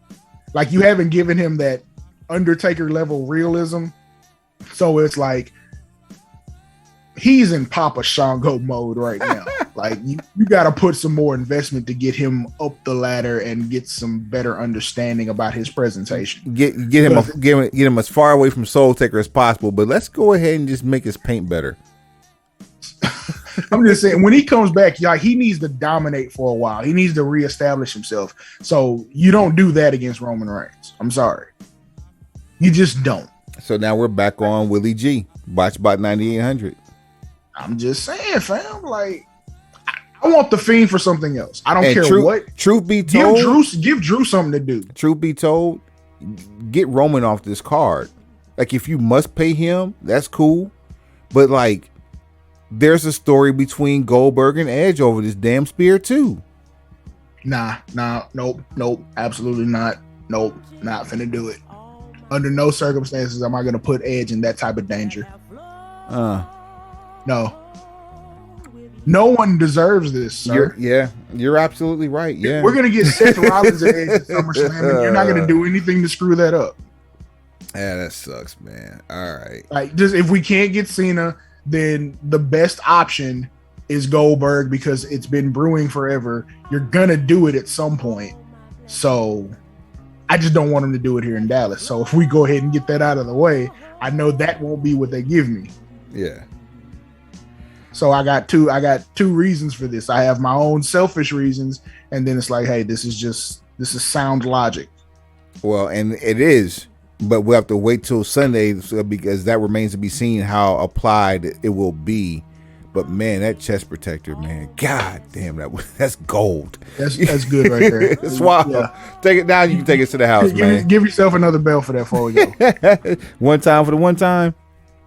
Like you haven't given him that Undertaker level realism. So it's like he's in Papa Shango mode right now. Like you got to put some more investment to get him up the ladder and get some better understanding about his presentation. Get him as far away from Soul Taker as possible. But let's go ahead and just make his paint better. I'm just saying, when he comes back, he needs to dominate for a while. He needs to reestablish himself. So you don't do that against Roman Reigns. I'm sorry. You just don't. So now we're back on Willie G. Watch about 9,800. I'm just saying, fam. Like, I want The Fiend for something else. I don't care what. Truth be told, give Drew something to do. Truth be told, get Roman off this card. Like, if you must pay him, that's cool. But like, there's a story between Goldberg and Edge over this damn spear too. Nah, nope, absolutely not. Nope, not finna do it. Under no circumstances am I gonna put Edge in that type of danger. No. No one deserves this, sir. You're absolutely right. Yeah. We're gonna get Seth Rollins at Edge at SummerSlam, and you're not gonna do anything to screw that up. Yeah, that sucks, man. All right. Like, just if we can't get Cena, then the best option is Goldberg because it's been brewing forever. You're gonna do it at some point. So I just don't want him to do it here in Dallas. So if we go ahead and get that out of the way, I know that won't be what they give me. Yeah. So I got two reasons for this. I have my own selfish reasons, and then it's like, hey, this is sound logic. Well, and it is, but we'll have to wait till Sunday because that remains to be seen how applied it will be. But man, that chest protector, man, god damn, that's gold. That's good right there. It's wild. Yeah. Take it down. You can take it to the house, man. Give yourself another bell for that before we go. One time for the one time.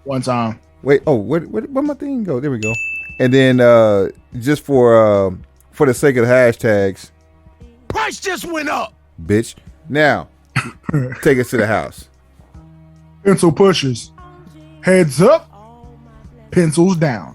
One time. Wait. Oh, where my thing go? There we go. And then just for the sake of the hashtags, price just went up, bitch. Now, take us to the house. Pencil pushers, heads up, pencils down.